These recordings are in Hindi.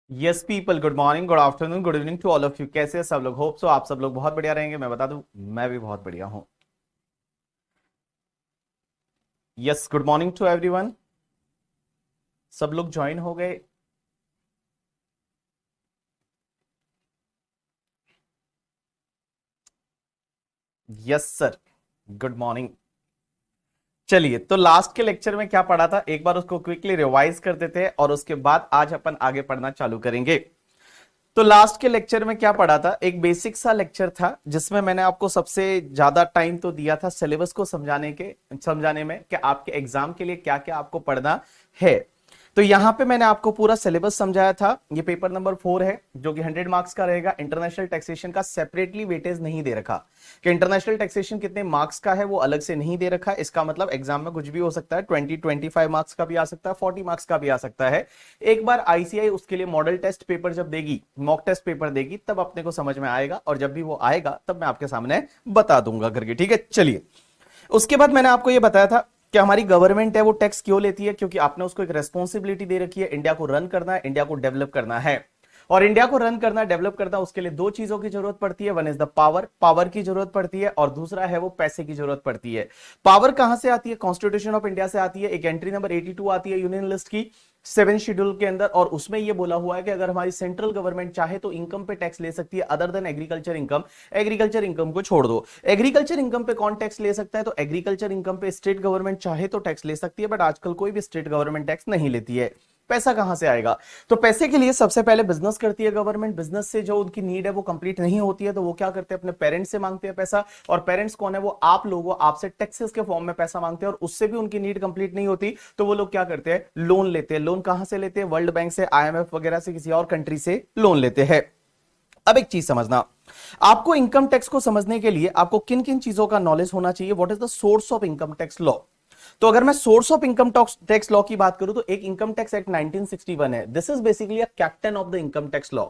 Yes people, good morning, good afternoon, good evening to all of you. कैसे हैं सब लोग? होप सो आप सब लोग बहुत बढ़िया रहेंगे। मैं बता दूं, मैं भी बहुत बढ़िया हूं। Yes, good morning to everyone. सब लोग ज्वाइन हो गए? Yes sir, good morning. चलिए, तो लास्ट के लेक्चर में क्या पढ़ा था एक बार उसको क्विकली रिवाइज कर देते हैं और उसके बाद आज अपन आगे पढ़ना चालू करेंगे। तो लास्ट के लेक्चर में क्या पढ़ा था? एक बेसिक सा लेक्चर था जिसमें मैंने आपको सबसे ज्यादा टाइम तो दिया था सिलेबस को समझाने में कि आपके एग्जाम के लिए क्या क्या आपको पढ़ना है। तो यहां पे मैंने आपको पूरा सिलेबस समझाया था। ये पेपर नंबर 4 है जो कि 100 मार्क्स का रहेगा। इंटरनेशनल टैक्सेशन का सेपरेटली वेटेज नहीं दे रखा कि इंटरनेशनल टैक्सेशन कितने मार्क्स का है, वो अलग से नहीं दे रखा। इसका मतलब एग्जाम में कुछ भी हो सकता है। 25 मार्क्स का भी आ सकता है, 40 मार्क्स का भी आ सकता है। एक बार आईसीआई उसके लिए मॉडल टेस्ट पेपर जब देगी, मॉक टेस्ट पेपर देगी, तब अपने को समझ में आएगा और जब भी वो आएगा तब मैं आपके सामने बता दूंगा करके। ठीक है, चलिए। उसके बाद मैंने आपको ये बताया था कि हमारी गवर्नमेंट है वो टैक्स क्यों लेती है, क्योंकि आपने उसको एक रेस्पॉन्सिबिलिटी दे रखी है। इंडिया को रन करना है, इंडिया को डेवलप करना है। और इंडिया को रन करना, डेवलप करना, उसके लिए दो चीजों की जरूरत पड़ती है। वन इज द पावर की जरूरत पड़ती है और दूसरा है वो पैसे की जरूरत पड़ती है। पावर कहां से आती है? कॉन्स्टिट्यूशन ऑफ इंडिया से आती है। एक एंट्री नंबर 82 आती है यूनियन लिस्ट की 7 शेड्यूल के अंदर, और उसमें यह बोला हुआ है कि अगर हमारी सेंट्रल गवर्नमेंट चाहे तो इनकम पे टैक्स ले सकती है other than agriculture income. Agriculture income को छोड़ दो। एग्रीकल्चर इनकम पे कौन टैक्स ले सकता है? तो एग्रीकल्चर इनकम पे स्टेट गवर्नमेंट चाहे तो टैक्स ले सकती है, बट आजकल कोई भी स्टेट गवर्नमेंट टैक्स नहीं लेती है। पैसा कहां से आएगा? तो पैसे के लिए सबसे पहले बिजनेस करती है गवर्नमेंट। बिजनेस से जो उनकी नीड है वो कंप्लीट नहीं होती है तो वो क्या करते हैं? अपने पेरेंट्स से मांगते हैं पैसा। और पेरेंट्स कौन है? वो आप लोगों, आपसे टैक्सेस के फॉर्म में पैसा मांगते हैं और उससे भी उनकी नीड कंप्लीट नहीं होती तो वो लोग क्या करते हैं? लोन लेते हैं। लोन कहां से लेते हैं? वर्ल्ड बैंक से, आईएमएफ वगैरह से, किसी और कंट्री से लोन लेते हैं। अब एक चीज समझना, आपको इनकम टैक्स को समझने के लिए आपको किन किन चीजों का नॉलेज होना चाहिए। What is the source of income tax law? तो अगर मैं source of income tax law की बात करूं तो एक इनकम टैक्स एक्ट 1961 है। This is basically a captain of the income tax law.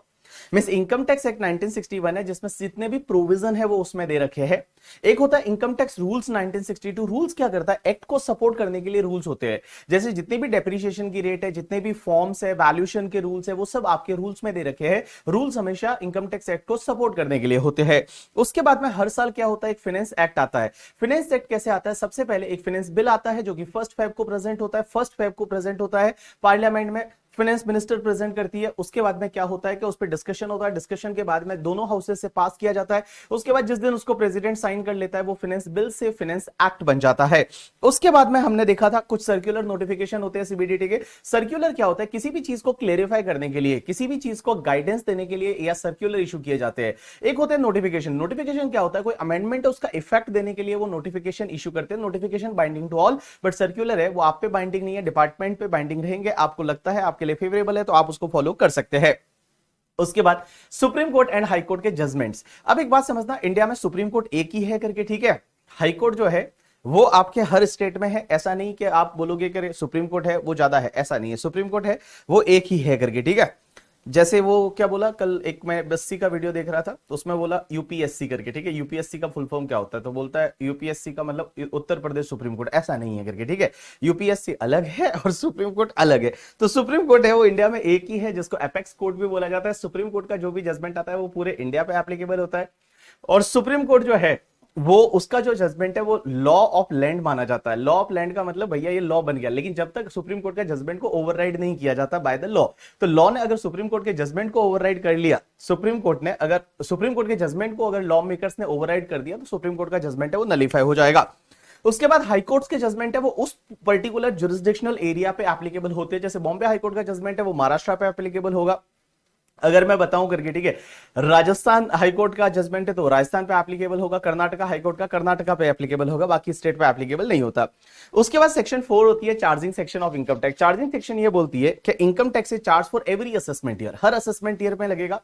Means income tax act 1961 है जिसमें जितने भी प्रोविजन है वो उसमें दे रखे हैं। एक होता है इनकम टैक्स रूल्स 1962। रूल्स क्या करता है? एक्ट को सपोर्ट करने के लिए रूल्स होते हैं। जैसे जितने भी डेप्रिसिएशन की रेट है, जितने भी फॉर्म्स है, वैल्यूएशन के रूल्स है, वो सब आपके रूल्स में दे रखे हैं। रूल्स हमेशा इनकम टैक्स एक्ट को सपोर्ट करने के लिए होते हैं। उसके बाद में हर साल क्या होता है? एक फाइनेंस एक्ट आता है। फाइनेंस एक्ट कैसे आता है? सबसे पहले एक फाइनेंस बिल आता है जो कि 1 फेब को प्रेजेंट होता है। 1 फेब को प्रेजेंट होता है पार्लियामेंट में, फाइनेंस मिनिस्टर प्रेजेंट करती है। उसके बाद में क्या होता है कि उस पर डिस्कशन होता है। डिस्कशन के बाद में दोनों हाउसेस से पास किया जाता है। उसके बाद जिस दिन उसको प्रेसिडेंट साइन कर लेता है वो फाइनेंस बिल से फाइनेंस एक्ट बन जाता है। उसके बाद में हमने देखा था कुछ सर्कुलर नोटिफिकेशन होते हैं सीबीडीटी के। सर्कुलर क्या होता है? किसी भी चीज को क्लेरिफाई करने के लिए, किसी भी चीज को गाइडेंस देने के लिए या सर्कुलर इशू किए जाते हैं। एक होते हैं नोटिफिकेशन। नोटिफिकेशन क्या होता है? कोई अमेंडमेंट है उसका इफेक्ट देने के लिए वो नोटिफिकेशन इशू करते हैं। Notification binding to all, but circular है वो आप पे बाइंडिंग नहीं है, डिपार्टमेंट पे बाइंडिंग रहेंगे। आपको लगता है आपके लिए फेवरेबल है तो आप उसको फॉलो कर सकते हैं। उसके बाद supreme court and high court के जजमेंट्स। अब एक बात समझना, इंडिया में सुप्रीम कोर्ट एक ही है करके, ठीक है। हाई कोर्ट जो है वो आपके हर स्टेट में है। ऐसा नहीं कि आप बोलोगे कि सुप्रीम कोर्ट है वो ज्यादा है, ऐसा नहीं है। सुप्रीम कोर्ट है वो एक ही है करके, ठीक है। जैसे वो क्या बोला कल, एक मैं बस्सी का वीडियो देख रहा था तो उसमें बोला यूपीएससी करके, ठीक है। यूपीएससी का फुल फॉर्म क्या होता है? तो बोलता है यूपीएससी का मतलब उत्तर प्रदेश सुप्रीम कोर्ट। ऐसा नहीं है करके, ठीक है। यूपीएससी अलग है और सुप्रीम कोर्ट अलग है। तो सुप्रीम कोर्ट है वो इंडिया में एक ही है, जिसको एपेक्स कोर्ट भी बोला जाता है। सुप्रीम कोर्ट का जो भी जजमेंट आता है वो पूरे इंडिया पे एप्लीकेबल होता है। और सुप्रीम कोर्ट जो है वो, उसका जो जजमेंट है वो लॉ ऑफ लैंड माना जाता है। लॉ ऑफ लैंड का मतलब भैया ये लॉ बन गया, लेकिन जब तक सुप्रीम कोर्ट के जजमेंट को ओवरराइड नहीं किया जाता बाय द लॉ। तो लॉ ने अगर सुप्रीम कोर्ट के जजमेंट को ओवरराइड कर लिया, सुप्रीम कोर्ट ने अगर सुप्रीम कोर्ट के जजमेंट को अगर लॉ मेकर्स ने ओवरराइड कर दिया तो सुप्रीम कोर्ट का जजमेंट है वो नलीफाई हो जाएगा। उसके बाद हाईकोर्ट्स के जजमेंट है वो उस पर्टिकुलर जुरिस्डिक्शनल एरिया पे एप्लीकेबल होते हैं। जैसे बॉम्बे हाईकोर्ट का जजमेंट है वो महाराष्ट्र पे एप्लीकेबल होगा, अगर मैं बताऊं करके, ठीक है। राजस्थान हाईकोर्ट का जजमेंट है तो राजस्थान पे एप्लीकेबल होगा, कर्नाटका हाईकोर्ट का कर्नाटका पे एप्लीकेबल होगा, बाकी स्टेट पे एप्लीकेबल नहीं होता। उसके बाद सेक्शन 4 होती है charging section of income tax. Charging section ये बोलती है कि income tax is charge for every assessment year, her assessment year में लगेगा।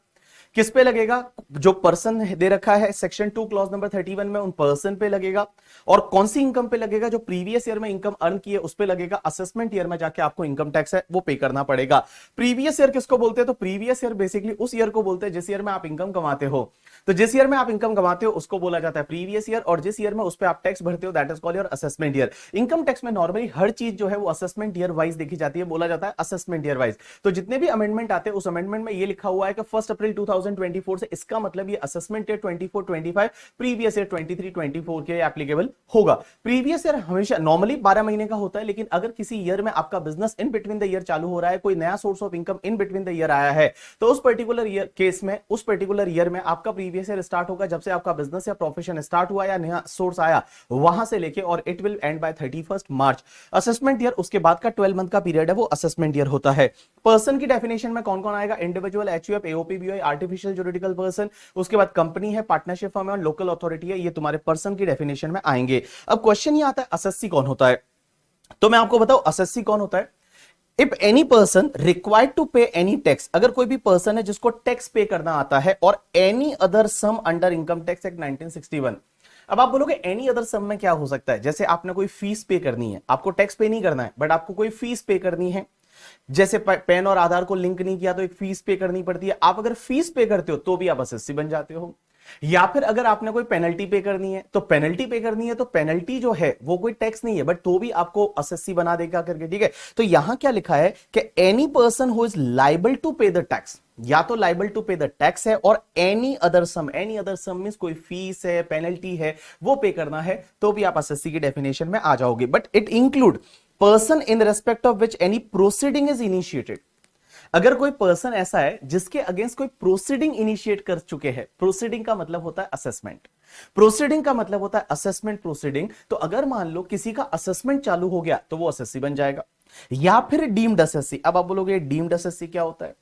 किस पे लगेगा? जो पर्सन दे रखा है सेक्शन 2 क्लॉज नंबर 31 में, उन पर्सन पे लगेगा। और कौन सी इनकम पे लगेगा? जो प्रीवियस ईयर में इनकम अर्न की है उस पे लगेगा। असेसमेंट ईयर में जाके आपको इनकम टैक्स है वो पे करना पड़ेगा। प्रीवियस ईयर किसको बोलते हैं? तो प्रीवियस ईयर बेसिकली उस ईयर को बोलते हैं जिस ईयर में आप इनकम कमाते हो। तो जिस ईयर में आप इनकम कमाते हो उसको बोला जाता है प्रीवियस ईयर, और जिस ईयर में उस पे आप टैक्स भरते हो that is called your assessment year. Income tax में नॉर्मली हर चीज जो है वो असेसमेंट ईयर वाइज देखी जाती है, बोला जाता है असेसमेंट ईयर वाइज। तो जितने भी अमेंडमेंट आते हैं उस अमेंडमेंट में ये लिखा हुआ है कि 1 अप्रैल 2024 से, इसका मतलब ये असेसमेंट ईयर 24-25, प्रीवियस ईयर 23-24 के एप्लीकेबल होगा। प्रीवियस ईयर हमेशा नॉर्मली 12 महीने का होता है, लेकिन अगर किसी ईयर में आपका business in between the year चालू हो रहा है, कोई नया source of income in between the year आया है, तो उस पर्टिकुलर ईयर केस में उस पर्टिकुलर ईयर में आपका प्रीवियस ईयर स्टार्ट होगा जब से आपका बिजनेस या प्रोफेशन स्टार्ट हुआ या नया सोर्स आया वहां से लेके, और it will end by 31 March. Assessment year उसके बाद का 12 मंथ का पीरियड है वो असेसमेंट ईयर होता है। पर्सन की डेफिनेशन में कौन कौन आएगा? Individual, HUF, AOP, BOI, artificial juridical person, उसके बाद कंपनी है, पार्टनरशिप फर्म है और लोकल अथॉरिटी है। ये तुम्हारे पर्सन की डेफिनेशन में आएंगे। अब क्वेश्चन ये आता है असेसी कौन होता है? तो मैं आपको बताऊं असेसी कौन होता है। If any person required to pay any tax, अगर कोई भी पर्सन है जिसको टैक्स पे करना आता है, और any other sum under income tax act 1961। अब आप बोलोगे एनी अदर सम में क्या हो सकता है? जैसे आपने कोई फीस पे करनी है, आपको टैक्स पे नहीं करना है बट आपको कोई फीस पे करनी है, जैसे पैन और आधार को लिंक नहीं किया तो एक फीस पे करनी पड़ती है। आप अगर फीस पे करते हो तो भी आप एसएससी बन जाते हो। या फिर अगर आपने कोई पेनल्टी पे करनी है, तो पेनल्टी पे करनी है तो पेनल्टी जो है वो कोई टैक्स नहीं है बट तो भी आपको एसएससी बना देगा करके, ठीक है। तो यहां क्या लिखा है कि any person who is liable to pay the tax, या तो liable to pay the tax है, और एनी अदर सम मींस कोई फीस है, पेनल्टी है, वो पे करना है, तो भी आप एसएससी की डेफिनेशन में आ जाओगे। But it include person in respect of which any proceeding is initiated. अगर कोई पर्सन ऐसा है जिसके अगेंस्ट कोई प्रोसीडिंग इनिशिएट कर चुके हैं, प्रोसीडिंग का मतलब होता है असेसमेंट, प्रोसीडिंग का मतलब होता है असेसमेंट प्रोसीडिंग। तो अगर मान लो किसी का असेसमेंट चालू हो गया तो वो एसएससी बन जाएगा। या फिर डीम्ड एसएससी। अब आप बोलोगे डीम्ड एसएससी क्या होता है?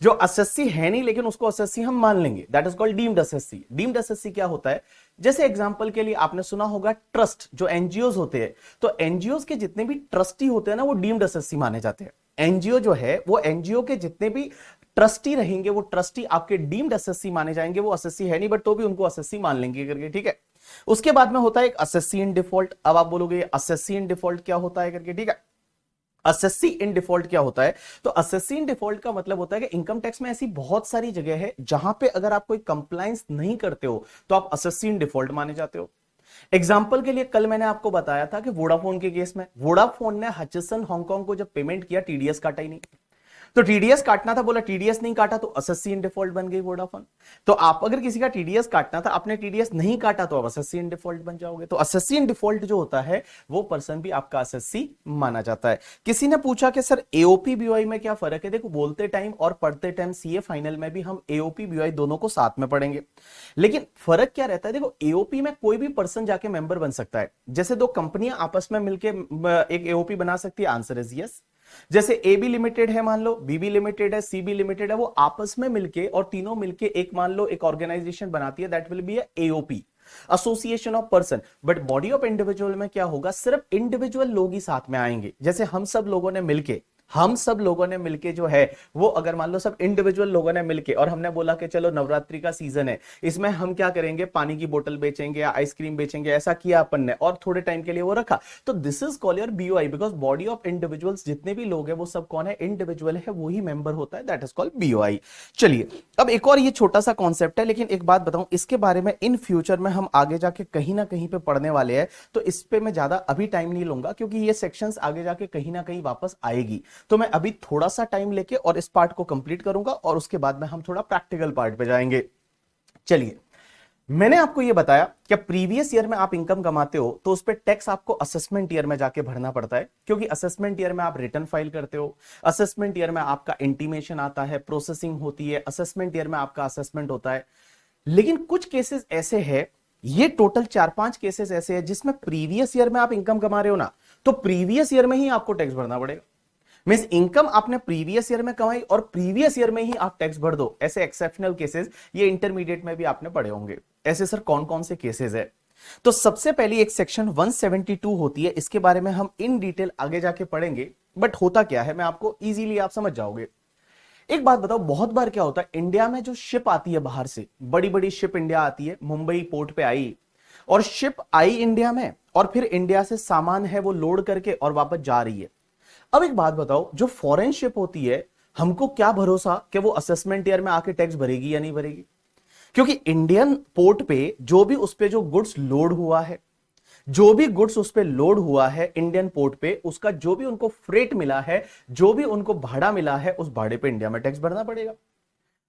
जो एसएससी है नहीं लेकिन उसको एसएससी हम मान लेंगे, that is called deemed SSC. Deemed SSC क्या होता है? जैसे एग्जांपल के लिए आपने सुना होगा ट्रस्ट, जो एनजीओ होते हैं, तो एनजीओ के जितने भी ट्रस्टी होते हैं ना वो डीम्ड एसएससी माने जाते हैं। एनजीओ जो है वो एनजीओ के जितने भी ट्रस्टी रहेंगे वो ट्रस्टी आपके डीम्ड एसएससी माने जाएंगे। वो एसएससी है नहीं बट तो भी उनको एसएससी मान लेंगे करके, ठीक है। उसके बाद में होता है एक एसएससी इन डिफॉल्ट। अब आप बोलोगे एसएससी इन डिफॉल्ट क्या होता है करके, ठीक है। एसएससी इन डिफॉल्ट क्या होता है? तो एसएससी इन डिफॉल्ट का मतलब होता है कि इनकम टैक्स में ऐसी बहुत सारी जगह है जहां पे अगर आप कोई कंप्लायंस नहीं करते हो तो आप एसएससी इन डिफॉल्ट माने जाते हो। एग्जाम्पल के लिए कल मैंने आपको बताया था कि वोडाफोन के केस में वोडाफोन ने हचसन हांगकांग को जब पेमेंट किया टीडीएस काटा ही नहीं, तो टीडीएस काटना था, बोला टीडीएस नहीं काटा तो एसएससी इन डिफॉल्ट बन गई वोडाफोन। तो आप अगर किसी का टीडीएस काटना था, आपने टीडीएस नहीं काटा तो आप एसएससी इन डिफॉल्ट बन जाओगे। तो एसएससी इन डिफॉल्ट जो होता है वो पर्सन भी आपका एसएससी माना जाता है। किसी ने पूछा कि सर एओपी बीओआई में क्या फर्क है? देखो बोलते टाइम और पढ़ते टाइम सीए फाइनल में भी हम एओपी बीओआई दोनों को साथ में पढ़ेंगे, लेकिन फर्क क्या रहता है? देखो एओपी में कोई भी पर्सन जाके मेंबर बन सकता है। जैसे दो कंपनियां आपस में मिलकर एक एओपी बना सकती है, आंसर इज यस। जैसे ए बी लिमिटेड है, मान लो बीबी लिमिटेड है, सी बी लिमिटेड है, वो आपस में मिलके और तीनों मिलके एक मान लो एक ऑर्गेनाइजेशन बनाती है, that will be AOP, association of person. But body of individual में क्या होगा? सिर्फ इंडिविजुअल लोग ही साथ में आएंगे। जैसे हम सब लोगों ने मिलके जो है वो, अगर मान लो सब इंडिविजुअल लोगों ने मिलके और हमने बोला कि चलो नवरात्रि का सीजन है, इसमें हम क्या करेंगे, पानी की बोतल बेचेंगे या आइसक्रीम बेचेंगे, ऐसा किया अपन ने और थोड़े टाइम के लिए वो रखा, तो this is called your BOI, because body of individuals जितने भी लोग हैं वो सब कौन है? इंडिविजुअल है, वही मेंबर होता है, दैट इज कॉल्ड बीओआई। चलिए अब एक और ये छोटा सा कॉन्सेप्ट है, लेकिन एक बात बताऊं, इसके बारे में इन फ्यूचर में हम आगे जाके कहीं ना कहीं पे पढ़ने वाले हैं, तो इस पे मैं ज्यादा अभी टाइम नहीं लूंगा क्योंकि ये सेक्शंस आगे जाके कहीं ना कहीं वापस आएगी। तो मैं अभी थोड़ा सा टाइम लेके और इस पार्ट को कंप्लीट करूंगा और उसके बाद में हम थोड़ा प्रैक्टिकल पार्ट पे जाएंगे। चलिए, मैंने आपको यह बताया कि प्रीवियस ईयर में आप इनकम कमाते हो तो उस पर टैक्स आपको असेसमेंट ईयर में जाके भरना पड़ता है, क्योंकि असेसमेंट ईयर में आप रिटर्न फाइल करते हो, असेसमेंट ईयर में आपका इंटीमेशन आता है, प्रोसेसिंग होती है, असेसमेंट ईयर में आपका असेसमेंट होता है। लेकिन कुछ केसेस ऐसे हैं ये टोटल 4-5 केसेस ऐसे हैं जिसमें प्रीवियस ईयर में आप इनकम कमा रहे हो ना, तो प्रीवियस ईयर में ही आपको टैक्स भरना पड़ेगा। मींस इनकम आपने प्रीवियस ईयर में कमाई और प्रीवियस ईयर में ही आप टैक्स भर दो। ऐसे एक्सेप्शनल केसेस ये इंटरमीडिएट में भी आपने पढ़े होंगे। ऐसे सर कौन कौन से केसेस है? तो सबसे पहली एक सेक्शन 172 होती है, इसके बारे में हम इन डिटेल आगे जाके पढ़ेंगे। बट होता क्या है, मैं आपको इजीली आप समझ जाओगे। एक बात बताओ, बहुत बार क्या होता है, इंडिया में जो शिप आती है बाहर से, बड़ी बड़ी शिप इंडिया आती है, मुंबई पोर्ट पे आई और शिप आई इंडिया में और फिर इंडिया से सामान है वो लोड करके और वापस जा रही है। अब एक बात बताओ, जो फॉरेन शिप होती है, हमको क्या भरोसा कि वो असेसमेंट ईयर में आके टैक्स भरेगी या नहीं भरेगी? क्योंकि इंडियन पोर्ट पे जो भी उस पे जो गुड्स लोड हुआ है, जो भी गुड्स उस पे लोड हुआ है इंडियन पोर्ट पे, उसका जो भी उनको फ्रेट मिला है, जो भी उनको भाड़ा मिला है, उस भाड़े पे इंडिया में टैक्स भरना पड़ेगा।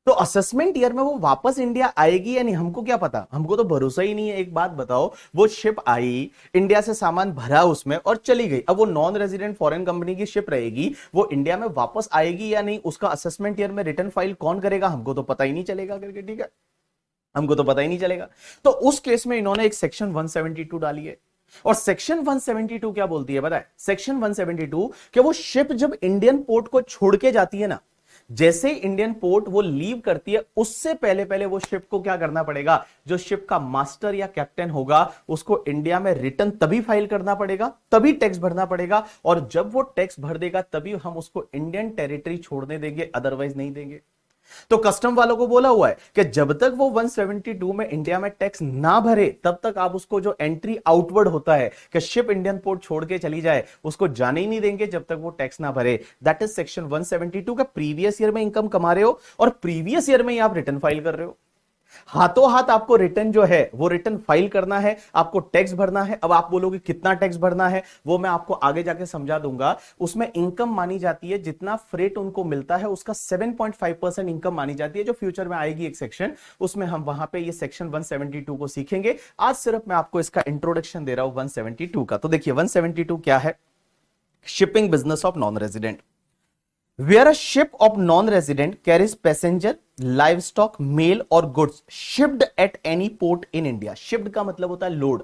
तो असेसमेंट ईयर में वो वापस इंडिया आएगी या नहीं, हमको क्या पता, हमको तो भरोसा ही नहीं है। एक बात बताओ, वो शिप आई, इंडिया से सामान भरा उसमें और चली गई, अब वो नॉन रेजिडेंट फॉरेन कंपनी की शिप रहेगी, वो इंडिया में वापस आएगी या नहीं, उसका असेसमेंट ईयर में रिटर्न फाइल कौन करेगा, हमको तो पता ही नहीं चलेगा करके, ठीक है, हमको तो पता ही नहीं चलेगा। तो उस केस में इन्होंने एक सेक्शन 172 डाली है। और सेक्शन 172 क्या बोलती है पता है? सेक्शन 172 कि वो शिप जब इंडियन पोर्ट को छोड़ के जाती है ना, जैसे ही इंडियन पोर्ट वो लीव करती है, उससे पहले पहले वो शिप को क्या करना पड़ेगा, जो शिप का मास्टर या कैप्टन होगा उसको इंडिया में रिटर्न तभी फाइल करना पड़ेगा, तभी टैक्स भरना पड़ेगा, और जब वो टैक्स भर देगा तभी हम उसको इंडियन टेरिटरी छोड़ने देंगे, अदरवाइज नहीं देंगे। तो कस्टम वालों को बोला हुआ है कि जब तक वो 172 में इंडिया में टैक्स ना भरे, तब तक आप उसको जो एंट्री आउटवर्ड होता है कि शिप इंडियन पोर्ट छोड़ के चली जाए, उसको जाने ही नहीं देंगे जब तक वो टैक्स ना भरे। दैट इज सेक्शन 172 का प्रीवियस ईयर में इनकम कमा रहे हो और प्रीवियस ईयर में ही आप रिटर्न फाइल कर रहे हो। हाथों हाथ आपको रिटर्न जो है वो रिटर्न फाइल करना है, आपको टैक्स भरना है। अब आप बोलोगे कितना टैक्स भरना है, वो मैं आपको आगे जाके समझा दूंगा। उसमें इनकम मानी जाती है, जितना फ्रेट उनको मिलता है उसका 7.5% इनकम मानी जाती है, जो फ्यूचर में आएगी एक सेक्शन, उसमें हम वहां पे ये सेक्शन 172 को सीखेंगे। आज सिर्फ मैं आपको इसका इंट्रोडक्शन दे रहा हूं 172 का। तो देखिए 172 क्या है? Shipping business of non resident. Where a ship of non-resident carries passenger, livestock, mail और goods shipped at any port in India. Shipped का मतलब होता है लोड।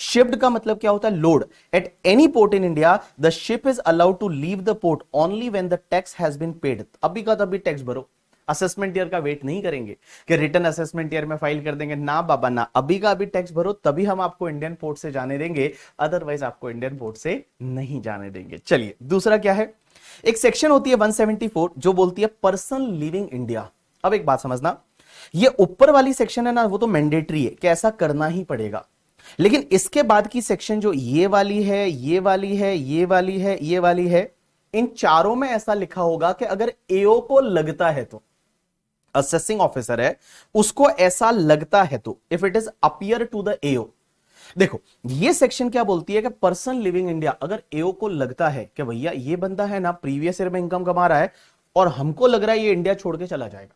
Shipped का मतलब क्या होता है? Load. At any port in India, the ship is allowed to leave the port only when the tax has been paid. अभी का तभी टैक्स भरो। असेसमेंट ईयर का वेट नहीं करेंगे कि रिटर्न असेसमेंट ईयर में फाइल कर देंगे, ना बाबा ना, अभी का अभी टैक्स भरो, तभी हम आपको इंडियन पोर्ट से जाने देंगे, अदरवाइज आपको इंडियन पोर्ट से नहीं जाने देंगे। चलिए दूसरा क्या है? एक सेक्शन होती है 174 जो बोलती है पर्सन लिविंग इंडिया। अब एक बात समझना, ये ऊपर वाली सेक्शन है ना, वो तो मैंडेटरी है कि ऐसा करना ही पड़ेगा, लेकिन इसके बाद की सेक्शन जो ये वाली है, ये वाली है, ये वाली है, ये वाली है, इन चारों में ऐसा लिखा होगा कि अगर एओ को लगता है, तो असेसिंग ऑफिसर है उसको ऐसा लगता है, तो if it is appear to the AO. देखो ये सेक्शन क्या बोलती है कि पर्सन लिविंग इंडिया, अगर एओ को लगता है कि भैया ये बंदा है ना प्रीवियस ईयर में इनकम कमा रहा है और हमको लग रहा है ये इंडिया छोड़ के चला जाएगा,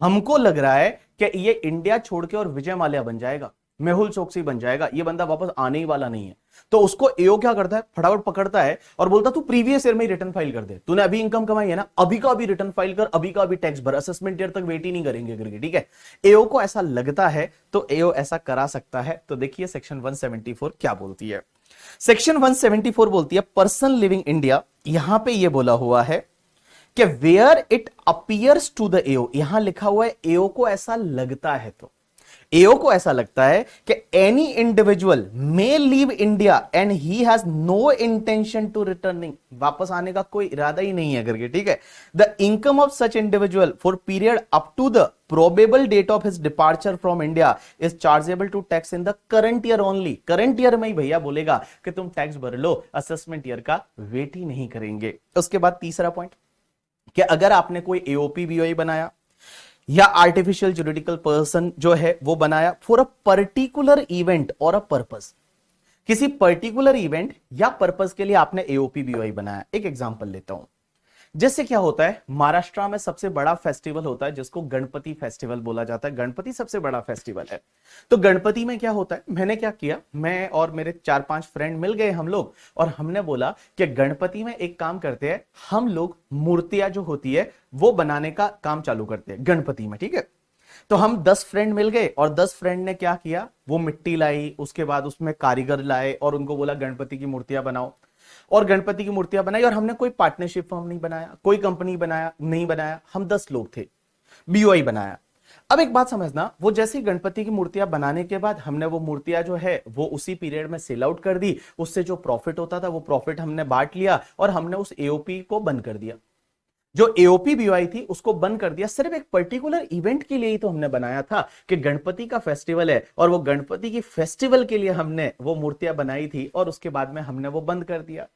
हमको लग रहा है कि ये इंडिया छोड़ के और विजय माल्या बन जाएगा, मेहुल चोकसी बन जाएगा, ये बंदा वापस आने ही वाला नहीं है, तो उसको एओ क्या करता है, फटाफट पकड़ता है और बोलता तू प्रीवियस ईयर में ही रिटर्न फाइल कर दे, तूने अभी इनकम कमाई है ना, अभी का अभी रिटर्न फाइल कर, अभी का अभी टैक्स भर, असेसमेंट ईयर तक वेट ही नहीं करेंगे करके, ठीक है। एओ को ऐसा लगता है तो एओ ऐसा करा सकता है। तो देखिए सेक्शन 174 क्या बोलती है। सेक्शन 174 बोलती है पर्सन लिविंग इंडिया, यहां पे ये बोला हुआ है कि where it appears to the AO, यहां लिखा हुआ है एओ को ऐसा लगता है, तो एओ को ऐसा लगता है कि any individual may leave India and he has no intention to returning, वापस आने का कोई इरादा ही नहीं है करके, ठीक है। The income of such individual for period up to the probable date of his departure from India is chargeable to tax in the current year only. Current year में ही भैया बोलेगा कि तुम टैक्स भर लो, असेसमेंट ईयर का वेट ही नहीं करेंगे। उसके बाद तीसरा पॉइंट कि अगर आपने कोई एओपी बीओई बनाया या आर्टिफिशियल जुरिडिकल पर्सन जो है वो बनाया फॉर अ पर्टिकुलर इवेंट और अ पर्पस, किसी पर्टिकुलर इवेंट या पर्पस के लिए आपने एओपी बीओआई बनाया। एक एग्जांपल लेता हूं, जैसे क्या होता है महाराष्ट्र में सबसे बड़ा फेस्टिवल होता है जिसको गणपति फेस्टिवल बोला जाता है, गणपति सबसे बड़ा फेस्टिवल है। तो गणपति में क्या होता है, मैंने क्या किया, मैं और मेरे 4-5 फ्रेंड मिल गए हम लोग, और हमने बोला कि गणपति में एक काम करते हैं, हम लोग मूर्तियां जो होती है वो बनाने का काम चालू करते हैं गणपति में, ठीक है। तो हम 10 फ्रेंड मिल गए और 10 फ्रेंड ने क्या किया, वो मिट्टी लाई, उसके बाद उसमें कारीगर लाए और उनको बोला गणपति की मूर्तियां बनाओ, और गणपति की मूर्तियां बनाई। और हमने कोई पार्टनरशिप फॉर्म नहीं बनाया, कोई कंपनी बनाया नहीं बनाया, हम 10 लोग थे, बीओआई बनाया। अब एक बात समझना, वो जैसे ही गणपति की मूर्तियां बनाने के बाद हमने वो मूर्तियां जो है वो उसी पीरियड में सेल आउट कर दी, उससे जो प्रॉफिट होता था वो प्रॉफिट हमने बांट लिया और हमने उस एओपी को बंद कर दिया। जो एओपी बीओआई थी उसको बंद कर दिया, सिर्फ एक पर्टिकुलर इवेंट के लिए ही तो हमने बनाया था कि गणपति का फेस्टिवल है और वो गणपति की फेस्टिवल के लिए हमने वो मूर्तियां बनाई थी और उसके बाद में हमने वो बंद कर दिया।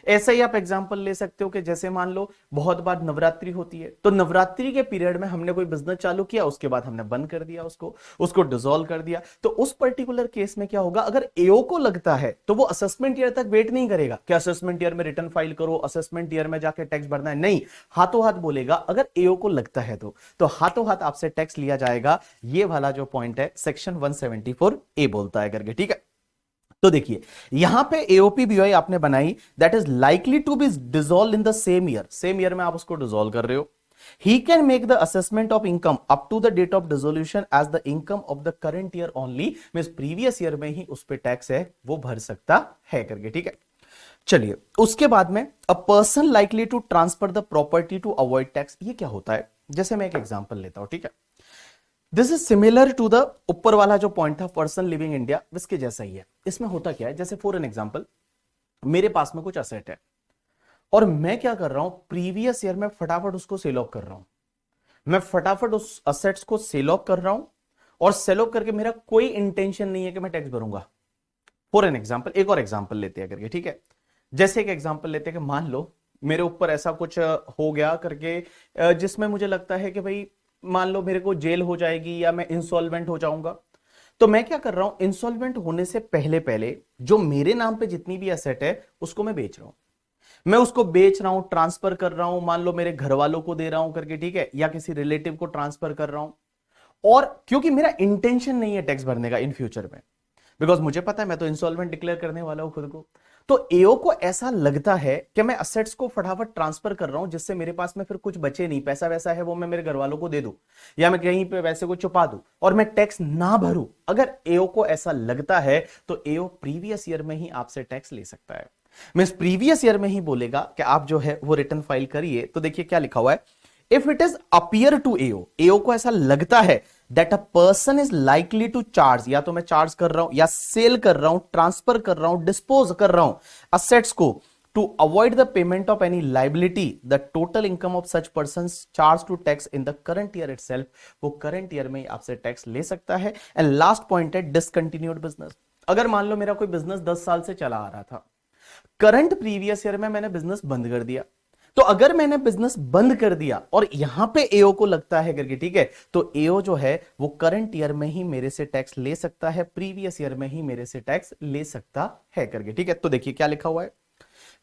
ऐसा ही आप एग्जांपल ले सकते हो कि जैसे मान लो बहुत बार नवरात्रि होती है, तो नवरात्रि के पीरियड में हमने कोई बिजनेस चालू किया, उसके बाद हमने बंद कर दिया, उसको डिसॉल्व कर दिया। तो उस पर्टिकुलर केस में क्या होगा, अगर एओ को लगता है तो वो असेसमेंट ईयर तक वेट नहीं करेगा कि असेसमेंट ईयर में रिटर्न फाइल करो, असेसमेंट ईयर में जाके टैक्स भरना है, नहीं, हाथों हाथ बोलेगा। अगर एओ को लगता है तो हाथों हाथ आपसे टैक्स लिया जाएगा। ये वाला जो पॉइंट है सेक्शन 174 ए बोलता है करके, ठीक है। तो देखिए यहां पे एओपी बीओआई आपने बनाई, that is likely to be dissolve in the same year, same year में आप उसको डिसॉल्व कर रहे हो। He can make the assessment of income up to the date of dissolution as the income of the current year only, means previous year में ही उस पे टैक्स है वो भर सकता है करके, ठीक है। चलिए उसके बाद में a person likely to transfer the property to avoid tax, ये क्या होता है, जैसे मैं एक एग्जांपल लेता हूं, ठीक है। This is similar to the ऊपर वाला जो पॉइंट था पर्सन लिविंग इंडिया, इसके जैसा ही है। इसमें होता क्या है, जैसे फॉर एन एग्जांपल मेरे पास में कुछ असेट है और मैं क्या कर रहा हूं, प्रीवियस ईयर में फटाफट उसको सेल ऑफ कर रहा हूं, मैं फटाफट उस असेट्स को सेल ऑफ कर रहा हूं और सेल ऑफ करके मेरा कोई इंटेंशन नहीं है कि मैं टैक्स भरूंगा। फॉर एन एग्जांपल एक और एग्जांपल लेते हैं करके, ठीक है। जैसे एक एग्जांपल लेते हैं कि मान लो मेरे ऊपर ऐसा कुछ हो गया करके जिसमें मुझे लगता है कि भाई मान लो मेरे को जेल हो जाएगी या मैं इंसॉल्वेंट हो जाऊंगा, तो मैं क्या कर रहा हूं, इंसॉल्वेंट होने से पहले पहले जो मेरे नाम पे जितनी भी एसेट है उसको मैं बेच रहा हूं, मैं उसको बेच रहा हूं, ट्रांसफर कर रहा हूं, मान लो मेरे घर वालों को दे रहा हूं करके, ठीक है, या किसी रिलेटिव को ट्रांसफर कर रहा हूं। और क्योंकि मेरा इंटेंशन नहीं है टैक्स भरने का इन फ्यूचर में, बिकॉज मुझे पता है मैं तो इंसॉल्वेंट डिक्लेयर करने वाला हूं खुद को, तो एओ को ऐसा लगता है कि मैं असेट्स को फटाफट ट्रांसफर कर रहा हूं जिससे मेरे पास में फिर कुछ बचे नहीं, पैसा वैसा है वो मैं मेरे घर वालों को दे दूं या मैं कहीं पे वैसे को छुपा दूं और मैं टैक्स ना भरूं। अगर एओ को ऐसा लगता है तो एओ प्रीवियस ईयर में ही आपसे टैक्स ले सकता है, मींस प्रीवियस ईयर में ही बोलेगा कि आप जो है वो रिटर्न फाइल करिए। तो देखिए क्या लिखा हुआ है, if it is appear to AO, AO को ऐसा लगता है that a person is likely to charge, या तो मैं चार्ज कर रहा हूं या सेल कर रहा हूं, ट्रांसफर कर रहा हूं, डिस्पोज कर रहा हूं असेट्स को to avoid the payment of any liability, the total income of such person charge to tax in the current year itself, वो करंट ईयर में ही आपसे टैक्स ले सकता है। एंड लास्ट पॉइंट है डिसकंटिन्यूड बिजनेस। अगर मान लो मेरा कोई बिजनेस 10 साल से चला आ रहा था, करंट प्रीवियस ईयर में मैंने बिजनेस बंद कर दिया, तो अगर मैंने बिजनेस बंद कर दिया और यहां पे एओ को लगता है करके, ठीक है, तो एओ जो है वो करंट ईयर में ही मेरे से टैक्स ले सकता है, प्रीवियस ईयर में ही मेरे से टैक्स ले सकता है करके, ठीक है। तो देखिए क्या लिखा हुआ है,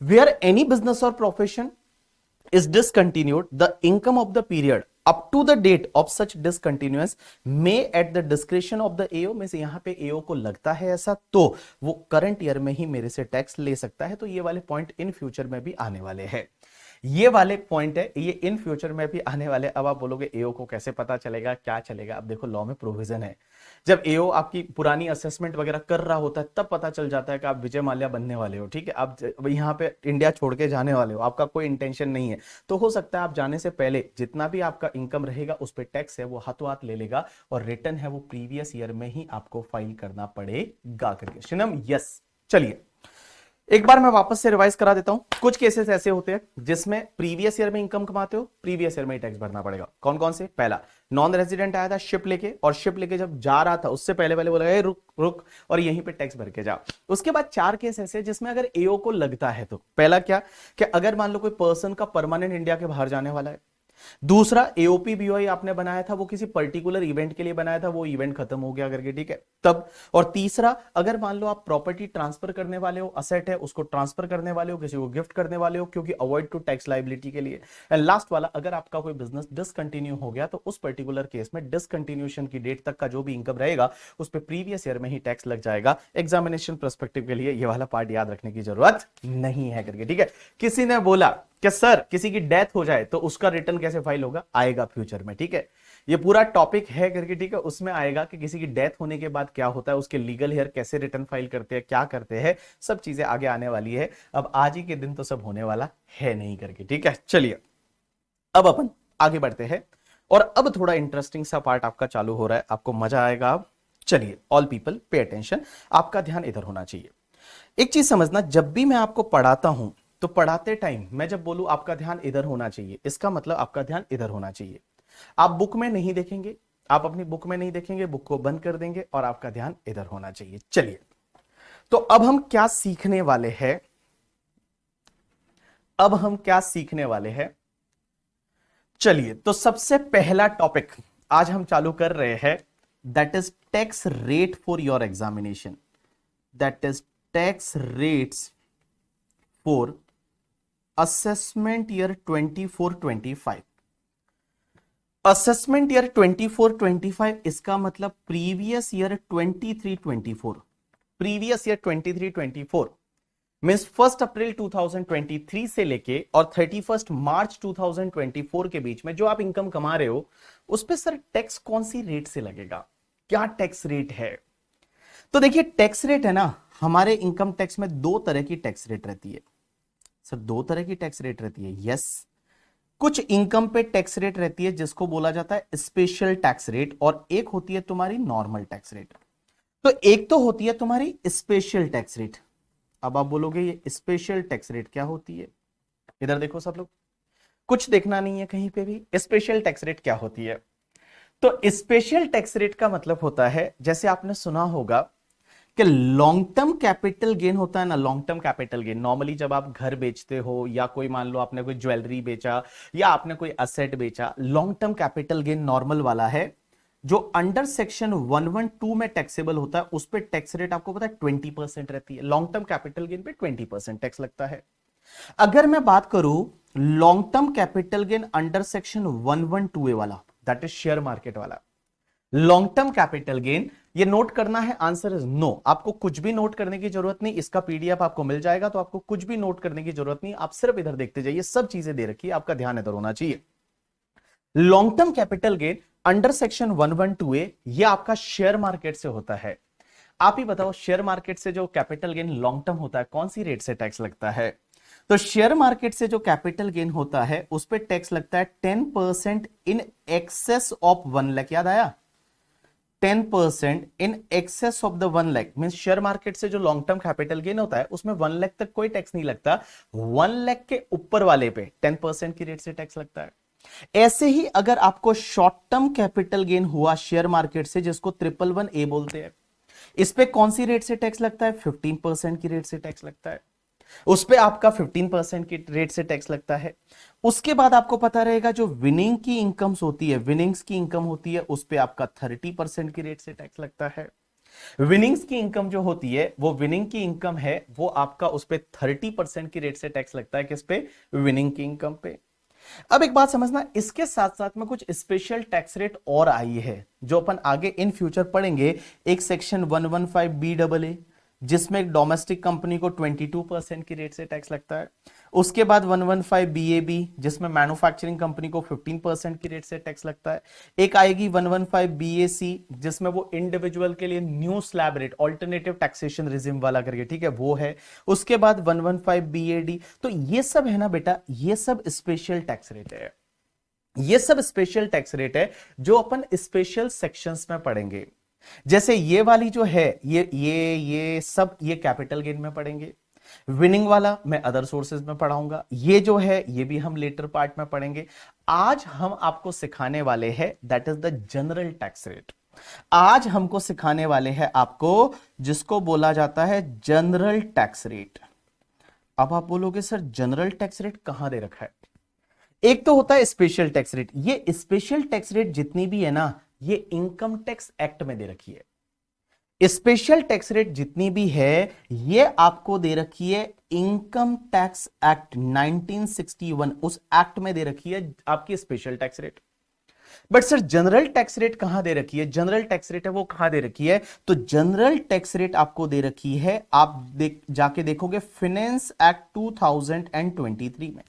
वेयर एनी बिजनेस और profession is discontinued, the income of the period up to the date of such discontinuance may at the discretion of the AO, में से यहां पे AO को लगता है ऐसा तो वो करंट ईयर में ही मेरे से टैक्स ले सकता है। तो ये वाले पॉइंट इन फ्यूचर में भी आने वाले हैं, ये वाले पॉइंट है ये इन फ्यूचर में भी आने वाले। अब आप बोलोगे एओ को कैसे पता चलेगा, क्या चलेगा, अब देखो लॉ में प्रोविजन है, जब एओ आपकी पुरानी असेसमेंट वगैरह कर रहा होता है तब पता चल जाता है कि आप विजय माल्या बनने वाले हो, ठीक है, आप यहाँ पे इंडिया छोड़ के जाने वाले हो, आपका कोई इंटेंशन नहीं है, तो हो सकता है आप जाने से पहले जितना भी आपका इनकम रहेगा उस पर टैक्स है वो हाथों हाथ ले लेगा और रिटर्न है वो प्रीवियस ईयर में ही आपको फाइल करना पड़ेगा करके। शिनम यस। चलिए एक बार मैं वापस से रिवाइज करा देता हूं, कुछ केसेस ऐसे होते हैं जिसमें प्रीवियस ईयर में इनकम कमाते हो, प्रीवियस ईयर में ही टैक्स भरना पड़ेगा। कौन कौन से, पहला नॉन रेजिडेंट आया था शिप लेके, और शिप लेके जब जा रहा था उससे पहले पहले बोला रुक रुक और यहीं पे टैक्स भर के जा। उसके बाद 4 केस ऐसे जिसमें अगर एओ को लगता है तो पहला क्या कि अगर मान लो कोई पर्सन का परमानेंट इंडिया के बाहर जाने वाला है, दूसरा एओपी बीओआई आपने बनाया था वो किसी पर्टिकुलर इवेंट के लिए बनाया था, वो इवेंट खत्म हो गया करके, ठीक है, तब। और तीसरा अगर मान लो आप प्रॉपर्टी ट्रांसफर करने वाले हो, असेट है उसको ट्रांसफर करने वाले हो, किसी को गिफ्ट करने वाले हो क्योंकि अवॉइड टू टैक्स लायबिलिटी के लिए। एंड लास्ट वाला अगर आपका कोई बिजनेस डिसकंटिन्यू हो गया तो उस पर्टिकुलर केस में डिसकंटिन्यूएशन की डेट तक का जो भी इनकम रहेगा उस पर प्रीवियस ईयर में ही टैक्स लग जाएगा। एग्जामिनेशन पर्सपेक्टिव के लिए ये वाला पार्ट याद रखने की जरूरत नहीं है करके, ठीक है। किसी ने बोला कि सर किसी की डेथ हो जाए तो उसका रिटर्न कैसे फाइल होगा, आएगा फ्यूचर में, ठीक है। ये पूरा टॉपिक है करके, ठीक है, उसमें आएगा कि किसी की डेथ होने के बाद क्या होता है, उसके लीगल हेयर कैसे रिटर्न फाइल करते हैं, क्या करते हैं, सब चीजें आगे आने वाली है। अब आज ही के दिन तो सब होने वाला है नहीं करके, ठीक है। चलिए अब अपन आगे बढ़ते हैं और अब थोड़ा इंटरेस्टिंग सा पार्ट आपका चालू हो रहा है, आपको मजा आएगा अब। चलिए, ऑल पीपल पे अटेंशन, आपका ध्यान इधर होना चाहिए। एक चीज समझना, जब भी मैं आपको पढ़ाता हूं तो पढ़ाते टाइम मैं जब बोलूं आपका ध्यान इधर होना चाहिए, इसका मतलब आपका ध्यान इधर होना चाहिए। आप बुक में नहीं देखेंगे, आप अपनी बुक में नहीं देखेंगे, बुक को बंद कर देंगे और आपका ध्यान इधर होना चाहिए। चलिए, तो अब हम क्या सीखने वाले हैं, अब हम क्या सीखने वाले हैं। चलिए, तो सबसे पहला टॉपिक आज हम चालू कर रहे हैं, that is tax rate for your examination, that is tax rates for assessment year 24-25। Assessment year 24-25 इसका मतलब previous year 23-24, previous year 23-24 means 1 अप्रैल 2023 से लेके और 31 मार्च 2024 के बीच में जो आप इनकम कमा रहे हो, उस पे सर टैक्स कौन सी रेट से लगेगा, क्या टैक्स रेट है। तो देखिए, टैक्स रेट है ना, हमारे इनकम टैक्स में दो तरह की टैक्स रेट रहती है। सर दो तरह की टैक्स रेट रहती है, यस। कुछ इनकम पे टैक्स रेट रहती है जिसको बोला जाता है स्पेशल टैक्स रेट, और एक होती है तुम्हारी नॉर्मल टैक्स रेट। तो एक तो होती है तुम्हारी स्पेशल टैक्स रेट। अब आप बोलोगे ये स्पेशल टैक्स रेट क्या होती है, इधर देखो सब लोग, कुछ देखना नहीं है कहीं पे भी। स्पेशल टैक्स रेट क्या होती है, तो स्पेशल टैक्स रेट का मतलब होता है, जैसे आपने सुना होगा कि लॉन्ग टर्म कैपिटल गेन होता है ना, long term capital gain normally जब आप घर बेचते हो या कोई मान लो आपने कोई ज्वेलरी बेचा या आपने कोई असेट बेचा, long term capital gain normal वाला है जो अंडर सेक्शन 112 में टैक्सेबल होता है, उस पर टैक्स रेट आपको पता है 20% रहती है। लॉन्ग टर्म कैपिटल गेन पे 20% टैक्स लगता है। अगर मैं बात करूं long term capital gain under section 112A वाला, दैट इज शेयर मार्केट वाला, लॉन्ग टर्म कैपिटल गेन, ये नोट करना है, आंसर इज नो। आपको कुछ भी नोट करने की जरूरत नहीं, इसका पीडीएफ आपको मिल जाएगा, तो आपको कुछ भी नोट करने की जरूरत नहीं, आप सिर्फ इधर देखते जाइए, सब चीजें दे रखी है, आपका ध्यान इधर होना चाहिए। Long term capital gain under section 112A ये आपका शेयर मार्केट से होता है। आप ही बताओ, शेयर मार्केट से जो कैपिटल गेन लॉन्ग टर्म होता है, कौन सी रेट से टैक्स लगता है। तो शेयर मार्केट से जो कैपिटल गेन होता है उस पर टैक्स लगता है 10% इन एक्सेस ऑफ 1 लाख, याद आया, 10% इन excess of the 1 lakh mean share market से जो लॉन्ग टर्म कैपिटल गेन होता है उसमें 1 लाख तक कोई टैक्स नहीं लगता, 1 लाख के ऊपर वाले पे 10% की रेट से टैक्स लगता है। ऐसे ही अगर आपको शॉर्ट टर्म कैपिटल गेन हुआ शेयर मार्केट से, जिसको 111A बोलते हैं, इस पे कौन सी रेट से टैक्स लगता है, 15% की रेट से टैक्स लगता है, उस पे आपका 15% की रेट से टैक्स लगता है। उसके बाद आपको पता रहेगा जो विनिंग की इनकम्स होती है, विनिंग्स की इनकम होती है, उस पे आपका 30% की रेट से टैक्स लगता है। विनिंग्स की इनकम जो होती है, वो विनिंग की इनकम है, वो आपका उस पे 30% की रेट से टैक्स लगता है, किस पे, विनिंग की इनकम पे। अब एक बात समझना, इसके साथ साथ में कुछ स्पेशल टैक्स रेट और आई है जो अपन आगे इन फ्यूचर पढ़ेंगे। एक सेक्शन 115BAA जिसमें एक डोमेस्टिक कंपनी को 22% की रेट से टैक्स लगता है। उसके बाद 115BAB जिसमें मैन्युफैक्चरिंग कंपनी को 15% की रेट से टैक्स लगता है। एक आएगी 115BAC जिसमें वो इंडिविजुअल के लिए new slab rate, alternative taxation regime वाला करके, ठीक है, वो है। उसके बाद 115BAD। तो ये सब है ना बेटा, ये सब स्पेशल टैक्स रेट है, ये सब स्पेशल टैक्स रेट है जो अपन स्पेशल सेक्शंस में पढ़ेंगे। जैसे ये वाली जो है, ये सब ये कैपिटल गेन में पढ़ेंगे। विनिंग वाला मैं अदर सोर्सेज में पढ़ाऊंगा, ये जो है ये भी हम लेटर पार्ट में पढ़ेंगे। आज हम आपको सिखाने वाले हैं that is the general tax rate. आज हमको सिखाने वाले हैं आपको जिसको बोला जाता है जनरल टैक्स रेट। अब आप बोलोगे सर जनरल टैक्स रेट कहां दे रखा है। एक तो होता है स्पेशल टैक्स रेट, ये स्पेशल टैक्स रेट जितनी भी है ना, ये इनकम टैक्स एक्ट में दे रखी है। स्पेशल टैक्स रेट जितनी भी है ये आपको दे रखी है इनकम टैक्स एक्ट 1961, उस एक्ट में दे रखी है आपकी special tax rate. But sir general tax rate कहां दे रखी है, जनरल टैक्स रेट है वो कहां दे रखी है, तो जनरल टैक्स रेट आपको दे रखी है, आप जाके देखोगे फिनेंस एक्ट 2023 में।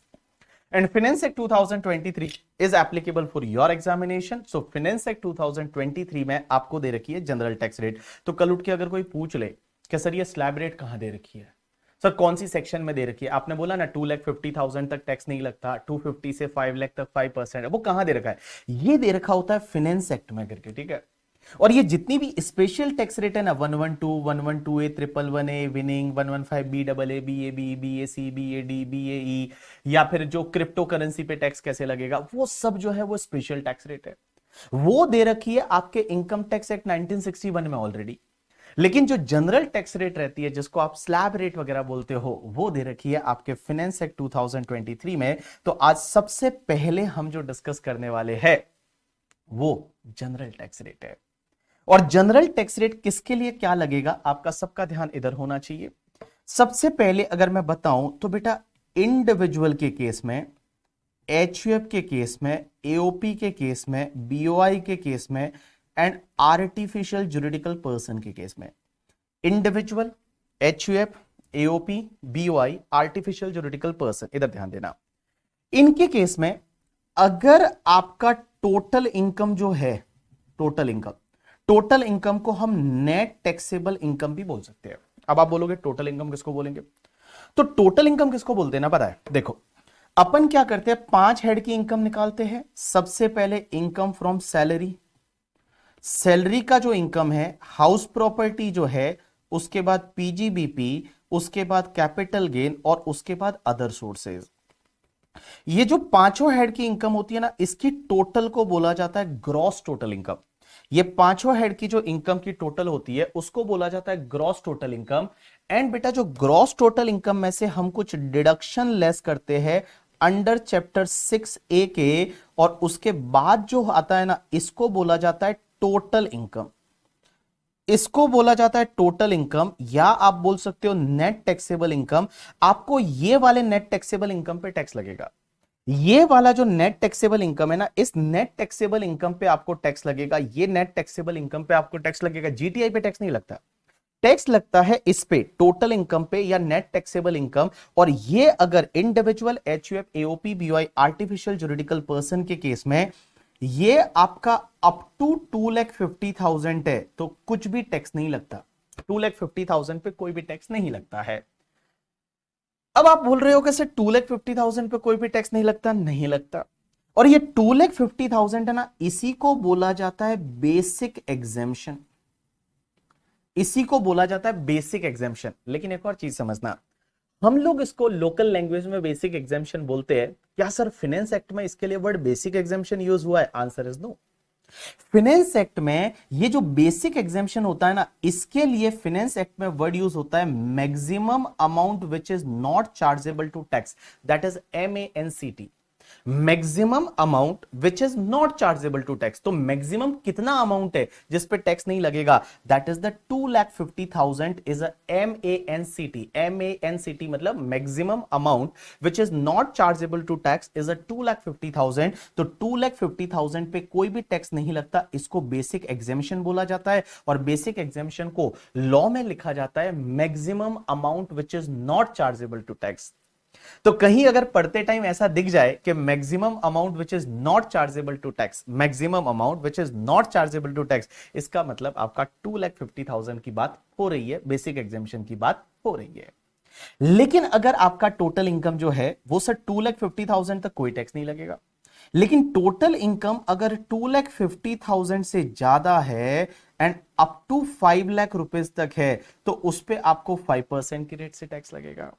And Finance Act 2023 is applicable for your examination. So Finance Act 2023 में आपको दे रखी है जनरल टैक्स रेट। तो कल उठ के अगर कोई पूछ ले कि सर ये स्लैब रेट कहां दे रखी है, सर कौन सी सेक्शन में दे रखी है, आपने बोला ना 2,50,000 तक टैक्स नहीं लगता, 250 से 5 लाख तक 5% है, वो कहां दे रखा है? ये दे रखा होता है फिनेंस एक्ट में करके, ठीक है। और ये जितनी भी स्पेशल टैक्स रेट है ना, 112, 112A, 111A, winning, 115B, double A, B A B, B A C, B A D, B A E, या फिर जो क्रिप्टो करेंसी पे टैक्स कैसे लगेगा, वो सब जो है वो स्पेशल टैक्स रेट है। वो दे रखी है आपके इनकम टैक्स एक्ट 1961 में ऑलरेडी। लेकिन जो जनरल टैक्स रेट रहती है, जिसको आप स्लैब रेट वगैरह बोलते हो, वो दे रखी है आपके फिनेंस एक्ट 2023 में। तो आज सबसे पहले हम जो डिस्कस करने वाले हैं वो जनरल टैक्स रेट है। और जनरल टैक्स रेट किसके लिए क्या लगेगा, आपका सबका ध्यान इधर होना चाहिए। सबसे पहले अगर मैं बताऊं तो बेटा, इंडिविजुअल के केस में, एचयूएफ के केस में, एओपी के केस में, बीओआई के केस में एंड आर्टिफिशियल जुरिडिकल पर्सन के केस में, individual, HUF, AOP, BOI, artificial juridical person, इधर ध्यान देना। इनके केस में अगर आपका टोटल इनकम जो है, टोटल इनकम को हम नेट टैक्सेबल इनकम भी बोल सकते हैं। अब आप बोलोगे टोटल इनकम किसको बोलेंगे, तो टोटल इनकम किसको बोलते हैं ना, पता है? देखो अपन क्या करते हैं, 5 हेड की इनकम निकालते हैं। सबसे पहले इनकम फ्रॉम सैलरी, सैलरी का जो इनकम है, हाउस प्रॉपर्टी जो है, उसके बाद पीजीबीपी, उसके बाद कैपिटल गेन और उसके बाद अदर सोर्सेज। ये जो पांचों हेड की इनकम होती है ना, इसकी टोटल को बोला जाता है ग्रॉस टोटल इनकम। ये पांचों हेड की जो इनकम की टोटल होती है उसको बोला जाता है ग्रॉस टोटल इनकम। एंड बेटा, जो ग्रॉस टोटल इनकम में से हम कुछ डिडक्शन लेस करते हैं अंडर चैप्टर 6A के, और उसके बाद जो आता है ना, इसको बोला जाता है टोटल इनकम। इसको बोला जाता है टोटल इनकम, या आप बोल सकते हो नेट टैक्सेबल इनकम। आपको ये वाले नेट टैक्सेबल इनकम पे टैक्स लगेगा। ये वाला जो नेट टैक्सेबल इनकम है ना, इस नेट टैक्सेबल इनकम पे आपको टैक्स लगेगा। ये नेट टैक्सेबल इनकम पे आपको टैक्स लगेगा। जीटीआई पे टैक्स नहीं लगता, टैक्स लगता है इस पे, टोटल इनकम पे या नेट टैक्सेबल इनकम। और ये अगर individual, HUF, AOP, BOI, artificial juridical person के केस में ये आपका अप टू 2,50,000 है, तो कुछ भी टैक्स नहीं लगता। 2,50,000 पे कोई भी टैक्स नहीं लगता है। अब आप बोल रहे हो कि सर 2,50,000 पे कोई भी टैक्स नहीं लगता, नहीं लगता। और ये 2,50,000 है ना, इसी को बोला जाता है बेसिक एग्जेम्पशन। इसी को बोला जाता है बेसिक एग्जेम्पशन। लेकिन एक और चीज समझना, हम लोग इसको लोकल लैंग्वेज में बेसिक एग्जेम्पशन बोलते हैं। क्या सर फिनेंस एक्ट में इसके लिए वर्ड बेसिक एग्जेम्पशन यूज हुआ है? Answer is no. Finance act में ये जो बेसिक एग्जेम्पशन होता है ना, इसके लिए फिनेंस एक्ट में वर्ड यूज होता है maximum amount which is not chargeable to tax, that is MANCT। Maximum amount which is not chargeable to tax. तो मैक्सिमम कितना अमाउंट है जिस पे टैक्स नहीं लगेगा? That is the 2,50,000 is a MANCT। MANCT मतलब maximum amount which is not chargeable to tax is a 2,50,000। तो 2,50,000 पे कोई भी टैक्स नहीं लगता, इसको बेसिक एग्जेम्पशन बोला जाता है। और बेसिक एग्जेम्पशन को लॉ में लिखा जाता है maximum amount which is not chargeable to tax. तो कहीं अगर पढ़ते टाइम ऐसा दिख जाए कि maximum amount which is not chargeable to tax, maximum amount which is not chargeable to tax, इसका मतलब आपका 2,50,000 की बात हो रही है, बेसिक एग्जेम्पशन की बात हो रही है। लेकिन अगर आपका टोटल इनकम जो है वो सर 2,50,000 तक कोई टैक्स नहीं लगेगा। लेकिन टोटल इनकम अगर 2,50,000 से ज्यादा है and up to 5 lakh rupees तक है, तो उस पर आपको 5% की रेट से टैक्स लगेगा।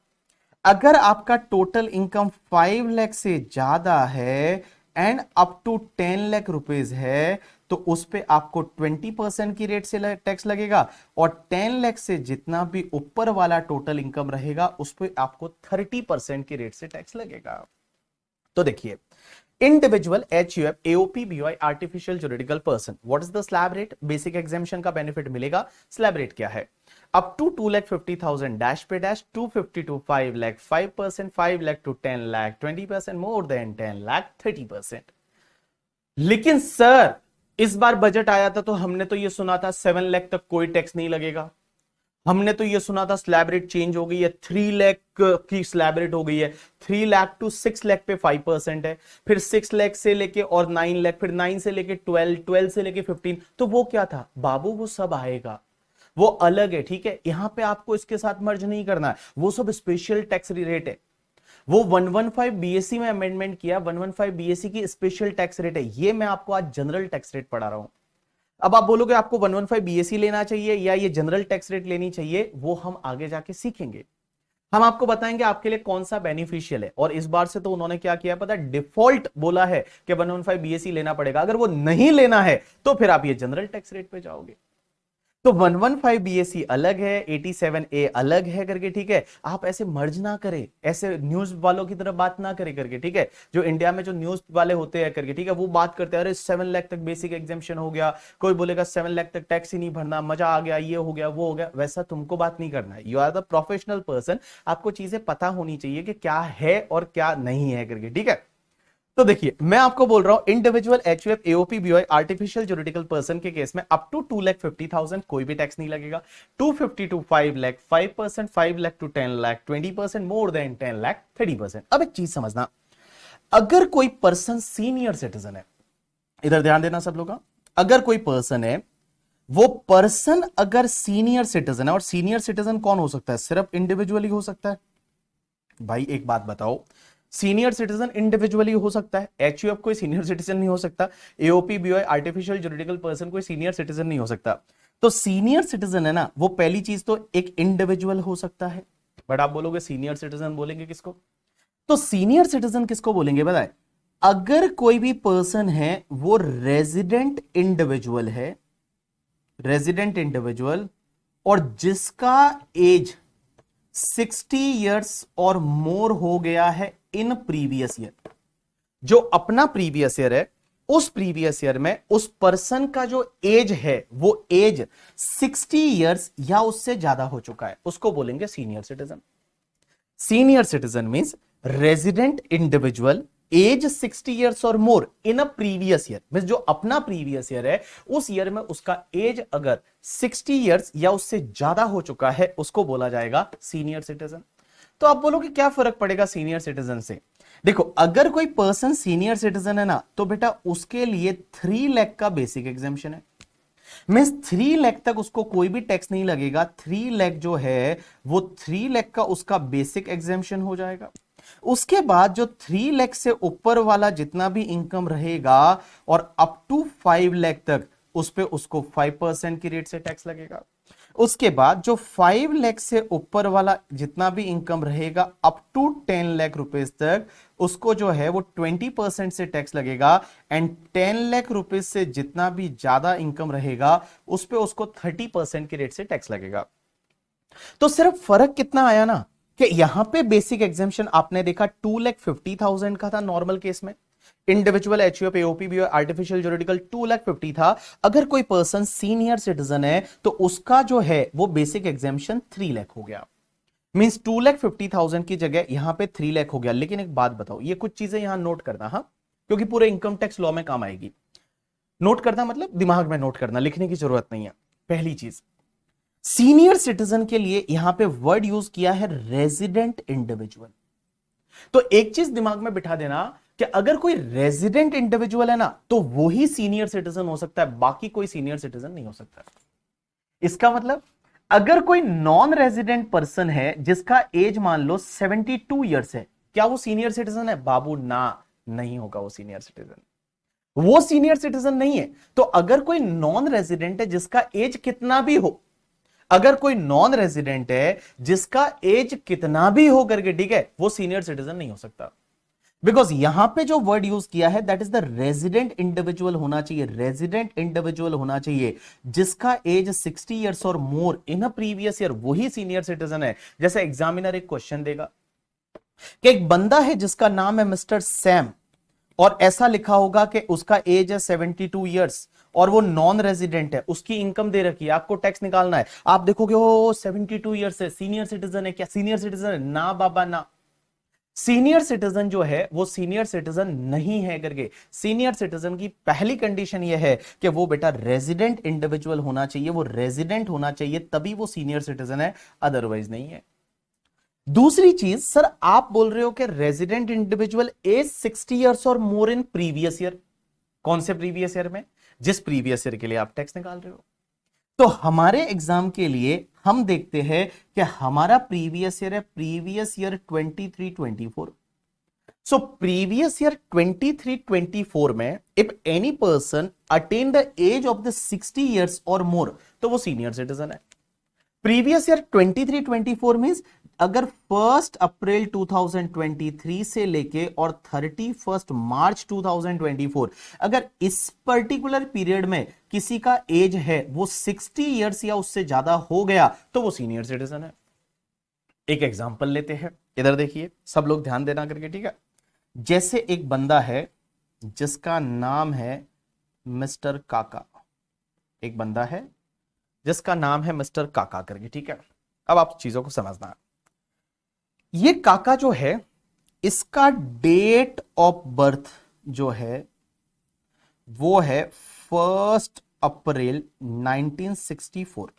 अगर आपका टोटल इनकम 5 लाख से ज्यादा है and up to 10 lakh rupees है, तो उस पे आपको 20% की रेट से टैक्स लगेगा। और 10 लाख से जितना भी ऊपर वाला टोटल इनकम रहेगा, उस पे आपको 30% की रेट से टैक्स लगेगा। तो देखिए, individual, HUF, AOP, BOI, artificial juridical person, what is the slab rate? Basic exemption का बेनिफिट मिलेगा। स्लैब रेट क्या है? अप टू 2,50,000 डैश पे dash, 250 to 5 lakh 5%, 5 lakh to 10 lakh 20%, more than 10 lakh 30%। लेकिन सर इस बार बजट आया था तो हमने तो ये सुना था 7 लाख तक कोई टैक्स नहीं लगेगा। हमने तो ये सुना था स्लैब रेट चेंज हो गई है, 3 लाख की स्लैब रेट हो गई है, 3 लाख टू 6 लाख पे 5% है, फिर 6 लाख से लेके और 9 लाख, फिर 9 से लेके 12, 12 से लेके 15। तो वो क्या था बाबू, वो सब आएगा, वो अलग है, ठीक है। यहां पे आपको इसके साथ मर्ज नहीं करना है, वो सब स्पेशल टैक्स रेट है। वो 115 बीएससी में अमेंडमेंट किया, 115 बीएससी की स्पेशल टैक्स रेट है, ये मैं आपको आज जनरल टैक्स रेट पढ़ा रहा हूं। अब आप बोलोगे आपको 115 बीएससी लेना चाहिए या ये जनरल टैक्स रेट लेनी चाहिए, वो हम आगे जाके सीखेंगे। हम आपको बताएंगे आपके लिए कौन सा बेनिफिशियल है। और इस बार से तो उन्होंने क्या किया पता है, डिफॉल्ट बोला है कि 115 बीएससी लेना पड़ेगा। अगर वो नहीं लेना है तो फिर आप ये जनरल टैक्स रेट पे जाओगे। तो 115 बीएससी अलग है, 87A अलग है करके, ठीक है। आप ऐसे मर्ज ना करें, ऐसे न्यूज वालों की तरह बात ना करें करके, ठीक है। जो इंडिया में जो न्यूज वाले होते हैं करके, ठीक है, वो बात करते हैं अरे 7 लाख तक बेसिक एग्जेम्पशन हो गया, कोई बोलेगा 7 लाख तक टैक्स ही नहीं भरना, मजा आ गया, ये हो गया वो हो गया। वैसा तुमको बात नहीं करना है, you are the professional person, आपको चीजें पता होनी चाहिए कि क्या है और क्या नहीं है करके, ठीक है। तो देखिए मैं आपको बोल रहा हूं individual HUF AOP BOI artificial juridical person के केस में अप टू 2,50,000 कोई भी टैक्स नहीं लगेगा। 250 to 5 lakh 5%, 5 lakh to 10 lakh 20%, more than 10 lakh 30%। अब एक चीज समझना, अगर कोई पर्सन सीनियर सिटीजन है, इधर ध्यान देना सब लोग, अगर कोई पर्सन है, वो पर्सन अगर सीनियर सिटीजन है, और सीनियर सिटीजन कौन हो सकता है, सिर्फ इंडिविजुअली हो सकता है। भाई एक बात बताओ, सीनियर सिटीजन इंडिविजुअली हो सकता है, एचयूएफ कोई सीनियर सिटीजन नहीं हो सकता, AOP BOI artificial juridical person कोई सीनियर सिटीजन नहीं हो सकता। तो सीनियर सिटीजन है ना, वो पहली चीज तो एक इंडिविजुअल हो सकता है। बट आप बोलोगे सीनियर सिटीजन बोलेंगे किसको, तो सीनियर सिटीजन किसको बोलेंगे बताए, अगर कोई भी पर्सन है वो रेजिडेंट इंडिविजुअल है, रेजिडेंट इंडिविजुअल, और जिसका एज 60 इयर्स और मोर हो गया है इन प्रीवियस ईयर, जो अपना प्रीवियस ईयर है उस प्रीवियस ईयर में उस पर्सन का जो एज है वो एज 60 इयर्स या उससे ज्यादा हो चुका है, उसको बोलेंगे senior citizen. Senior citizen means resident individual age 60 years और more in a previous year, means जो अपना प्रीवियस ईयर है उस ईयर में उसका एज अगर 60 इयर्स या उससे ज्यादा हो चुका है, उसको बोला जाएगा सीनियर सिटीजन। तो आप बोलोगे क्या फर्क पड़ेगा सीनियर सिटीजन से। देखो अगर कोई पर्सन सीनियर सिटीजन है ना, तो बेटा उसके लिए 3 लाख का बेसिक एग्जेम्पशन है, मींस 3 लाख तक उसको कोई भी टैक्स नहीं लगेगा। 3 लाख जो है वो 3 लाख का उसका बेसिक एग्जेम्पशन हो जाएगा। उसके बाद जो 3 लाख से ऊपर वाला जितना भी इनकम रहेगा और अप टू 5 लाख तक उस पे उसको 5% की रेट से टैक्स लगेगा। उसके बाद जो 5 लाख से ऊपर वाला जितना भी इनकम रहेगा अप टू 10 लाख रुपीस तक, उसको जो है वो 20% से टैक्स लगेगा। एंड 10 लाख रुपीस से जितना भी ज्यादा इनकम रहेगा उस पे उसको 30% की रेट से टैक्स लगेगा। तो सिर्फ फर्क कितना आया ना, कि यहां पे बेसिक एग्जेम्पशन आपने देखा 2,50,000 का था नॉर्मल केस में, individual HUF AOP BOI artificial juridical 2,50,000 था। अगर कोई पर्सन सीनियर सिटीजन है तो उसका जो है वो बेसिक एग्जेम्पशन 3 लाख हो गया, मींस 2,50,000 की जगह यहां पे 3 लाख हो गया। लेकिन एक बात बताओ, ये कुछ चीजें यहां नोट करना, हाँ, क्योंकि पूरे इनकम टैक्स लॉ में काम आएगी। नोट करना मतलब दिमाग में नोट करना, लिखने की जरूरत नहीं है। पहली चीज, सीनियर सिटीजन के लिए यहां पे वर्ड यूज किया है रेजिडेंट इंडिविजुअल। तो एक चीज दिमाग में बिठा देना कि अगर कोई रेजिडेंट इंडिविजुअल है ना, तो वो ही सीनियर सिटीजन हो सकता है, बाकी कोई सीनियर सिटीजन नहीं हो सकता। इसका मतलब अगर कोई नॉन रेजिडेंट पर्सन है जिसका एज मान लो 72 इयर्स है, क्या वो सीनियर सिटीजन है बाबू, ना, नहीं होगा वो सीनियर सिटीजन, वो सीनियर सिटीजन नहीं है। तो अगर कोई नॉन रेजिडेंट है जिसका एज कितना भी हो, अगर कोई नॉन रेजिडेंट है जिसका एज कितना भी हो करके, ठीक है, वो सीनियर सिटीजन नहीं हो सकता। बिकॉज यहां पे जो वर्ड यूज किया है that is the resident individual होना चाहिए, रेजिडेंट इंडिविजुअल होना चाहिए जिसका एज 60 इयर्स और more in a previous year, वही सीनियर सिटीजन है। जैसे एग्जामिनर एक क्वेश्चन देगा कि एक बंदा है जिसका नाम है मिस्टर सैम, और ऐसा लिखा होगा कि उसका एज है 72 इयर्स और वो नॉन रेजिडेंट है, उसकी इनकम दे रखी है, आपको टैक्स निकालना है। आप देखोगे ओ 72 इयर्स है, सीनियर सिटीजन है क्या, सीनियर सिटीजन है ना बाबा ना। सीनियर सिटीजन जो है वो सीनियर सिटीजन नहीं है करके। सीनियर सिटीजन की पहली कंडीशन ये है कि वो बेटा रेजिडेंट इंडिविजुअल होना चाहिए, वो रेजिडेंट होना चाहिए, तभी वो सीनियर सिटीजन है, अदरवाइज नहीं है। दूसरी चीज, सर आप बोल रहे हो कि रेजिडेंट इंडिविजुअल एज 60 ईयर्स और मोर इन प्रीवियस ईयर। कौन से प्रीवियस ईयर में? जिस प्रीवियस ईयर के लिए आप टैक्स निकाल रहे हो। तो हमारे एग्जाम के लिए हम देखते हैं कि हमारा प्रीवियस ईयर है previous year 23-24। So previous year 23-24 में if any person attain the age of the 60 years और मोर, तो वो सीनियर सिटीजन है। प्रीवियस ईयर 23-24 मींस अगर 1 अप्रैल 2023 से लेके और 31 मार्च 2024, अगर इस पर्टिकुलर पीरियड में किसी का एज है वो 60 ईयर्स या उससे ज्यादा हो गया, तो वो सीनियर सिटीजन है। एक एग्जांपल लेते हैं, इधर देखिए, सब लोग ध्यान देना करके, ठीक है। जैसे एक बंदा है जिसका नाम है मिस्टर काका, एक बंदा है जिसका नाम है मिस्टर काका करके, ठीक है। अब आप चीजों को समझना है। ये काका जो है, इसका डेट ऑफ बर्थ जो है वो है 1 अप्रैल 1964।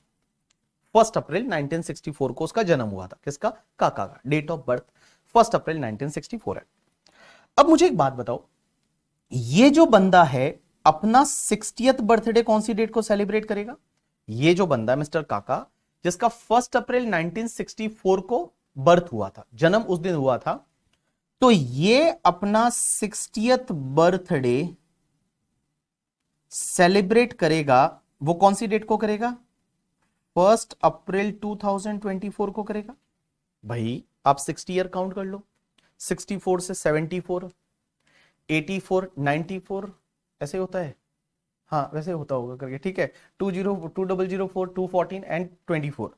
1 अप्रैल 1964 को उसका जन्म हुआ था। किसका? काका का। डेट ऑफ बर्थ 1 अप्रैल 1964 है। अब मुझे एक बात बताओ, ये जो बंदा है अपना 60th बर्थडे कौन सी डेट को सेलिब्रेट करेगा? ये जो बंदा मिस्टर काका, जिसका 1 अप्रैल 1964 को बर्थ हुआ था, जन्म उस दिन हुआ था, तो ये अपना 60th बर्थडे सेलिब्रेट करेगा। वो कौन सी डेट को करेगा? 1 अप्रैल 2024 को करेगा। भाई आप 60 ईयर काउंट कर लो, 64 से 74, 84, 94, ऐसे होता है। हाँ वैसे होता होगा करके, ठीक है। 2004 214 एंड 24।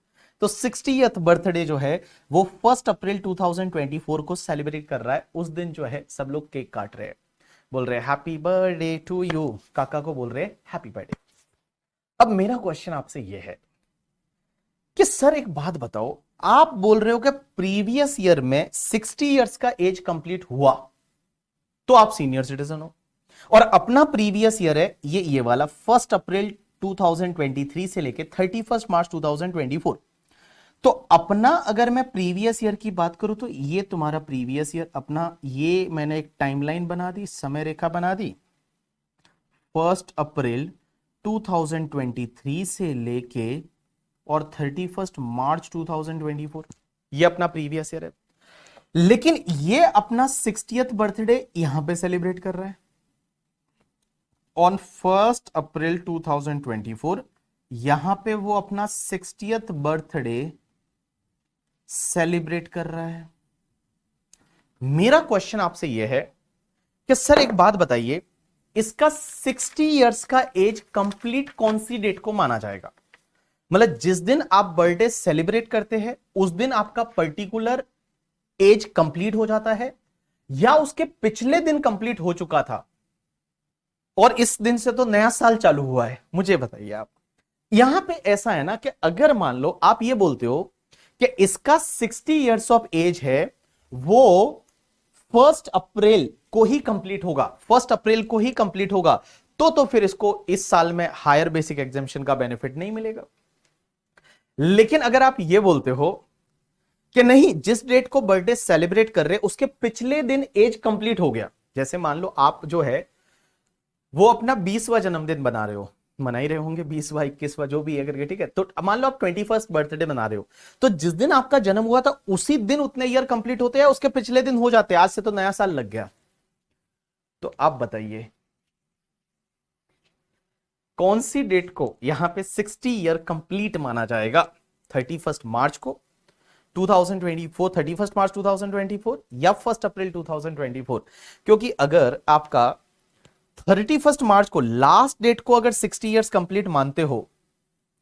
तो 60th बर्थडे जो है वो 1 अप्रैल 2024 को सेलिब्रेट कर रहा है। उस दिन जो है सब लोग केक काट रहे हैं, बोल रहे हैं हैप्पी बर्थडे टू यू। काका को बोल रहे हैं हैप्पी बर्थडे। अब मेरा क्वेश्चन आपसे यह है कि सर एक बात बताओ, आप बोल रहे हो कि प्रीवियस ईयर में 60 ईयर्स का एज कंप्लीट हुआ तो आप सीनियर सिटीजन हो, और अपना प्रीवियस ईयर है ये वाला 1 अप्रैल 2023 से लेके 31 मार्च 2024। तो अपना अगर मैं प्रीवियस ईयर की बात करूं तो ये तुम्हारा प्रीवियस ईयर अपना, ये मैंने एक टाइमलाइन बना दी, समय रेखा बना दी। 1 अप्रैल 2023 से लेके और 31 मार्च 2024, ये अपना प्रीवियस ईयर है। लेकिन ये अपना 60th बर्थडे यहां पे सेलिब्रेट कर रहा है ऑन 1 अप्रैल 2024। यहां पे वो अपना 60th बर्थडे सेलिब्रेट कर रहा है। मेरा क्वेश्चन आपसे यह है कि सर एक बात बताइए, इसका 60 इयर्स का एज कंप्लीट कौन सी डेट को माना जाएगा? मतलब जिस दिन आप बर्थडे सेलिब्रेट करते हैं उस दिन आपका पर्टिकुलर एज कंप्लीट हो जाता है, या उसके पिछले दिन कंप्लीट हो चुका था और इस दिन से तो नया साल चालू हुआ है? मुझे बताइए आप। यहां पे ऐसा है ना कि अगर मान लो आप ये बोलते हो कि इसका 60 इयर्स ऑफ एज है, वो 1 अप्रैल को ही कंप्लीट होगा, 1 अप्रैल को ही कंप्लीट होगा, तो फिर इसको इस साल में हायर बेसिक एग्जेम्पशन का बेनिफिट नहीं मिलेगा। लेकिन अगर आप ये बोलते हो कि नहीं, जिस डेट को बर्थडे सेलिब्रेट कर रहे उसके पिछले दिन एज कंप्लीट हो गया, जैसे मान लो आप जो है वो अपना 20वां जन्मदिन बना रहे हो, मना ही रहे होंगे 20वां 21वां जो भी है करके, ठीक है। तो मान लो आप 21st बर्थडे बना रहे हो, तो जिस दिन आपका जन्म हुआ था उसी दिन उतने ईयर कंप्लीट होते हैं, उसके पिछले दिन हो जाते हैं, आज से तो नया साल लग गया। तो आप बताइए कौन सी डेट को यहां पे 60 ईयर कंप्लीट माना जाएगा? 31 मार्च को 2024, 31 मार्च 2024 या 1 अप्रैल 2024? क्योंकि अगर आपका 31 मार्च को लास्ट डेट को अगर 60 इयर्स कंप्लीट मानते हो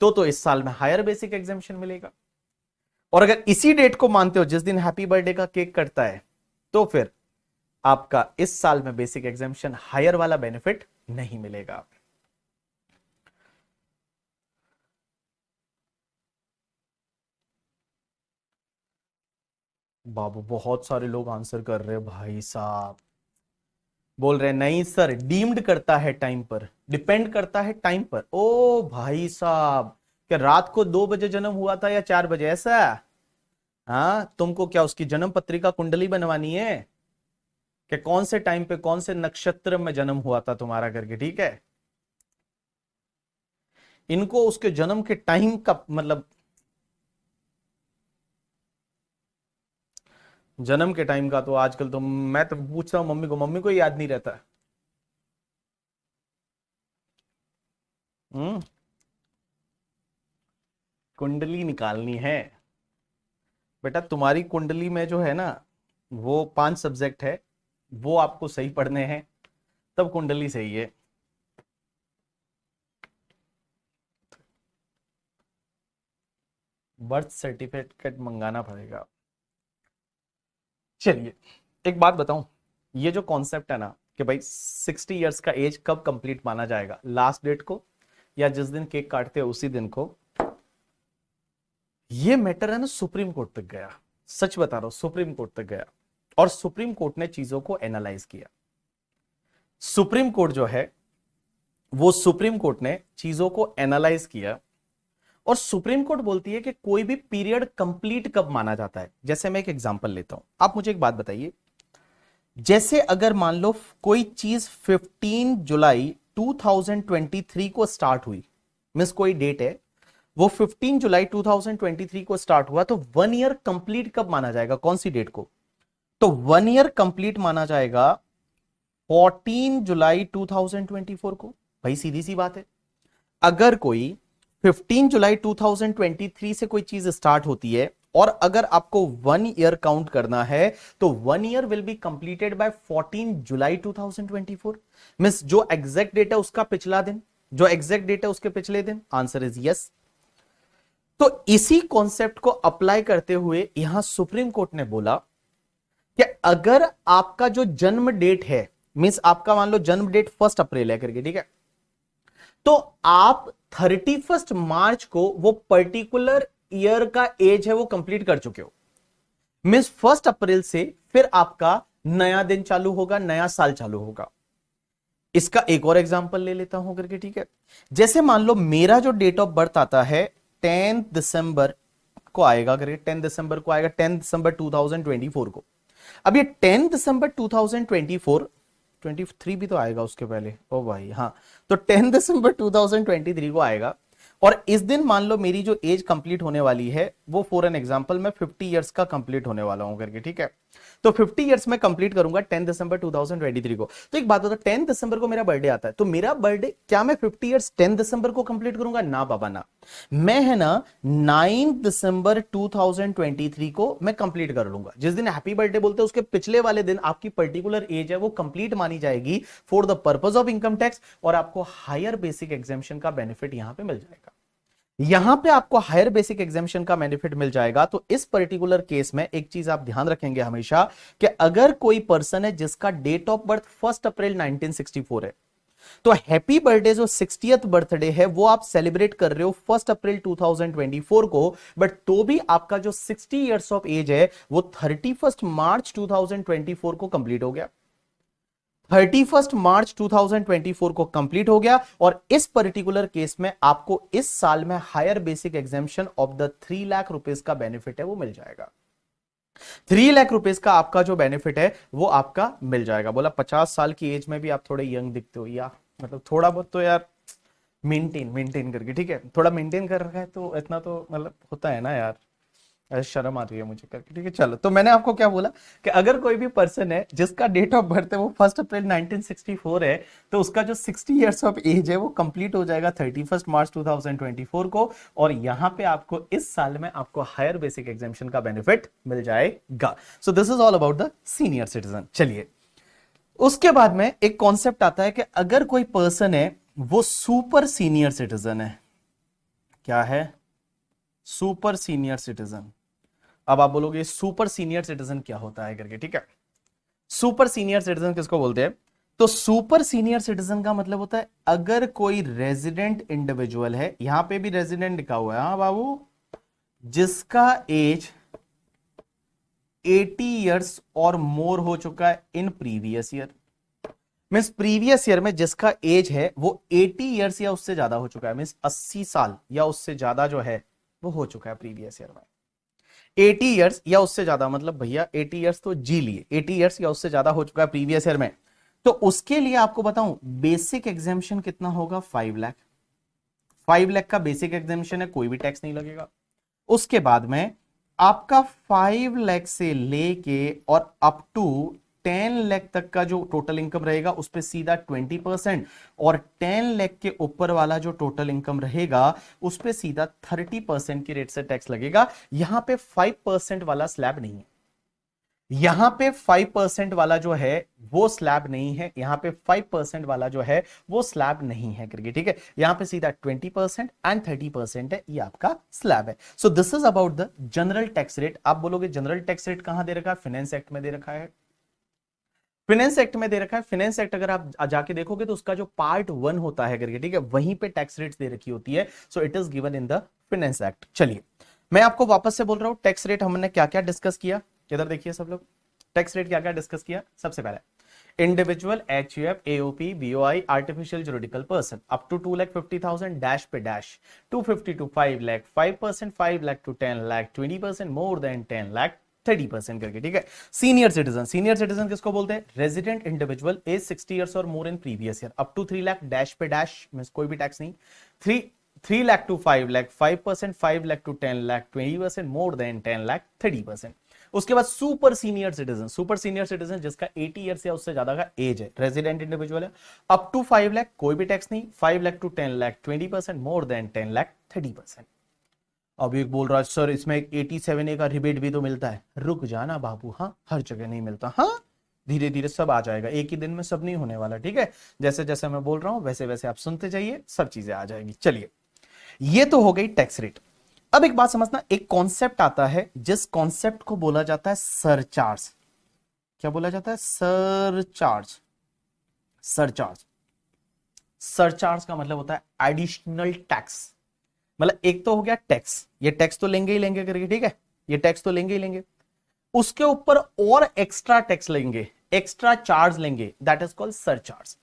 तो इस साल में हायर बेसिक एग्जेम्पशन मिलेगा, और अगर इसी डेट को मानते हो जिस दिन हैप्पी बर्थडे का केक कटता है, तो फिर आपका इस साल में बेसिक एग्जेम्पशन हायर वाला बेनिफिट नहीं मिलेगा। बाबू बहुत सारे लोग आंसर कर रहे हैं भाई साहब। बोल रहे हैं नहीं सर, डीम्ड करता है टाइम पर, डिपेंड करता है टाइम पर। ओ भाई साहब, क्या रात को 2 बजे जन्म हुआ था या 4 बजे, ऐसा? हाँ, तुमको क्या उसकी जन्म पत्रिका कुंडली बनवानी है कि कौन से टाइम पे कौन से नक्षत्र में जन्म हुआ था तुम्हारा करके, ठीक है? इनको उसके जन्म के टाइम का मतलब, जन्म के टाइम का तो आजकल तो मैं तो पूछता हूं मम्मी को ही याद नहीं रहता। हम्म। कुंडली निकालनी है बेटा, तुम्हारी कुंडली में जो है ना, वो 5 सब्जेक्ट है, वो आपको सही पढ़ने हैं, तब कुंडली सही है। बर्थ सर्टिफिकेट मंगाना पड़ेगा। चलिए, एक बात बताऊं, ये जो कॉन्सेप्ट है ना कि भाई 60 इयर्स का एज कब कंप्लीट माना जाएगा, लास्ट डेट को या जिस दिन केक काटते हैं उसी दिन को, ये मैटर है ना सुप्रीम कोर्ट तक गया। सच बता रहा हूं, सुप्रीम कोर्ट तक गया और सुप्रीम कोर्ट ने चीजों को एनालाइज किया। सुप्रीम कोर्ट जो है, वो सुप्रीम कोर्ट ने चीजों को एनालाइज किया और सुप्रीम कोर्ट बोलती है कि कोई भी पीरियड कंप्लीट कब माना जाता है। जैसे मैं एक एग्जांपल लेता हूं, आप मुझे एक बात बताइए, जैसे अगर मान लो कोई चीज 15 जुलाई 2023 को स्टार्ट हुई, मींस कोई डेट है, वो 15 जुलाई 2023 को स्टार्ट हुआ, तो 1 ईयर कंप्लीट कब माना जाएगा, कौन सी डेट को? तो 1 ईयर कंप्लीट माना जाएगा 14 जुलाई 2024 को। भाई सीधी सी बात है, अगर कोई 15 जुलाई 2023 से कोई चीज स्टार्ट होती है और अगर आपको 1 ईयर काउंट करना है, तो 1 year will be completed by 14 July 2024। Means जो एग्जैक्ट डेट है उसका पिछला दिन, जो एग्जैक्ट डेट है उसके पिछले दिन। Answer is yes. तो इसी कॉन्सेप्ट को अप्लाई करते हुए यहां सुप्रीम कोर्ट ने बोला कि अगर आपका जो जन्म डेट है, मींस आपका मान लो जन्म डेट 1 अप्रैल है करके, ठीक है, तो आप 31 मार्च को वो पर्टिकुलर ईयर का एज है वो कंप्लीट कर चुके हो। मींस 1 अप्रैल से फिर आपका नया दिन चालू होगा, नया साल चालू होगा। इसका एक और एग्जांपल ले लेता हूं करके, ठीक है। जैसे मान लो मेरा जो डेट ऑफ बर्थ आता है 10 दिसंबर को आएगा करके, 10 दिसंबर को आएगा, 10 दिसंबर 2024 को। अब ये 10 दिसंबर 2024, 23 भी तो आएगा उसके पहले, ओ भाई हाँ, तो 10 दिसंबर 2023 को आएगा और इस दिन मान लो मेरी जो एज कंप्लीट होने वाली है वो, फॉर एन एग्जांपल, मैं 50 इयर्स का कंप्लीट होने वाला हूं करके, ठीक है। तो 50 इयर्स में कंप्लीट करूंगा 10 दिसंबर 2023 को। तो एक बात होता है, 10 दिसंबर को मेरा बर्थडे आता है, तो मेरा बर्थडे क्या मैं 50 इयर्स 10 दिसंबर को कंप्लीट करूंगा? ना बाबा ना, मैं है ना 9 दिसंबर 2023 को मैं कंप्लीट कर लूंगा। जिस दिन हैप्पी बर्थडे बोलते हैं उसके पिछले वाले दिन आपकी पर्टिकुलर एज है वो कंप्लीट मानी जाएगी for the purpose of income tax, और आपको हायर बेसिक एग्जेम्पशन का बेनिफिट यहां पे मिल जाएगा। यहां पे आपको हायर बेसिक एग्जेम्पशन का बेनिफिट मिल जाएगा। तो इस पर्टिकुलर केस में एक चीज आप ध्यान रखेंगे हमेशा कि अगर कोई पर्सन है जिसका डेट ऑफ बर्थ 1 अप्रैल 1964 है, तो हैप्पी बर्थडे जो 60th बर्थडे है वो आप सेलिब्रेट कर रहे हो 1 अप्रैल 2024 को, बट तो भी आपका जो 60 इयर्स ऑफ एज है वो 31 मार्च 2024 को कंप्लीट हो गया। 31 मार्च 2024 को कंप्लीट हो गया और इस पर्टिकुलर केस में आपको इस साल में higher basic exemption of the 3 lakh rupees का बेनिफिट है वो मिल जाएगा। 3 लाख रुपीज का आपका जो बेनिफिट है वो आपका मिल जाएगा। बोला 50 साल की एज में भी आप थोड़े यंग दिखते हो, या मतलब थोड़ा बहुत तो यार मेंटेन मेंटेन करके, ठीक है, थोड़ा मेंटेन कर रखा है तो इतना तो मतलब होता है ना यार, ऐसे शर्म आती है मुझे करके, ठीक है। चलो, तो मैंने आपको क्या बोला कि अगर कोई भी पर्सन है जिसका डेट ऑफ बर्थ है वो 1 अप्रैल 1964 है, तो उसका जो 60 इयर्स ऑफ एज है वो कंप्लीट हो जाएगा 31 मार्च 2024 को, और यहां पे आपको इस साल में आपको हायर बेसिक एग्जेम्पशन का बेनिफिट मिल जाएगा। So this is all about the senior citizen. चलिए, उसके बाद में एक कॉन्सेप्ट आता है कि अगर कोई पर्सन है वो सुपर सीनियर सिटीजन है। क्या है? Super senior citizen. अब आप बोलोगे सुपर सीनियर सिटीजन क्या होता है करके, ठीक है। सुपर सीनियर सिटीजन किसको बोलते हैं? तो सुपर सीनियर सिटीजन का मतलब होता है अगर कोई रेजिडेंट इंडिविजुअल है, यहां पे भी रेजिडेंट लिखा हुआ है हाँ बाबू, जिसका एज 80 ईयर्स और मोर हो चुका है इन previous year. Means previous year में जिसका एज है वो 80 ईयर्स या उससे ज्यादा हो चुका है, मीन्स 80 साल या उससे ज्यादा जो है वो हो चुका है प्रीवियस ईयर में। 80 ईयर्स या उससे ज्यादा मतलब भैया 80 ईयर्स तो जी लिए, 80 ईयर्स या उससे ज्यादा हो चुका है प्रीवियस ईयर में, तो उसके लिए आपको बताऊं बेसिक एग्जामिशन कितना होगा, 5 लाख। 5 लाख का बेसिक एग्जामिशन है, कोई भी टैक्स नहीं लगेगा। उसके बाद में आपका 5 लाख से लेके और अप टू 10 लाख तक का जो टोटल इनकम रहेगा उस पे सीधा 20%, और 10 लाख के ऊपर वाला जो टोटल इनकम रहेगा उस पे सीधा 30% की रेट से टैक्स लगेगा। यहां पे 5% वाला स्लैब नहीं है, यहां पे 5% वाला जो है वो स्लैब नहीं है, यहां पे 5% वाला जो है वो स्लैब नहीं है करके, ठीक है। यहां पे सीधा 20% एंड 30% है, ये आपका स्लैब है। So this is about the general tax rate. आप बोलोगे जनरल टैक्स रेट कहां दे रखा है, फाइनेंस एक्ट में दे रखा है, फाइनेंस एक्ट में दे रखा है। फाइनेंस एक्ट अगर आप जाके देखोगे तो उसका जो पार्ट 1 होता है करके, ठीक है, वहीं पे टैक्स रेट्स दे रखी होती है। So it is given in the finance act. चलिए मैं आपको वापस से बोल रहा हूं टैक्स रेट हमने क्या क्या डिस्कस किया, इधर देखिए सब लोग, टैक्स रेट क्या क्या डिस्कस किया। सबसे पहले individual, HUF, AOP, BOI, artificial juridical person up to 2,50,000 dash पे dash, 250 to 5 lakh, 5%, 5 lakh to 10 lakh, 20% more than 10 lakh, 30% करके, ठीक है। सीनियर सिटीजन, सीनियर सिटीजन किसको बोलते हैं, रेजिडेंट इंडिविजुअल एज 60 ईयर्स और more in previous year, up to 3 lakh dash पे डैश, मींस कोई भी टैक्स नहीं, 3 lakh to 5 lakh, 5%, 5 lakh to 10 lakh, 20% more than 10 lakh, 30%। उसके बाद super senior citizen, super senior citizen जिसका 80 ईयर्स या उससे ज्यादा का एज है, रेजिडेंट इंडिविजुअल है, अप टू 5 लाख, कोई भी टैक्स नहीं, 5 lakh to 10 lakh, 20%, more than 10 lakh, 30%। अब एक बोल रहा है सर इसमें एक 87A का रिबेट भी तो मिलता है, रुक जाना बाबू, हाँ हर जगह नहीं मिलता, हाँ धीरे धीरे सब आ जाएगा, एक ही दिन में सब नहीं होने वाला, ठीक है। जैसे जैसे मैं बोल रहा हूं वैसे वैसे आप सुनते जाइए, सब चीजें आ जाएगी। चलिए ये तो हो गई टैक्स रेट। अब एक बात समझना, एक कॉन्सेप्ट आता है जिस कॉन्सेप्ट को बोला जाता है सरचार्ज। क्या बोला जाता है, सरचार्ज। सरचार्ज, सरचार्ज का मतलब होता है एडिशनल टैक्स। मतलब एक तो हो गया टैक्स, ये टैक्स तो लेंगे ही लेंगे करके, ठीक है, ये टैक्स तो लेंगे ही लेंगे, उसके ऊपर और एक्स्ट्रा टैक्स लेंगे, एक्स्ट्रा चार्ज लेंगे, दैट इज कॉल्ड सरचार्ज।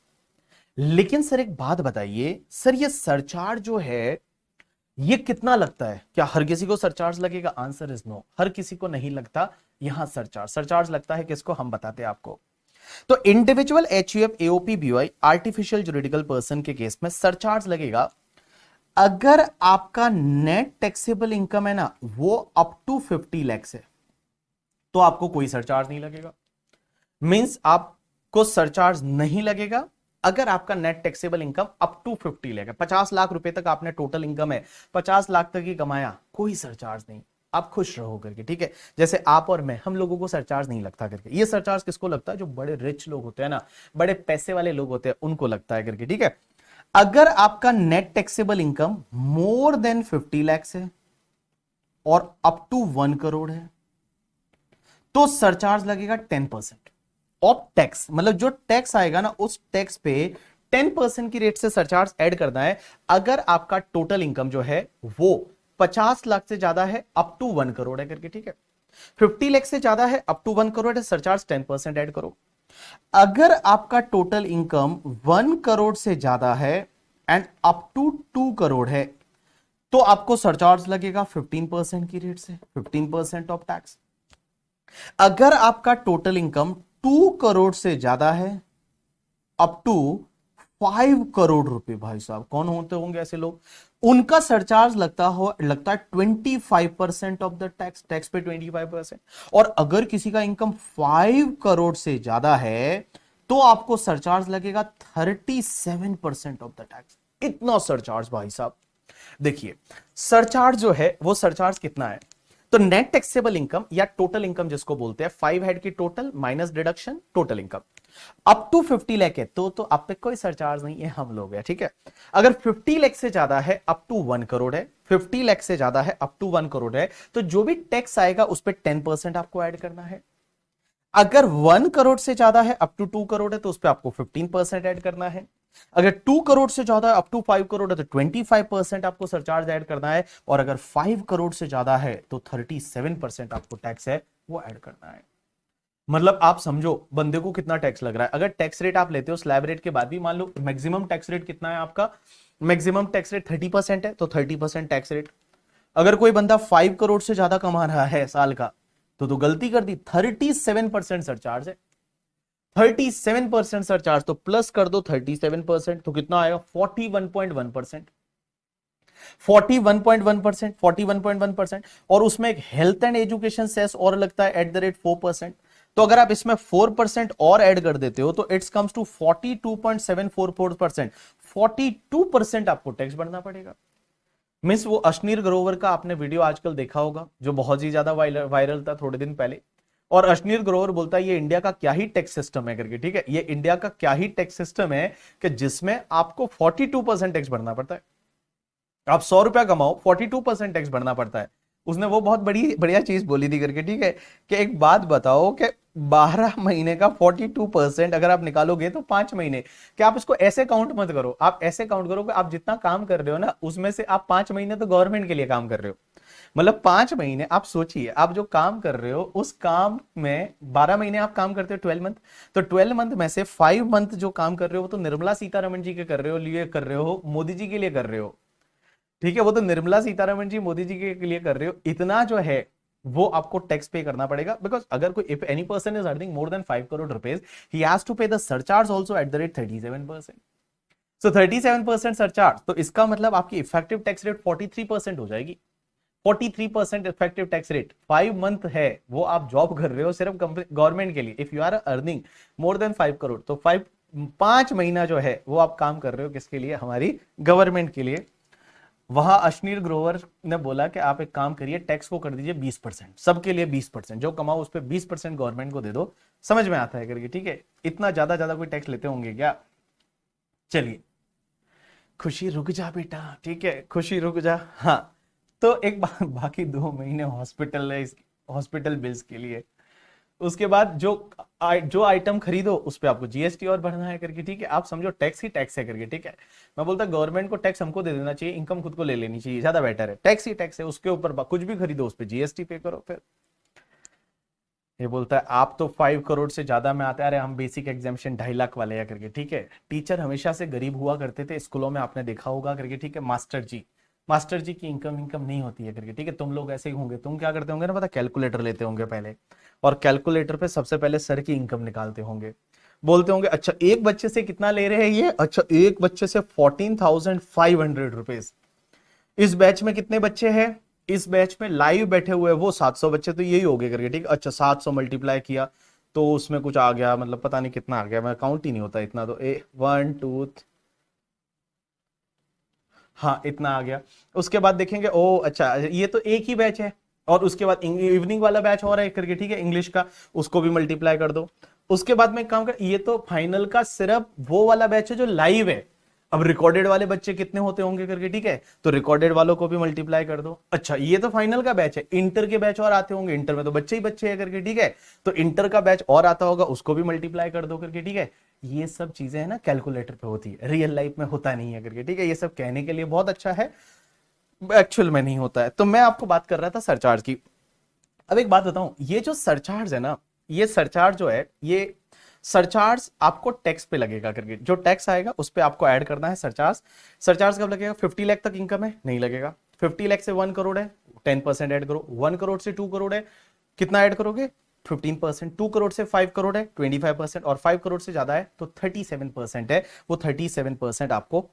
लेकिन सर एक बात बताइए, सर ये सरचार्ज जो है ये कितना लगता है, क्या हर किसी को सरचार्ज लगेगा, आंसर इज नो, हर किसी को नहीं लगता यहां सरचार्ज। सरचार्ज लगता है किसको, हम बताते हैं आपको। तो individual, HUF, AOP, BOI, artificial juridical person के केस में सरचार्ज लगेगा अगर आपका नेट टैक्सेबल इनकम है ना वो अप टू 50 लाख है, तो आपको कोई सरचार्ज नहीं लगेगा। मींस आपको सरचार्ज नहीं लगेगा अगर आपका net taxable income up to 50 lakh है, 50 लाख रुपए तक आपने टोटल इनकम है, 50 लाख तक ही कमाया, कोई सरचार्ज नहीं, आप खुश रहो करके, ठीक है। जैसे आप और मैं, हम लोगों को सरचार्ज नहीं लगता करके। ये सरचार्ज किसको लगता है, जो बड़े रिच लोग होते हैं ना, बड़े पैसे वाले लोग होते हैं, उनको लगता है करके, ठीक है। अगर आपका net taxable income more than 50 lakh है और अप टू 1 करोड़ है तो सरचार्ज लगेगा 10% ऑफ टैक्स। मतलब जो टैक्स आएगा ना उस टैक्स पे 10% की रेट से सरचार्ज ऐड करना है अगर आपका टोटल इनकम जो है वो 50 लाख से ज्यादा है, अप टू 1 करोड़ है करके, ठीक है। 50 लाख से ज्यादा है, अप टू 1 करोड़ है, सरचार्ज 10% ऐड करो। अगर आपका टोटल इनकम 1 करोड़ से ज्यादा है एंड अप टू 2 करोड़ है तो आपको सरचार्ज लगेगा 15% की रेट से, 15% ऑफ टैक्स। अगर आपका टोटल इनकम 2 करोड़ से ज्यादा है, अप टू 5 करोड़ रुपए, भाई साहब कौन होते होंगे ऐसे लोग, उनका सरचार्ज लगता है 25% ऑफ द टैक्स, टैक्स पे 25%। और अगर किसी का इनकम 5 करोड़ से ज्यादा है तो आपको सरचार्ज लगेगा 37% ऑफ द टैक्स। इतना सरचार्ज भाई साहब। देखिए सरचार्ज जो है वो सरचार्ज कितना है, तो नेट टैक्सेबल इनकम या टोटल इनकम जिसको बोलते हैं, 5 हेड की total minus deduction total income up to 50 lakh है तो आप पे कोई सरचार्ज नहीं है, हम लोग है, ठीक है। अगर 50 लाख से ज्यादा है, अप टू 1 करोड़ है, 50 लाख से ज्यादा है, अप टू 1 करोड़ है, तो जो भी टैक्स आएगा उस पर 10% आपको ऐड करना है। अगर 1 करोड़ से ज्यादा है, अप टू 2 करोड़ है, तो उस पर आपको 15% ऐड करना है। अगर 2 करोड़ से ज्यादा है, अप टू 5 करोड़ है, तो 25% आपको सरचार्ज ऐड करना है। और अगर 5 करोड़ से ज्यादा है तो 37% आपको टैक्स है वो ऐड करना है। मतलब आप समझो बंदे को कितना टैक्स लग रहा है। अगर टैक्स रेट आप लेते हो स्लैब रेट के बाद भी, मान लो मैक्सिमम टैक्स रेट कितना है आपका, मैक्सिमम टैक्स रेट 30% है, तो 30% टैक्स रेट। अगर कोई बंदा 5 करोड़ से ज्यादा कमा रहा है साल का, तो गलती कर दी, 37% सरचार्ज है। 37% सरचार्ज, तो प्लस कर दो 37%, तो कितना आएगा 41.1%। 41.1%, 41.1%। और उसमें एक हेल्थ एंड एजुकेशन सेस और लगता है @4%। तो अगर आप इसमें 4% और ऐड कर देते हो तो इट्स कम्स टू 42.744%। 42% आपको टैक्स भरना पड़ेगा। मिस वो अश्नीर ग्रोवर का आपने वीडियो आजकल देखा होगा, जो बहुत ही ज्यादा वायरल था थोड़े दिन पहले। और अश्नीर ग्रोवर बोलता है ये इंडिया का क्या ही टैक्स सिस्टम है करके, ठीक है, ये इंडिया का क्या ही टैक्स सिस्टम है कि जिसमें आपको 42% टैक्स भरना पड़ता है। आप 100 रुपया कमाओ, 42% टैक्स भरना पड़ता है। उसने वो बहुत बड़ी बढ़िया चीज बोली थी करके, ठीक है, कि एक बात बताओ कि 12 महीने का 42% अगर आप निकालोगे तो 5 महीने। क्या आप इसको ऐसे काउंट मत करो, आप ऐसे काउंट करो कि आप जितना काम कर रहे हो ना, उसमें से आप 5 महीने तो गवर्नमेंट के लिए काम कर रहे हो। मतलब 5 महीने आप सोचिए, आप जो काम कर रहे हो उस काम में 12 महीने आप काम करते हो, 12 मंथ। तो 12 मंथ में से 5 मंथ जो काम कर रहे हो वो तो निर्मला सीतारमण जी के कर रहे हो, लिए कर रहे हो, मोदी जी के लिए कर रहे हो, ठीक है, वो तो निर्मला सीतारमण जी मोदी जी के लिए कर रहे हो। इतना जो है वो आपको टैक्स पे करना पड़ेगा, बिकॉज अगर कोई if any person is earning more than 5 crore rupees, he has to pay the surcharge also @37%। So 37% surcharge, तो इसका मतलब आपकी इफेक्टिव टैक्स रेट 43% हो जाएगी। 43% इफेक्टिव टैक्स रेट, 5 मंथ है वो आप जॉब कर रहे हो सिर्फ गवर्नमेंट के लिए। If you are earning more than 5 crore, तो 5 महीना जो है वो आप काम कर रहे हो किसके लिए, हमारी गवर्नमेंट के लिए। वहां अश्नीर ग्रोवर ने बोला कि आप एक काम करिए, टैक्स को कर दीजिए 20%, सबके लिए 20%, जो कमाओ उस पर 20% गवर्नमेंट को दे दो। समझ में आता है करके, ठीक है, इतना ज्यादा ज्यादा कोई टैक्स लेते होंगे क्या। चलिए, खुशी रुक जा बेटा, ठीक है, खुशी रुक जा। हाँ, तो एक बाकी 2 महीने हॉस्पिटल है, हॉस्पिटल बिल्स के लिए। उसके बाद जो आइटम खरीदो उस पे आपको जीएसटी और भरना है करके, ठीक है, आप समझो टैक्स ही टैक्स है करके, ठीक है। मैं बोलता गवर्नमेंट को टैक्स हमको दे देना चाहिए, इनकम खुद को ले लेनी चाहिए, ज्यादा बेटर है। टैक्स ही टैक्स है, उसके ऊपर कुछ भी खरीदो उस पर जीएसटी पे करो। फिर ये बोलता है आप तो 5 करोड़ से ज्यादा में आते हैं, अरे हम बेसिक एग्जामेशन 2.5 लाख वाले हैं करके, ठीक है। टीचर हमेशा से गरीब हुआ करते थे स्कूलों में, आपने देखा होगा करके, ठीक है। मास्टर जी की इनकम नहीं होती है करके, ठीक है। तुम लोग ऐसे ही होंगे, तुम क्या करते होंगे ना पता, कैलकुलेटर लेते होंगे पहले, और कैलकुलेटर पे सबसे पहले सर की इनकम निकालते होंगे। बोलते होंगे अच्छा एक बच्चे से कितना ले रहे हैं ये, अच्छा एक बच्चे से 14,500 रुपीज। इस बैच में कितने बच्चे हैं, इस बैच में लाइव बैठे हुए वो 700 बच्चे, तो यही हो गए करके, ठीक। अच्छा 700 मल्टीप्लाई किया तो उसमें कुछ आ गया, मतलब पता नहीं कितना आ गया, मैं काउंट ही नहीं होता इतना, तो 1 2, हाँ इतना आ गया। उसके बाद देखेंगे ओ अच्छा ये तो एक ही बैच है, और उसके बाद इवनिंग वाला बैच हो रहा है करके, ठीक है, इंग्लिश का, उसको भी मल्टीप्लाई कर दो। उसके बाद में एक काम कर, ये तो फाइनल का सिर्फ वो वाला बैच है जो लाइव है। अब रिकॉर्डेड वाले बच्चे कितने होते होंगे करके, ठीक है, तो रिकॉर्डेड वालों को भी मल्टीप्लाई कर दो। अच्छा ये तो फाइनल का बैच है, इंटर के बैच और आते होंगे, इंटर में तो बच्चे ही बच्चे हैं करके, ठीक है, तो इंटर का बैच और आता होगा, उसको भी मल्टीप्लाई कर दो करके, ठीक है। ये सब चीजें है ना कैलकुलेटर पे होती है, रियल लाइफ में होता नहीं है करके, ठीक है। ये सब कहने के लिए बहुत अच्छा है, एक्चुअल में नहीं होता है। तो मैं आपको बात कर रहा था सरचार्ज की। अब एक बात बताऊं, ये जो सरचार्ज है ना, ये सरचार्ज जो है, ये सरचार्ज आपको टैक्स पे लगेगा करके, जो टैक्स आएगा उस पे आपको ऐड करना है सरचार्ज। सरचार्ज कब लगेगा, 50 लाख तक इनकम है नहीं लगेगा, 50 लाख से 1 करोड़ है 10% ऐड करो, 1 करोड़ से 2 करोड़ है कितना ऐड करोगे 15%, 2 करोड़ से 5 करोड़ है 25%, और 5 करोड़ से ज्यादा है तो 37% है, वो 37% आपको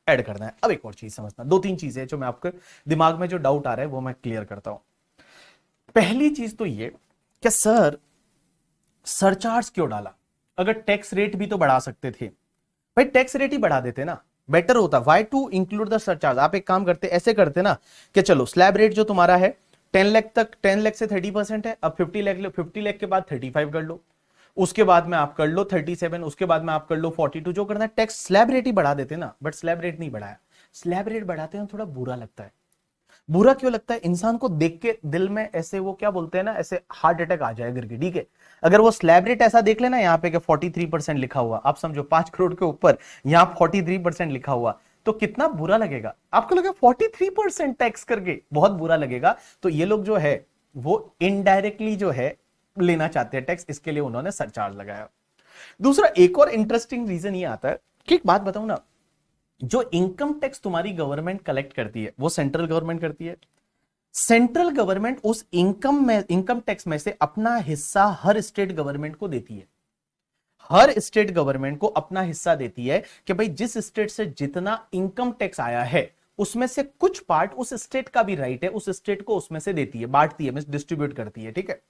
ऐड करना है। अब एक और चीज समझना, 2-3 चीजें जो मैं आपके दिमाग में जो डाउट आ रहा है वो मैं क्लियर करता हूं। पहली चीज तो ये कि सर सरचार्ज क्यों डाला, अगर टैक्स रेट भी तो बढ़ा सकते थे भाई, टैक्स रेट ही बढ़ा देते ना, बेटर होता। Why to include the surcharge, आप एक काम करते ऐसे करते ना कि चलो स्लैब रेट जो तुम्हारा है 10 लाख तक, 10 लाख से 30% है, अब 50 लाख लो, 50 लाख के बाद 35 कर लो, उसके बाद में आप कर लो 37, उसके बाद में आप कर लो 42, जो करना है टैक्स स्लैब रेट ही बढ़ा देते ना, बट स्लैब रेट नहीं बढ़ाया। स्लैब रेट बढ़ाते हैं थोड़ा बुरा लगता है। बुरा क्यों लगता है, इंसान को देख के दिल में ऐसे वो क्या बोलते हैं ना, ऐसे हार्ट अटैक आ जाए करके, ठीक है। अगर वो स्लैब रेट ऐसा देख लेना यहाँ पे कि 43% लिखा हुआ, आप समझो 5 करोड़ के ऊपर यहाँ 43% लिखा हुआ, तो कितना बुरा लगेगा आपको, लगे 43% टैक्स करके बहुत बुरा लगेगा। तो ये लोग जो है वो इनडायरेक्टली जो है लेना चाहते हैं टैक्स, इसके लिए उन्होंने सरचार्ज लगाया। दूसरा एक और इंटरेस्टिंग रीजन ये आता है कि एक बात बताऊं ना, जो इनकम टैक्स तुम्हारी गवर्नमेंट कलेक्ट करती है वो सेंट्रल गवर्नमेंट करती है। सेंट्रल गवर्नमेंट उस इनकम टैक्स में से अपना हिस्सा हर स्टेट गवर्नमेंट को देती है। हर स्टेट गवर्नमेंट को अपना हिस्सा देती है कि भाई जिस स्टेट से जितना इनकम टैक्स आया है उसमें से कुछ पार्ट उस स्टेट का भी राइट है, उस स्टेट को उसमें से देती है, बांटती है, डिस्ट्रीब्यूट करती है, ठीक है।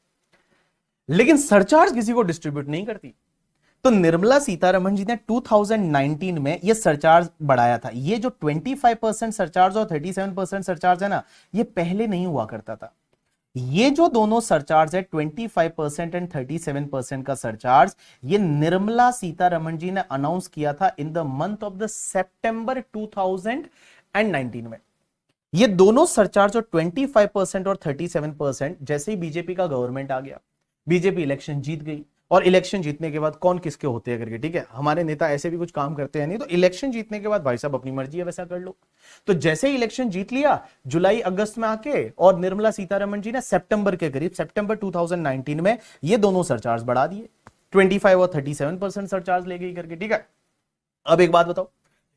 लेकिन सरचार्ज किसी को डिस्ट्रीब्यूट नहीं करती। तो निर्मला सीतारमण जी ने 2019 में ये सरचार्ज बढ़ाया था। ये जो 25% सरचार्ज और 37% सरचार्ज है ना, ये पहले नहीं हुआ करता था। ये जो दोनों सरचार्ज है 25% एंड 37% का सरचार्ज, ये निर्मला सीतारमण जी ने अनाउंस किया था in the month of the September 2019 में। ये दोनों सरचार्ज और 25% और 37% जैसे ही बीजेपी का गवर्नमेंट आ गया, बीजेपी इलेक्शन जीत गई, और इलेक्शन जीतने के बाद कौन किसके होते हैं करके, ठीक है, हमारे नेता ऐसे भी कुछ काम करते हैं नहीं, तो इलेक्शन जीतने के बाद भाई साहब अपनी मर्जी है वैसा कर लो। तो जैसे ही इलेक्शन जीत लिया जुलाई अगस्त में आके, और निर्मला सीतारमण जी ने सितंबर के करीब, सितंबर 2019 में ये दोनों सरचार्ज बढ़ा दिए, 25 और 37% सरचार्ज ले गई करके, ठीक है। अब एक बात बताओ,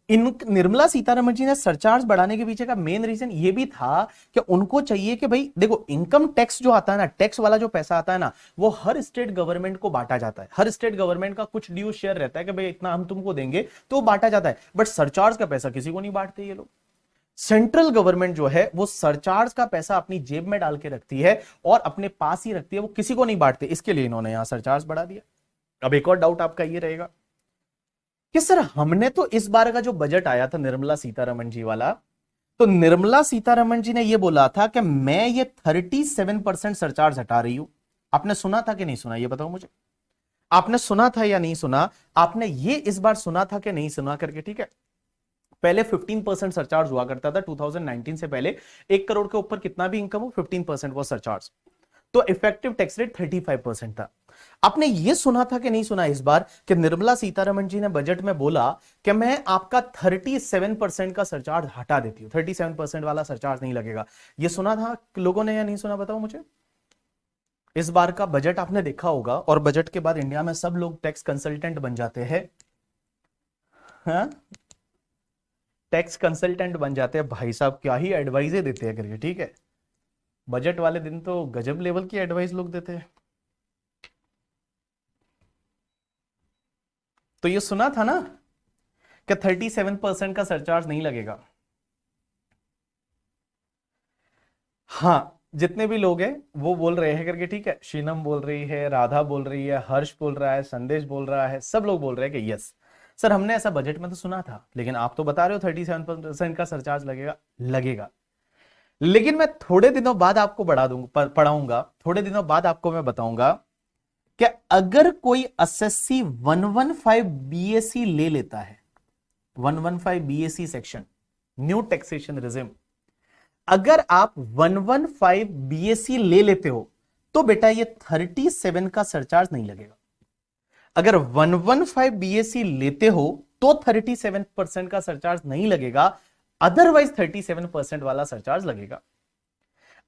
इन निर्मला सीतारमण जी ने सरचार्ज बढ़ाने के पीछे का मेन रीजन ये भी था कि उनको चाहिए कि भाई देखो, इनकम टैक्स जो आता है ना, टैक्स वाला जो पैसा आता है ना, वो हर स्टेट गवर्नमेंट को बांटा जाता है। हर स्टेट गवर्नमेंट का कुछ ड्यू शेयर रहता है कि भाई इतना हम तुमको देंगे, तो वो बांटा जाता है। बट सरचार्ज का पैसा किसी को नहीं बांटते ये लोग। सेंट्रल गवर्नमेंट जो है वो सरचार्ज का पैसा अपनी जेब में डाल के रखती है और अपने पास ही रखती है, वो किसी को नहीं बांटते। इसके लिए इन्होंने यहां सरचार्ज बढ़ा दिया। अब एक और डाउट आपका ये रहेगा कि सर हमने तो इस बार का जो बजट आया था निर्मला सीतारमण जी वाला, तो निर्मला सीतारमण जी ने यह बोला था कि मैं ये 37% सरचार्ज हटा रही हूं। आपने सुना था कि नहीं सुना, ये बताओ मुझे। आपने सुना था या नहीं सुना? आपने ये इस बार सुना था कि नहीं सुना करके, ठीक है। पहले 15% सरचार्ज हुआ करता था 2019 से पहले। 1 करोड़ के ऊपर कितना भी इनकम हो 15% वो सरचार्ज, तो इफेक्टिव टैक्स रेट 35% था। आपने यह सुना था कि नहीं सुना इस बार कि निर्मला सीतारमण जी ने बजट में बोला कि मैं आपका 37% का सरचार्ज हटा देती हूं, 37% वाला सरचार्ज नहीं लगेगा। यह सुना था लोगों ने या नहीं सुना, बताओ मुझे। इस बार का बजट आपने देखा होगा, और बजट के बाद इंडिया में सब लोग टैक्स कंसल्टेंट बन जाते हैं। हाँ, टैक्स कंसल्टेंट बन जाते हैं भाई साहब, क्या ही एडवाइजें देते हैं करके, ठीक है। बजट वाले दिन तो गजब लेवल की एडवाइस लोग देते हैं। तो ये सुना था ना कि 37% का सरचार्ज नहीं लगेगा। हाँ, जितने भी लोग हैं वो बोल रहे हैं करके, ठीक है। शीनम बोल रही है, राधा बोल रही है, हर्ष बोल रहा है, संदेश बोल रहा है, सब लोग बोल रहे हैं कि यस सर हमने ऐसा बजट में तो सुना था, लेकिन आप तो बता रहे हो 37% का सरचार्ज लगेगा। लगेगा, लेकिन मैं थोड़े दिनों बाद आपको बढ़ा दूंगा, पढ़ाऊंगा, थोड़े दिनों बाद आपको मैं बताऊंगा कि अगर कोई एसएससी 115 बीएससी ले लेता है, 115 BSc section new taxation regime, अगर आप 115 बीएससी ले लेते हो तो बेटा ये 37 का सरचार्ज नहीं लगेगा। अगर 115 बीएससी लेते हो तो 37% का सरचार्ज नहीं लगेगा, अदरवाइज 37% वाला सरचार्ज लगेगा।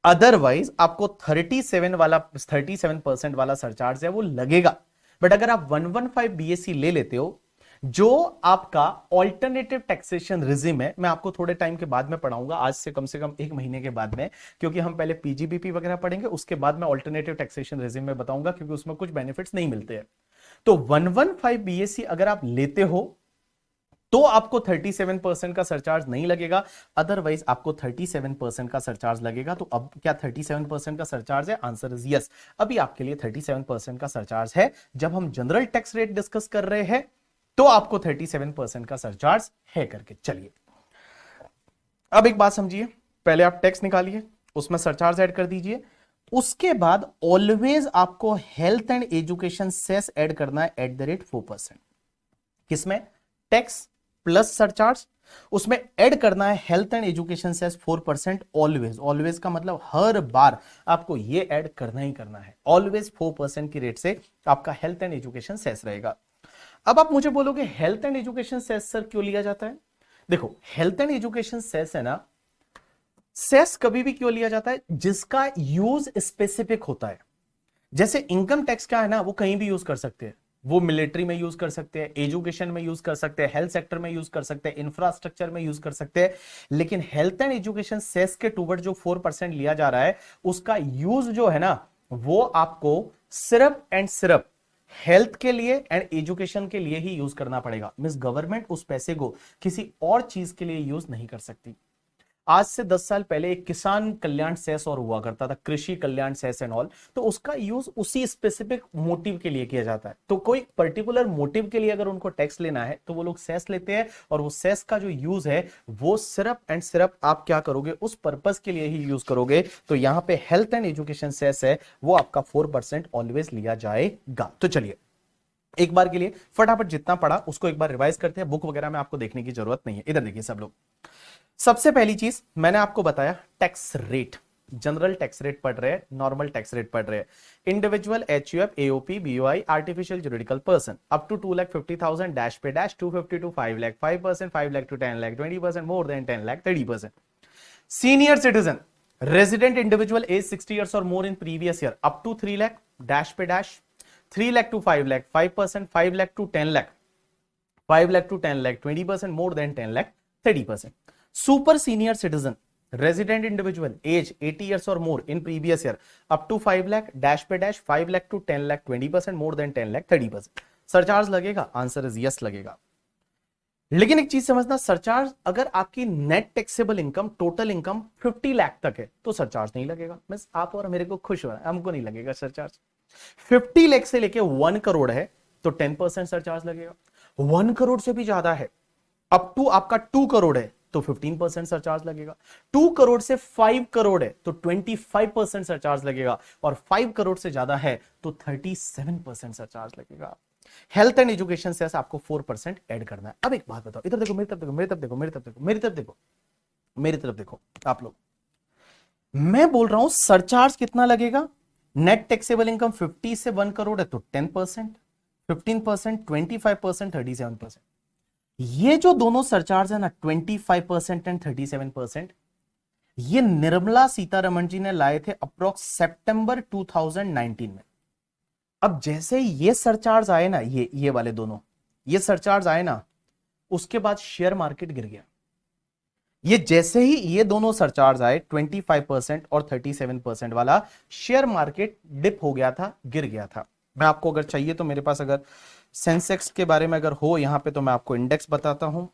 अदरवाइज आपको 37% वाला सरचार्ज है वो लगेगा। बट अगर आप 115 बीएससी ले लेते हो, जो आपका ऑल्टरनेटिव टैक्सेशन रिजिम है, मैं आपको थोड़े टाइम के बाद में पढ़ाऊंगा, आज से कम 1 महीने के बाद में, क्योंकि हम पहले पीजीबीपी वगैरह पढ़ेंगे, उसके बाद में ऑल्टरनेटिव टैक्सेशन रिजिम में बताऊंगा, क्योंकि उसमें कुछ बेनिफिट्स नहीं मिलते हैं। तो 115 बीएससी अगर आप लेते हो तो आपको 37% का सरचार्ज नहीं लगेगा, अदरवाइज आपको 37% का सरचार्ज लगेगा। तो अब क्या 37% का सरचार्ज है? Answer is yes. अभी आपके लिए 37% का सरचार्ज है। जब हम जनरल टैक्स रेट डिस्कस कर रहे हैं तो आपको 37% का सरचार्ज है करके। चलिए अब एक बात समझिए, पहले आप टैक्स निकालिए, उसमें सरचार्ज ऐड कर दीजिए, उसके बाद ऑलवेज आपको health and education cess add करना है @4%। किसमें? टैक्स प्लस सरचार्ज, उसमें ऐड करना है health and education cess 4%। Always, always का मतलब हर बार आपको ये ऐड करना ही करना है। ऑलवेज 4% की रेट से आपका हेल्थ एंड एजुकेशन सेस रहेगा। अब आप मुझे बोलोगे health and education cess sir क्यों लिया जाता है? देखो, हेल्थ एंड एजुकेशन सेस है ना, सेस कभी भी क्यों लिया जाता है? जिसका यूज स्पेसिफिक होता है। जैसे इनकम टैक्स क्या है ना, वो कहीं भी यूज कर सकते हैं, वो मिलिट्री में यूज कर सकते हैं, एजुकेशन में यूज कर सकते हैं, हेल्थ सेक्टर में यूज कर सकते हैं, इंफ्रास्ट्रक्चर में यूज कर सकते हैं। लेकिन हेल्थ एंड एजुकेशन सेस के टूवर्ड जो 4% लिया जा रहा है, उसका यूज जो है ना, वो आपको सिर्फ एंड सिर्फ हेल्थ के लिए एंड एजुकेशन के लिए ही यूज करना पड़ेगा। मींस गवर्नमेंट उस पैसे को किसी और चीज के लिए यूज नहीं कर सकती। आज से 10 साल पहले एक किसान कल्याण सेस और हुआ करता था, कृषि कल्याण सेस एंड ऑल, तो उसका यूज उसी स्पेसिफिक मोटिव के लिए किया जाता है। तो कोई पर्टिकुलर मोटिव के लिए अगर उनको टैक्स लेना है तो वो लोग सेस लेते हैं, और वो सेस का जो यूज है वो सिर्फ एंड सिर्फ आप क्या करोगे, उस पर्पस के लिए ही यूज करोगे। तो यहां पे हेल्थ एंड एजुकेशन सेस है, वो आपका 4% ऑलवेज लिया जाएगा। तो चलिए एक बार के लिए फटाफट जितना पढ़ा उसको एक बार रिवाइज करते हैं। बुक वगैरह में आपको देखने की जरूरत नहीं है। इधर देखिए सब लोग, सबसे पहली चीज मैंने आपको बताया tax rate. General tax rate पढ़ रहे हैं, नॉर्मल टैक्स रेट पढ़ रहे हैं, individual, HUF, AOP, BOI, artificial juridical person up to 2,50,000 dash पे dash 250 to 5 lakh 5%, 5 lakh to 10 lakh 20%, more than 10 lakh 30%। Senior citizen, resident individual age 60 years और more in previous year up to 3 lakh dash पे dash 3 lakh to 5 lakh 5%, 5 lakh to 10 lakh 5 lakh to 10 lakh 20%, more than 10 lakh 30%. Super senior citizen, resident individual, age 80 years or more in previous year up to 5 lakh dash पे dash 5 lakh to 10 lakh 20%, more than 10 lakh 30%. Surcharge लगेगा? आंसर इज यस लगेगा। लेकिन एक चीज समझना, सरचार्ज अगर आपकी net taxable income, total income 50 lakh तक है तो सरचार्ज नहीं लगेगा। मींस आप और मेरे को खुश हो रहा है, हमको नहीं लगेगा सरचार्ज। 50 लाख से लेके 1 करोड़ है तो 10% सरचार्ज लगेगा। 1 करोड़ से भी ज्यादा है, अप टू आपका 2 करोड़ है तो 15% सरचार्ज लगेगा। 2 करोड़ से 5 करोड़ है तो 25% सरचार्ज लगेगा, और 5 करोड़ से ज्यादा है तो 37% सरचार्ज लगेगा। हेल्थ एंड एजुकेशन से आपको 4% ऐड करना है। अब एक बात बताओ, इधर देखो, मेरी तरफ देखो, मेरी तरफ देखो, मेरी तरफ देखो, मेरी तरफ देखो, मेरी तरफ देखो आप लोग। मैं बोल रहा हूं सरचार्ज कितना लगेगा? नेट टैक्सेबल इनकम 50 से 1 करोड़ है तो 10%, 15%, 25%, 37%। ये जो दोनों सरचार्ज है ना, 25% एंड 37%, ये निर्मला सीतारमण जी ने लाए थे अप्रोक्स सितंबर 2019 में। अब जैसे ये सरचार्ज आए ना, ये वाले दोनों ये सरचार्ज आए ना, उसके बाद शेयर मार्केट गिर गया। ये जैसे ही ये दोनों सरचार्ज आए 25% और 37% वाला, शेयर मार्केट डिप हो गया था, गिर गया था। मैं आपको अगर चाहिए तो मेरे पास अगर सेंसेक्स के बारे में अगर हो यहां पे तो मैं आपको इंडेक्स बताता हूं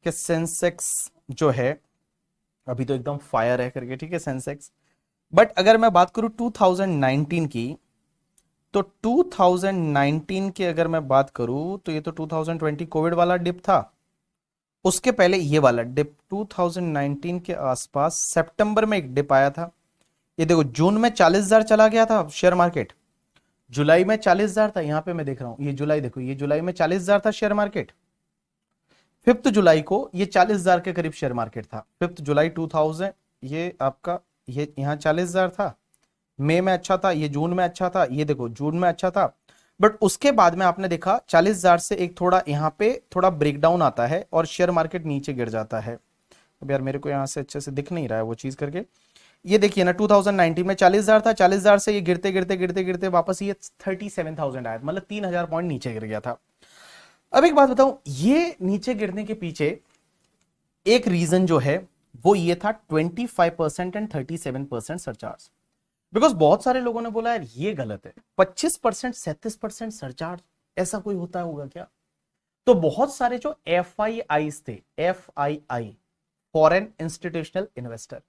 कि सेंसेक्स जो है अभी तो एकदम फायर है करके, ठीक है सेंसेक्स। बट अगर मैं बात करूं 2019 की, तो 2019 की अगर मैं बात करूं तो ये तो 2020 कोविड वाला डिप था, उसके पहले ये वाला डिप 2019 के आसपास सितंबर में एक डिप आया था। ये देखो जून में 40,000 चला गया था शेयर मार्केट, जुलाई में 40,000 था। यहां पे मैं देख रहा हूं, ये जुलाई देखो, ये जुलाई में 40,000 था शेयर मार्केट। 5 जुलाई को ये 40,000 के करीब शेयर मार्केट था। 5 जुलाई 2000, ये आपका ये यहाँ 40,000 था। मई में अच्छा था, ये जून में अच्छा था, ये देखो जून में अच्छा था। बट उसके बाद में आपने देखा 40,000 से एक थोड़ा यहाँ पे थोड़ा ब्रेकडाउन आता है और शेयर मार्केट नीचे गिर जाता है। अब यार मेरे को यहाँ से अच्छे से दिख नहीं रहा है वो चीज करके, ये देखिए ना 2019 में 40,000 था, 40,000 से ये गिरते गिरते गिरते गिरते वापस ये 37,000 आया, मतलब 3,000 पॉइंट नीचे गिर गया था। अब एक बात बताऊं, ये नीचे गिरने के पीछे एक रीजन जो है वो ये था 25% एंड 37% सरचार्ज। बिकॉज बहुत सारे लोगों ने बोला यार ये गलत है, 25% 37% सरचार्ज ऐसा कोई होता होगा क्या? तो बहुत सारे जो FII थे, FII फॉरेन इंस्टीट्यूशनल इन्वेस्टर,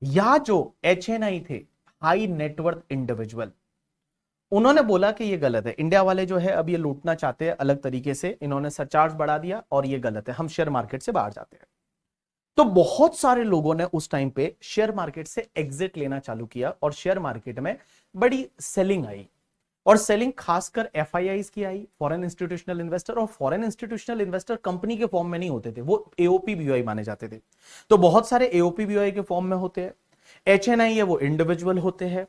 या जो HNI थे, हाई नेटवर्थ इंडिविजुअल, उन्होंने बोला कि ये गलत है, इंडिया वाले जो है अब ये लूटना चाहते हैं अलग तरीके से, इन्होंने सरचार्ज बढ़ा दिया और ये गलत है, हम शेयर मार्केट से बाहर जाते हैं। तो बहुत सारे लोगों ने उस टाइम पे शेयर मार्केट से एग्जिट लेना चालू किया और शेयर मार्केट में बड़ी सेलिंग आई, और सेलिंग खासकर FIIs की आई, फॉरेन इंस्टीट्यूशनल इन्वेस्टर। और फॉरेन इंस्टीट्यूशनल इन्वेस्टर कंपनी के फॉर्म में नहीं होते थे, वो AOP BOI माने जाते थे। तो बहुत सारे AOP BOI के फॉर्म में होते हैं, HNI है वो इंडिविजुअल होते हैं।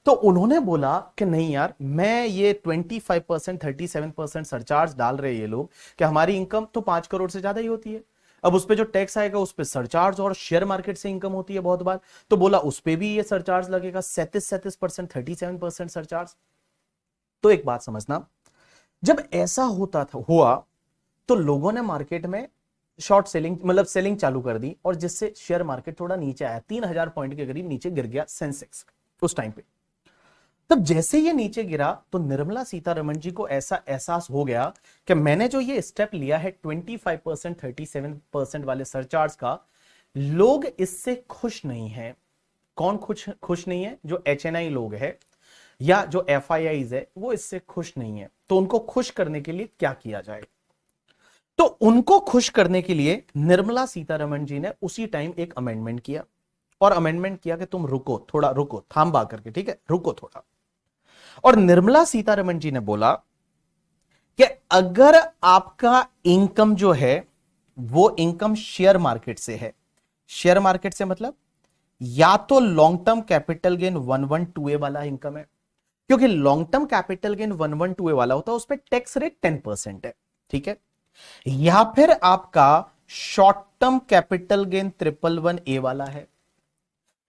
तो उन्होंने बोला कि नहीं यार, मैं ये 25% 37% सरचार्ज डाल रहे ये लोग कि हमारी इनकम तो 5 करोड़ से ज्यादा ही होती है। अब उस पे जो टैक्स आएगा उस पे सरचार्ज और शेयर मार्केट से इनकम होती है बहुत बार, तो बोला उस पे भी ये सरचार्ज लगेगा 37% 37% सरचार्ज। तो एक बात समझना, जब ऐसा होता था हुआ तो लोगों ने मार्केट में शॉर्ट सेलिंग मतलब सेलिंग चालू कर दी, और जिससे शेयर मार्केट थोड़ा नीचे आया, 3000 पॉइंट के करीब नीचे गिर गया सेंसेक्स उस टाइम पे। तब जैसे ये नीचे गिरा तो निर्मला सीतारमण जी को ऐसा एहसास हो गया कि मैंने जो ये स्टेप लिया है 25% 37% वाले सरचार्ज का, लोग इससे खुश नहीं है। कौन खुश नहीं है? जो HNI लोग है या जो FIIs है वो इससे खुश नहीं है। तो उनको खुश करने के लिए क्या किया जाए? तो उनको खुश करने के लिए निर्मला सीतारमण जी ने उसी टाइम एक अमेंडमेंट किया, और अमेंडमेंट किया कि तुम रुको, थोड़ा रुको, थाम बा करके, ठीक है, रुको थोड़ा। और निर्मला सीतारमण जी ने बोला कि अगर आपका इनकम जो है वो इनकम शेयर मार्केट से है, शेयर मार्केट से मतलब या तो long term capital gain 112A वाला इनकम है, क्योंकि long term capital gain 112A वाला होता है, उस पर टैक्स रेट 10% है, ठीक है, या फिर आपका short term capital gain 111A वाला है,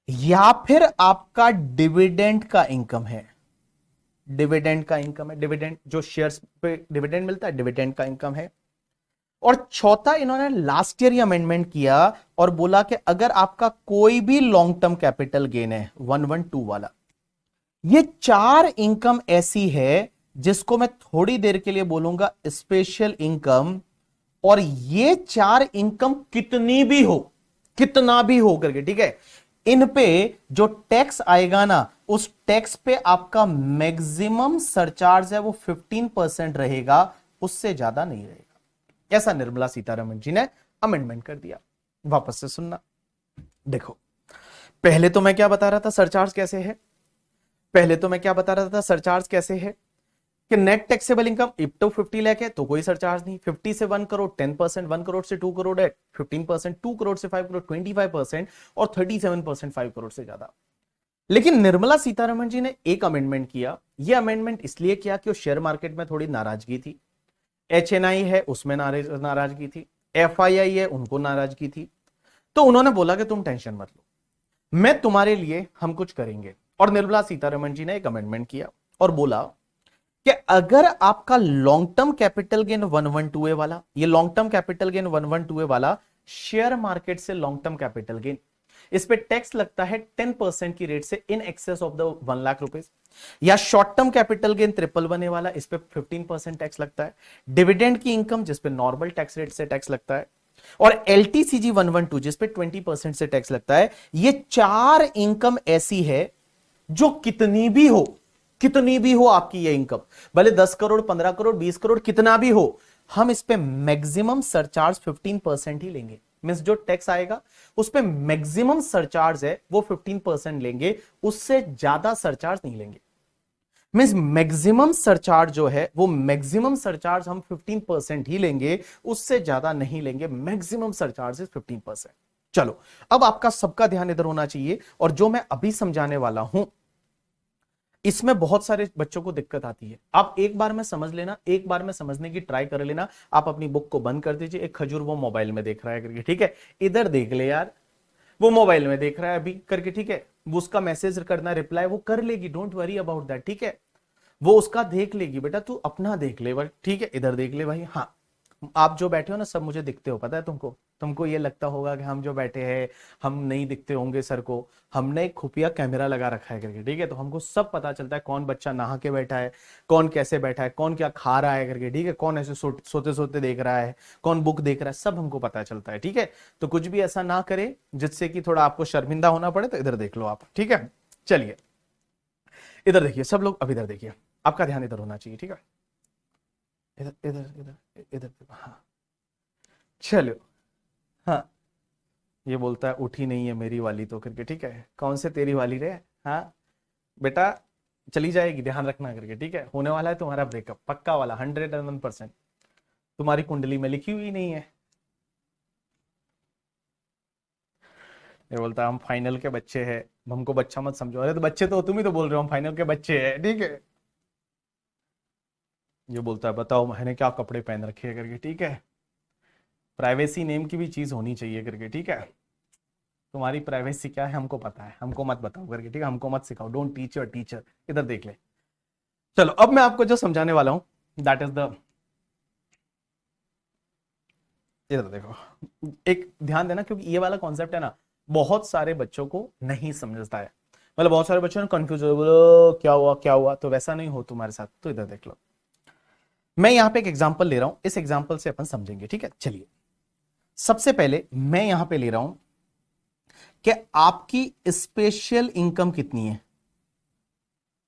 या फिर आपका डिविडेंड का इनकम है, डिविडेंड का इनकम है, डिविडेंड जो शेयर्स पे डिविडेंड मिलता है, डिविडेंड का इनकम है। और चौथा इन्होंने लास्ट ईयर ही अमेंडमेंट किया और बोला कि अगर आपका कोई भी लॉन्ग टर्म कैपिटल गेन है 112 वाला, ये 4 इनकम ऐसी है जिसको मैं थोड़ी देर के लिए बोलूंगा स्पेशल इनकम, और ये 4 इनकम कितनी भी हो, कितना भी हो करके, ठीक है, इन पे जो टैक्स आएगा ना, उस टैक्स पे आपका मैक्सिमम सरचार्ज है वो 15% रहेगा, उससे ज्यादा नहीं रहेगा। ऐसा निर्मला सीतारमण जी ने अमेंडमेंट कर दिया। वापस से सुनना, देखो पहले तो मैं क्या बता रहा था सरचार्ज कैसे है, पहले तो मैं क्या बता रहा था सरचार्ज कैसे है कि नेट टैक्सेबल इनकम इप टू 50 लाख है तो कोई सरचार्ज नहीं, 50 से 1 करोड़ 10%, 1 करोड़ से 2 करोड़ है 15%, 2 करोड़ से 5 करोड़ 25%, और 37% 5 करोड़ से ज्यादा। लेकिन निर्मला सीतारमण जी ने एक अमेंडमेंट किया, यह अमेंडमेंट इसलिए किया कि वो शेयर मार्केट में थोड़ी नाराजगी थी, HNI है उसमें नाराजगी थी, FII है उनको नाराजगी थी, तो उन्होंने बोला कि तुम टेंशन मत लो, मैं तुम्हारे लिए हम कुछ करेंगे। और निर्मला सीतारमण जी ने एक अमेंडमेंट किया और बोला कि अगर आपका long term capital gain 112A वाला, ये long term capital gain 112A वाला शेयर मार्केट से लॉन्ग टर्म कैपिटल गेन, इस पे टैक्स लगता है 10% की रेट से in excess of the 1 lakh rupees, या short term capital gain 111A वाला, इस पे 15% टैक्स लगता है, डिविडेंड की इनकम जिस पे नॉर्मल टैक्स रेट से टैक्स लगता है, और LTCG 112 जिस पे 20% से टैक्स लगता है। ये 4 इनकम ऐसी है जो कितनी भी हो, कितनी भी हो आपकी ये इनकम, भले 10 करोड़ 15 करोड़ 20 करोड़ कितना भी हो, हम इस पे मैक्सिमम सरचार्ज 15% ही लेंगे। मींस जो टैक्स आएगा उस पे मैक्सिमम सरचार्ज है वो 15% लेंगे, उससे ज्यादा सरचार्ज नहीं लेंगे। मींस मैक्सिमम सरचार्ज जो है वो मैक्सिमम सरचार्ज हम 15% ही लेंगे, उससे ज्यादा नहीं लेंगे, मैक्सिमम सरचार्ज इज 15%। चलो अब आपका सबका ध्यान इधर होना चाहिए, और जो मैं अभी समझाने वाला हूं इसमें बहुत सारे बच्चों को दिक्कत आती है। आप एक बार में समझ लेना, एक बार में समझने की ट्राई कर लेना। आप अपनी बुक को बंद कर दीजिए, एक खजूर वो मोबाइल में देख रहा है करके, ठीक है, इधर देख ले यार, वो मोबाइल में देख रहा है अभी करके, ठीक है, वो उसका मैसेज करना रिप्लाई वो कर लेगी, डोंट वरी अबाउट दैट, ठीक है, वो उसका देख लेगी, बेटा तू अपना देख ले भाई, ठीक है, इधर देख ले भाई। हाँ आप जो बैठे हो ना सब मुझे दिखते हो, पता है तुमको, तुमको ये लगता होगा कि हम जो बैठे हैं हम नहीं दिखते होंगे सर को, हमने एक खुफिया कैमरा लगा रखा है करके, ठीक है, तो हमको सब पता चलता है कौन बच्चा नहा के बैठा है, कौन कैसे बैठा है, कौन क्या खा रहा है करके, ठीक है, कौन ऐसे सोते सोते देख रहा है, कौन बुक देख रहा है, सब हमको पता चलता है, ठीक है। तो कुछ भी ऐसा ना करे जिससे कि थोड़ा आपको शर्मिंदा होना पड़े, तो इधर देख लो आप, ठीक है। चलिए इधर देखिए सब लोग, अब इधर देखिए, आपका ध्यान इधर होना चाहिए, ठीक है, इधर इधर इधर इधर, हाँ चलो, हाँ ये बोलता है उठी नहीं है मेरी वाली तो करके, ठीक है, कौन से तेरी वाली रे, हाँ बेटा चली जाएगी, ध्यान रखना करके, ठीक है, होने वाला है तुम्हारा ब्रेकअप पक्का वाला 101%, तुम्हारी कुंडली में लिखी हुई नहीं है। ये बोलता है हम फाइनल के बच्चे हैं, हमको बच्चा मत समझो, अरे तो बच्चे तो तुम ही तो बोल रहे हो हम फाइनल के बच्चे हैं, ठीक है। ये बोलता है बताओ मैंने क्या कपड़े पहन रखे हैं करके, ठीक है, प्राइवेसी नेम की भी चीज होनी चाहिए करके, ठीक है। तुम्हारी प्राइवेसी क्या है हमको पता है, हमको मत बताओ करके, ठीक है, हमको मत सिखाओ, डोंट टीच योर टीचर। इधर देख ले। चलो अब मैं आपको जो समझाने वाला हूं दैट इज द, इधर देखो, एक ध्यान देना, क्योंकि ये वाला कॉन्सेप्ट है ना, बहुत सारे बच्चों को नहीं समझता है, मतलब बहुत सारे बच्चों ने कंफ्यूज हो, बोलो क्या हुआ क्या हुआ, तो वैसा नहीं हो तुम्हारे साथ। तो इधर देख लो, मैं यहां पे एक एग्जांपल ले रहा हूं, इस एग्जांपल से अपन समझेंगे, ठीक है। चलिए सबसे पहले मैं यहां पे ले रहा हूं कि आपकी स्पेशल इनकम कितनी है।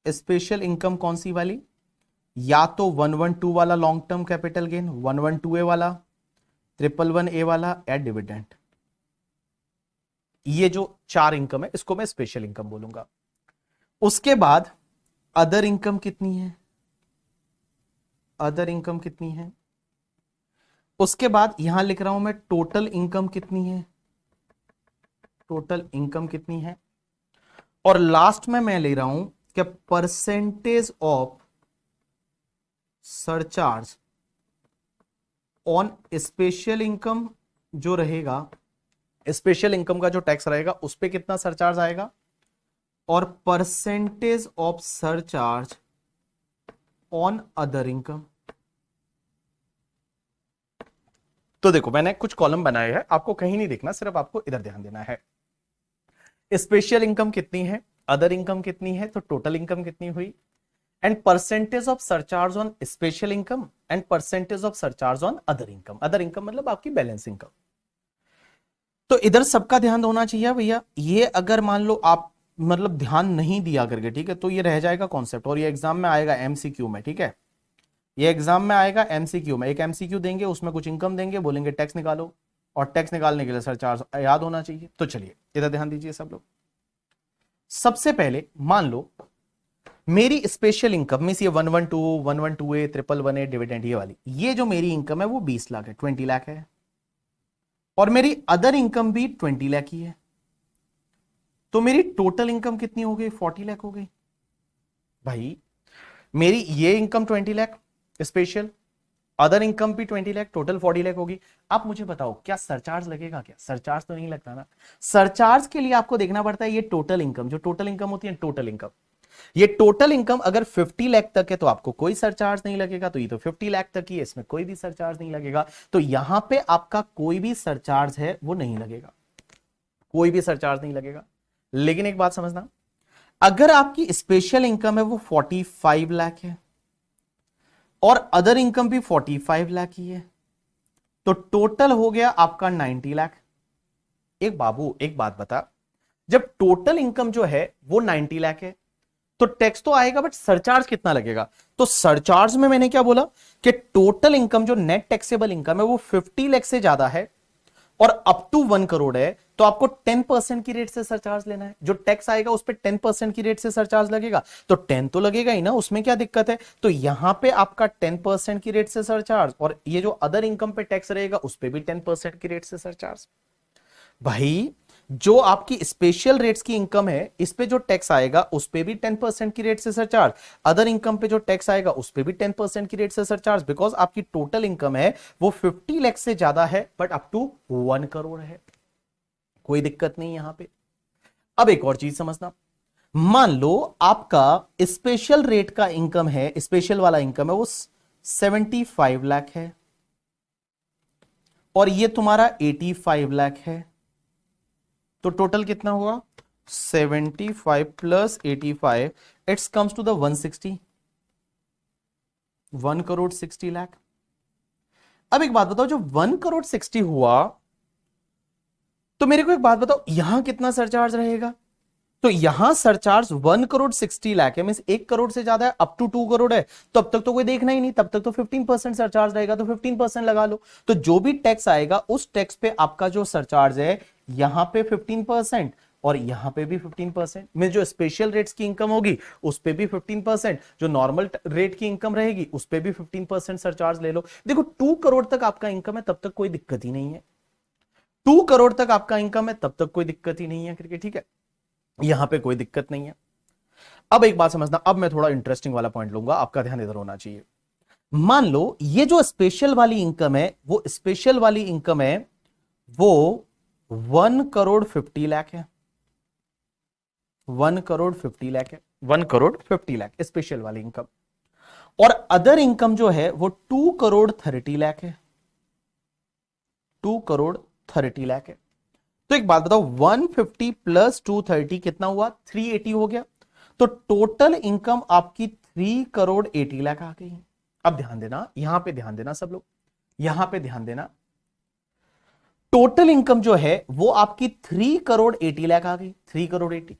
स्पेशल इनकम कौन सी वाली, या तो 112 वाला long term capital gain, 112A वाला, 111A वाला, एड डिविडेंड। ये जो चार इनकम है इसको मैं स्पेशल इनकम बोलूंगा। उसके बाद अदर इनकम कितनी है, अदर इनकम कितनी है। उसके बाद यहां लिख रहा हूं मैं टोटल इनकम कितनी है, टोटल इनकम कितनी है। और लास्ट में मैं ले रहा हूं कि percentage of surcharge on special income जो रहेगा, स्पेशल इनकम का जो टैक्स रहेगा उस पे कितना सरचार्ज आएगा, और percentage of surcharge on other income. तो देखो मैंने कुछ कॉलम बनाए हैं, आपको कहीं नहीं देखना, सिर्फ आपको इधर ध्यान देना है। स्पेशल इनकम कितनी है, अदर इनकम कितनी है, तो टोटल इनकम कितनी हुई, and percentage of surcharge on special income and percentage of surcharge on other income. Other income मतलब आपकी बैलेंस इनकम। तो इधर सबका ध्यान होना चाहिए भैया। ये अगर मान लो आप मतलब ध्यान नहीं दिया करके, ठीक है, तो ये रह जाएगा कॉन्सेप्ट, और ये एग्जाम में आएगा एमसीक्यू में, ठीक है। ये एग्जाम में आएगा एमसीक्यू में, एक एमसीक्यू देंगे, उसमें कुछ इनकम देंगे, बोलेंगे टैक्स निकालो, और टैक्स निकालने के लिए सरचार्ज याद होना चाहिए। तो चलिए इधर ध्यान दीजिए सब लोग। सबसे पहले मान लो मेरी स्पेशल इनकम मींस ये 112, 112A, 111A डिविडेंड, ये वाली, ये जो मेरी इनकम है वो 20 लाख है, 20 लाख है, और मेरी अदर इनकम भी 20 लाख ही है। तो मेरी टोटल इनकम कितनी हो गई, 40 लाख हो गई। भाई मेरी ये income 20 lakh special, other income भी 20 लाख, टोटल 40 लाख होगी। आप मुझे बताओ क्या सरचार्ज लगेगा, क्या सरचार्ज तो नहीं लगता ना। सरचार्ज के लिए आपको देखना पड़ता है ये टोटल इनकम, जो टोटल इनकम होती है, टोटल इनकम, ये टोटल इनकम अगर 50 लाख तक है तो आपको कोई सरचार्ज नहीं लगेगा, तो ये तो 50 लाख तक ही है, इसमें कोई भी सरचार्ज नहीं लगेगा। तो यहां पे आपका कोई भी सरचार्ज है वो नहीं लगेगा, कोई भी सरचार्ज नहीं लगेगा। लेकिन एक बात समझना, अगर आपकी स्पेशल इनकम है वो 45 लाख है और अदर इनकम भी 45 लाख ही है, तो टोटल हो गया आपका 90 लाख। एक बाबू एक बात बता, जब टोटल इनकम जो है वो 90 लाख है तो टैक्स तो आएगा, बट सरचार्ज कितना लगेगा। तो सरचार्ज में मैंने क्या बोला कि टोटल इनकम जो नेट टैक्सेबल इनकम है वो 50 लाख से ज्यादा है और अप टू 1 करोड़ है, तो आपको 10% की रेट से सरचार्ज लेना है। जो टैक्स आएगा उस पर 10% की रेट से सरचार्ज लगेगा, तो 10 तो लगेगा ही ना, उसमें क्या दिक्कत है। तो यहां पे आपका 10% की रेट से सरचार्ज, और ये जो अदर इनकम पे टैक्स रहेगा उस पर भी 10% की रेट से सरचार्ज। भाई जो आपकी स्पेशल रेट्स की इनकम है इस पे जो टैक्स आएगा उस पे भी 10% की रेट से सरचार्ज, अदर इनकम पे जो टैक्स आएगा उस पे भी 10% की रेट से सरचार्ज, बिकॉज आपकी टोटल इनकम है वो 50 लाख से ज्यादा है बट अप टू 1 करोड़ है, कोई दिक्कत नहीं यहां पे। अब एक और चीज समझना, मान लो आपका स्पेशल रेट का इनकम है, स्पेशल वाला इनकम है वो 75 लाख है और ये तुम्हारा 85 लाख है, तो टोटल कितना हुआ 75 plus 85, it's comes to the 160, 1 crore 60 lakh. अब एक बात बताओ, जो 1 करोड़ 60 हुआ, तो मेरे को एक बात बताओ यहां कितना सरचार्ज रहेगा। तो यहां सरचार्ज 1 करोड़ 60 लाख है, मीन 1 करोड़ से ज्यादा है, अप टू 2 करोड़ है, तो अब तक तो कोई देखना ही नहीं, तब तक तो 15% सरचार्ज रहेगा, तो 15% लगा लो। तो जो भी टैक्स आएगा उस टैक्स पे आपका जो सरचार्ज है यहां पे 15% और यहां पे भी 15%, में जो स्पेशल रेट्स की इनकम होगी उस पे भी 15%, जो नॉर्मल रेट की इनकम रहेगी उस पे भी 15% सरचार्ज ले लो। देखो 2 करोड़ तक आपका इनकम है तब तक कोई दिक्कत ही नहीं है, 2 करोड़ तक आपका इनकम है तब तक कोई दिक्कत ही नहीं है करके, ठीक है, यहां पे कोई दिक्कत नहीं है। अब एक बात समझना, अब मैं थोड़ा इंटरेस्टिंग वाला पॉइंट लूंगा, आपका ध्यान इधर होना चाहिए। मान लो ये जो स्पेशल वाली इनकम है, वो स्पेशल वाली इनकम है वो 1,50,00,000 है। 1,50,00,000 है। 1,50,00,000 स्पेशल वाली इनकम। और अदर इनकम जो है वो 2,30,00,000 है। 2,30,00,000 है। तो एक बात बताओ, 150 प्लस 230 कितना हुआ? 380 हो गया। तो टोटल इनकम आपकी 3,80,00,000 आ गई। अब ध्यान देना, यहां पे ध्यान देना सब लोग, यहां पे ध्यान देना। टोटल इनकम जो है वो आपकी 3,80,00,000 आ गई। 3,80,00,000।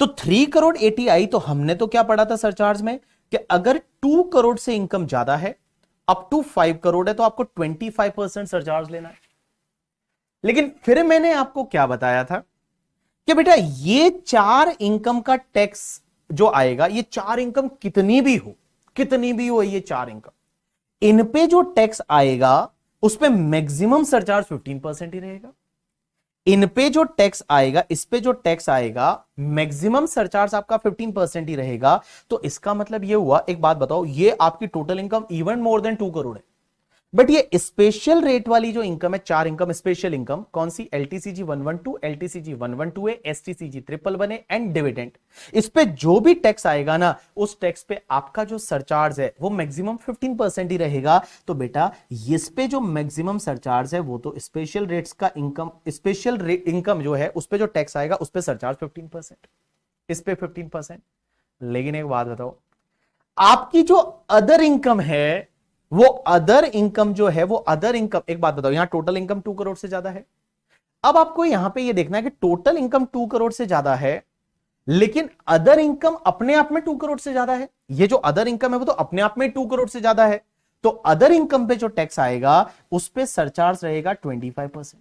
तो 3,80,00,000 आई तो हमने तो क्या पढ़ा था सरचार्ज में कि अगर 2 करोड़ से इनकम ज्यादा है, अप टू 5 करोड़ है, तो आपको 25% सरचार्ज लेना है। लेकिन फिर मैंने आपको क्या बताया था कि बेटा ये 4 इनकम का टैक्स जो आएगा, ये 4 इनकम कितनी भी हो, कितनी भी हो ये 4 इनकम, इन पे जो टैक्स आएगा उस पे मैक्सिमम सरचार्ज 15% ही रहेगा। इन पे जो टैक्स आएगा, इस पे जो टैक्स आएगा, मैक्सिमम सरचार्ज आपका 15% ही रहेगा। तो इसका मतलब ये हुआ, एक बात बताओ, ये आपकी total income even more than 2 crore है। बट ये स्पेशल रेट वाली जो इनकम है, 4 इनकम स्पेशल इनकम कौन सी? LTCG 112, LTCG 112 A, STCG 111 A and dividend. इस पे जो भी टैक्स आएगा ना, उस टैक्स पे आपका जो सरचार्ज है वो मैक्सिमम 15% ही रहेगा। तो बेटा इस पे जो मैक्सिमम सरचार्ज है वो तो स्पेशल रेट्स का इनकम, स्पेशल रेट इनकम जो है उस पे जो टैक्स आएगा उस पे सरचार्ज 15%, इस पे 15%। लेकिन एक बात बताओ, आपकी जो अदर इनकम है, वो अदर इनकम जो है, वो अदर इनकम, एक बात बताओ, यहां टोटल इनकम 2 करोड़ से ज्यादा है। अब आपको यहां पे ये देखना है कि टोटल इनकम 2 करोड़ से ज्यादा है, लेकिन अदर इनकम अपने आप में 2 करोड़ से ज्यादा है। ये जो अदर इनकम है वो तो अपने आप में 2 करोड़ से ज्यादा है। तो अदर इनकम पे जो टैक्स आएगा उस पे सरचार्ज रहेगा 25%।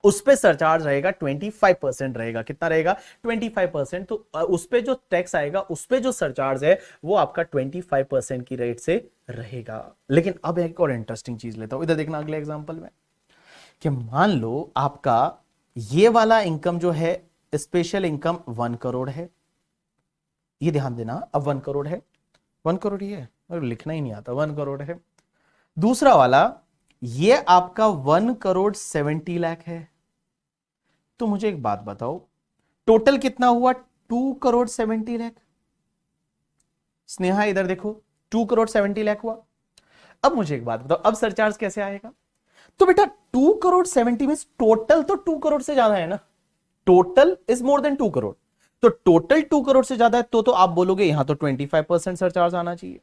उस पे सरचार्ज रहेगा 25% रहेगा। कितना रहेगा? 25%। तो उस पे जो टैक्स आएगा, उस पे जो सरचार्ज है वो आपका 25% की रेट से रहेगा। लेकिन अब एक और इंटरेस्टिंग चीज लेता हूं, इधर देखना अगले एग्जांपल में, कि मान लो आपका ये वाला इनकम जो है, स्पेशल इनकम 1 करोड़ है। ये ध्यान देना, अब 1 करोड़ है। 1 करोड़ ही है, और लिखना ही नहीं आता, 1 करोड़ है। दूसरा वाला ये आपका 1,70,00,000 है। तो मुझे एक बात बताओ, टोटल कितना हुआ? 2,70,00,000। स्नेहा इधर देखो, 2,70,00,000 हुआ। अब मुझे एक बात बताओ, अब सरचार्ज कैसे आएगा? तो बेटा 2,70,00,000 में टोटल तो 2 करोड़ से ज्यादा है ना, total is more than 2 crore. तो टोटल 2 करोड़ से ज्यादा है तो आप बोलोगे यहां तो 25% सरचार्ज आना चाहिए।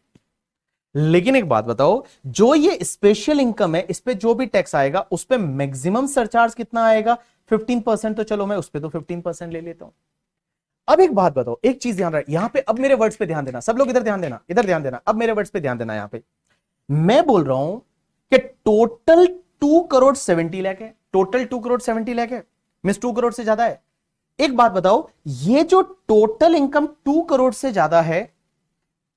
लेकिन एक बात बताओ, जो ये स्पेशल इनकम है, इस पे जो भी टैक्स आएगा उस पे मैक्सिमम सरचार्ज कितना आएगा? 15%। तो चलो मैं उस पे तो 15% ले लेता हूं। अब एक बात बताओ, एक चीज ध्यान रख, यहां पे अब मेरे वर्ड्स पे ध्यान देना, सब लोग इधर ध्यान देना, इधर ध्यान देना, अब मेरे वर्ड्स पे ध्यान देना। यहां पे मैं बोल रहा हूं कि टोटल 2,70,00,000 है। टोटल 2,70,00,000 है, मींस 2 करोड़ से ज्यादा है। एक बात बताओ, ये जो टोटल इनकम 2 करोड़ से ज्यादा है,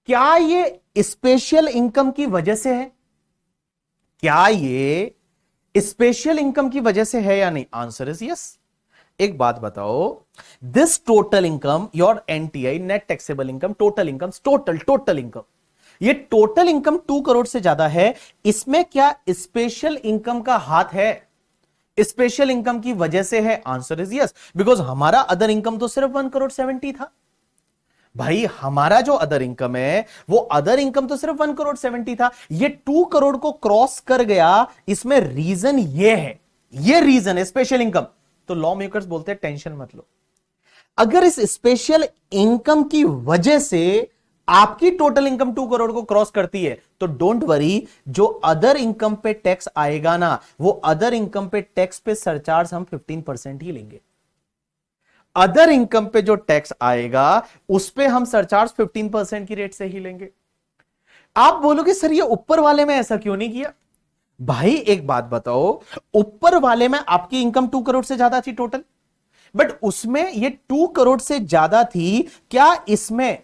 क्या ये स्पेशल इनकम की वजह से है? क्या ये स्पेशल इनकम की वजह से है या नहीं? Answer is yes. एक बात बताओ, this total income, your NTI, net taxable income, total income, total income, ये टोटल इनकम 2 करोड़ से ज्यादा है। इसमें क्या स्पेशल इनकम का हाथ है? स्पेशल इनकम की वजह से है। आंसर इज यस, बिकॉज हमारा अदर इनकम तो सिर्फ 1,70,00,000 था। भाई हमारा जो अदर इनकम है, वो अदर इनकम तो सिर्फ 1,70,000 था, ये 2 करोड़ को क्रॉस कर गया। इसमें रीजन ये है, ये रीजन है स्पेशल इनकम। तो लॉ मेकर्स बोलते हैं टेंशन मत लो, अगर इस स्पेशल इनकम की वजह से आपकी टोटल इनकम 2 करोड़ को क्रॉस करती है तो डोंट वरी, जो अदर इनकम पे टैक्स आएगा ना, वो अदर इनकम पे टैक्स पे सरचार्ज हम 15% ही लेंगे। अदर इनकम पे जो टैक्स आएगा उस पे हम सरचार्ज 15% की रेट से ही लेंगे। आप बोलोगे सर ये ऊपर वाले में ऐसा क्यों नहीं किया? भाई एक बात बताओ, ऊपर वाले में आपकी इनकम 2 करोड़ से ज्यादा थी टोटल, बट उसमें ये 2 करोड़ से ज्यादा थी, क्या इसमें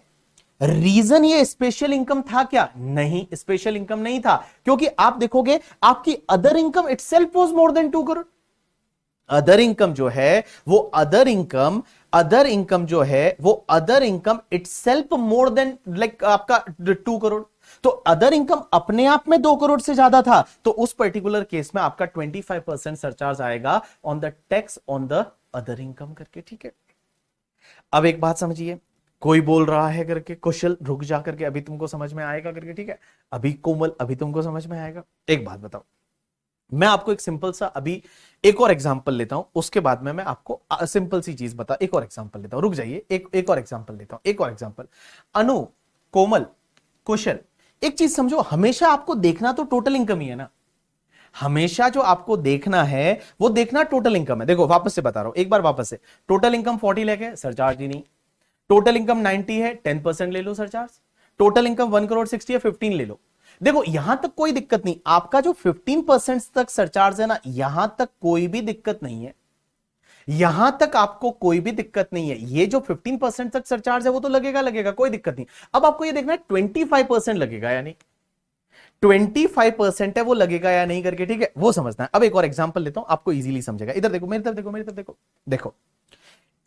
रीजन ये स्पेशल इनकम था क्या? नहीं, स्पेशल इनकम नहीं था, क्योंकि आप देखोगे आपकी other income itself was more than 2 crore. Other income जो है वो अदर इनकम जो है वो other income itself more than like आपका 2 करोड़। तो अदर इनकम अपने आप में 2 करोड़ से ज्यादा था, तो उस पर्टिकुलर केस में आपका 25% सरचार्ज आएगा on the tax on the other income करके। ठीक है, अब एक बात समझिए, कोई बोल रहा है करके कुशल रुक जा करके, अभी तुमको समझ में आएगा करके। ठीक है, अभी कोमल अभी तुमको समझ में आएगा। एक बात बताओ, मैं आपको एक सिंपल सा अभी एक और एग्जांपल लेता हूं, उसके बाद में मैं आपको सिंपल सी चीज बता, एक और एग्जांपल लेता हूं, रुक जाइए, एक और एग्जांपल लेता हूं, एक और एग्जांपल। अनु, कोमल, कुशल, एक चीज समझो, हमेशा आपको देखना तो टोटल इनकम ही है ना, हमेशा जो आपको देखना है वो देखना टोटल इनकम है। देखो वापस से बता रहा हूं, एक बार वापस से, टोटल इनकम 40 लाख है, सरचार्ज ही नहीं। टोटल इनकम 90 है, 10% ले लो सरचार्ज। टोटल इनकम 1 करोड़ 60 है, 15 ले लो। देखो यहां तक कोई दिक्कत नहीं, आपका जो 15% तक सरचार्ज है ना, यहां तक कोई भी दिक्कत नहीं है, यहां तक आपको कोई भी दिक्कत नहीं है। ये जो 15% तक सरचार्ज है वो तो लगेगा लगेगा, कोई दिक्कत नहीं। अब आपको ये देखना है 25% लगेगा या नहीं, 25% है वो लगेगा या नहीं करके। ठीक है, वो समझना है। अब एक और एग्जांपल लेता हूं, आपको इजीली समझेगा। इधर देखो, मेरी तरफ देखो, मेरी तरफ देखो, देखो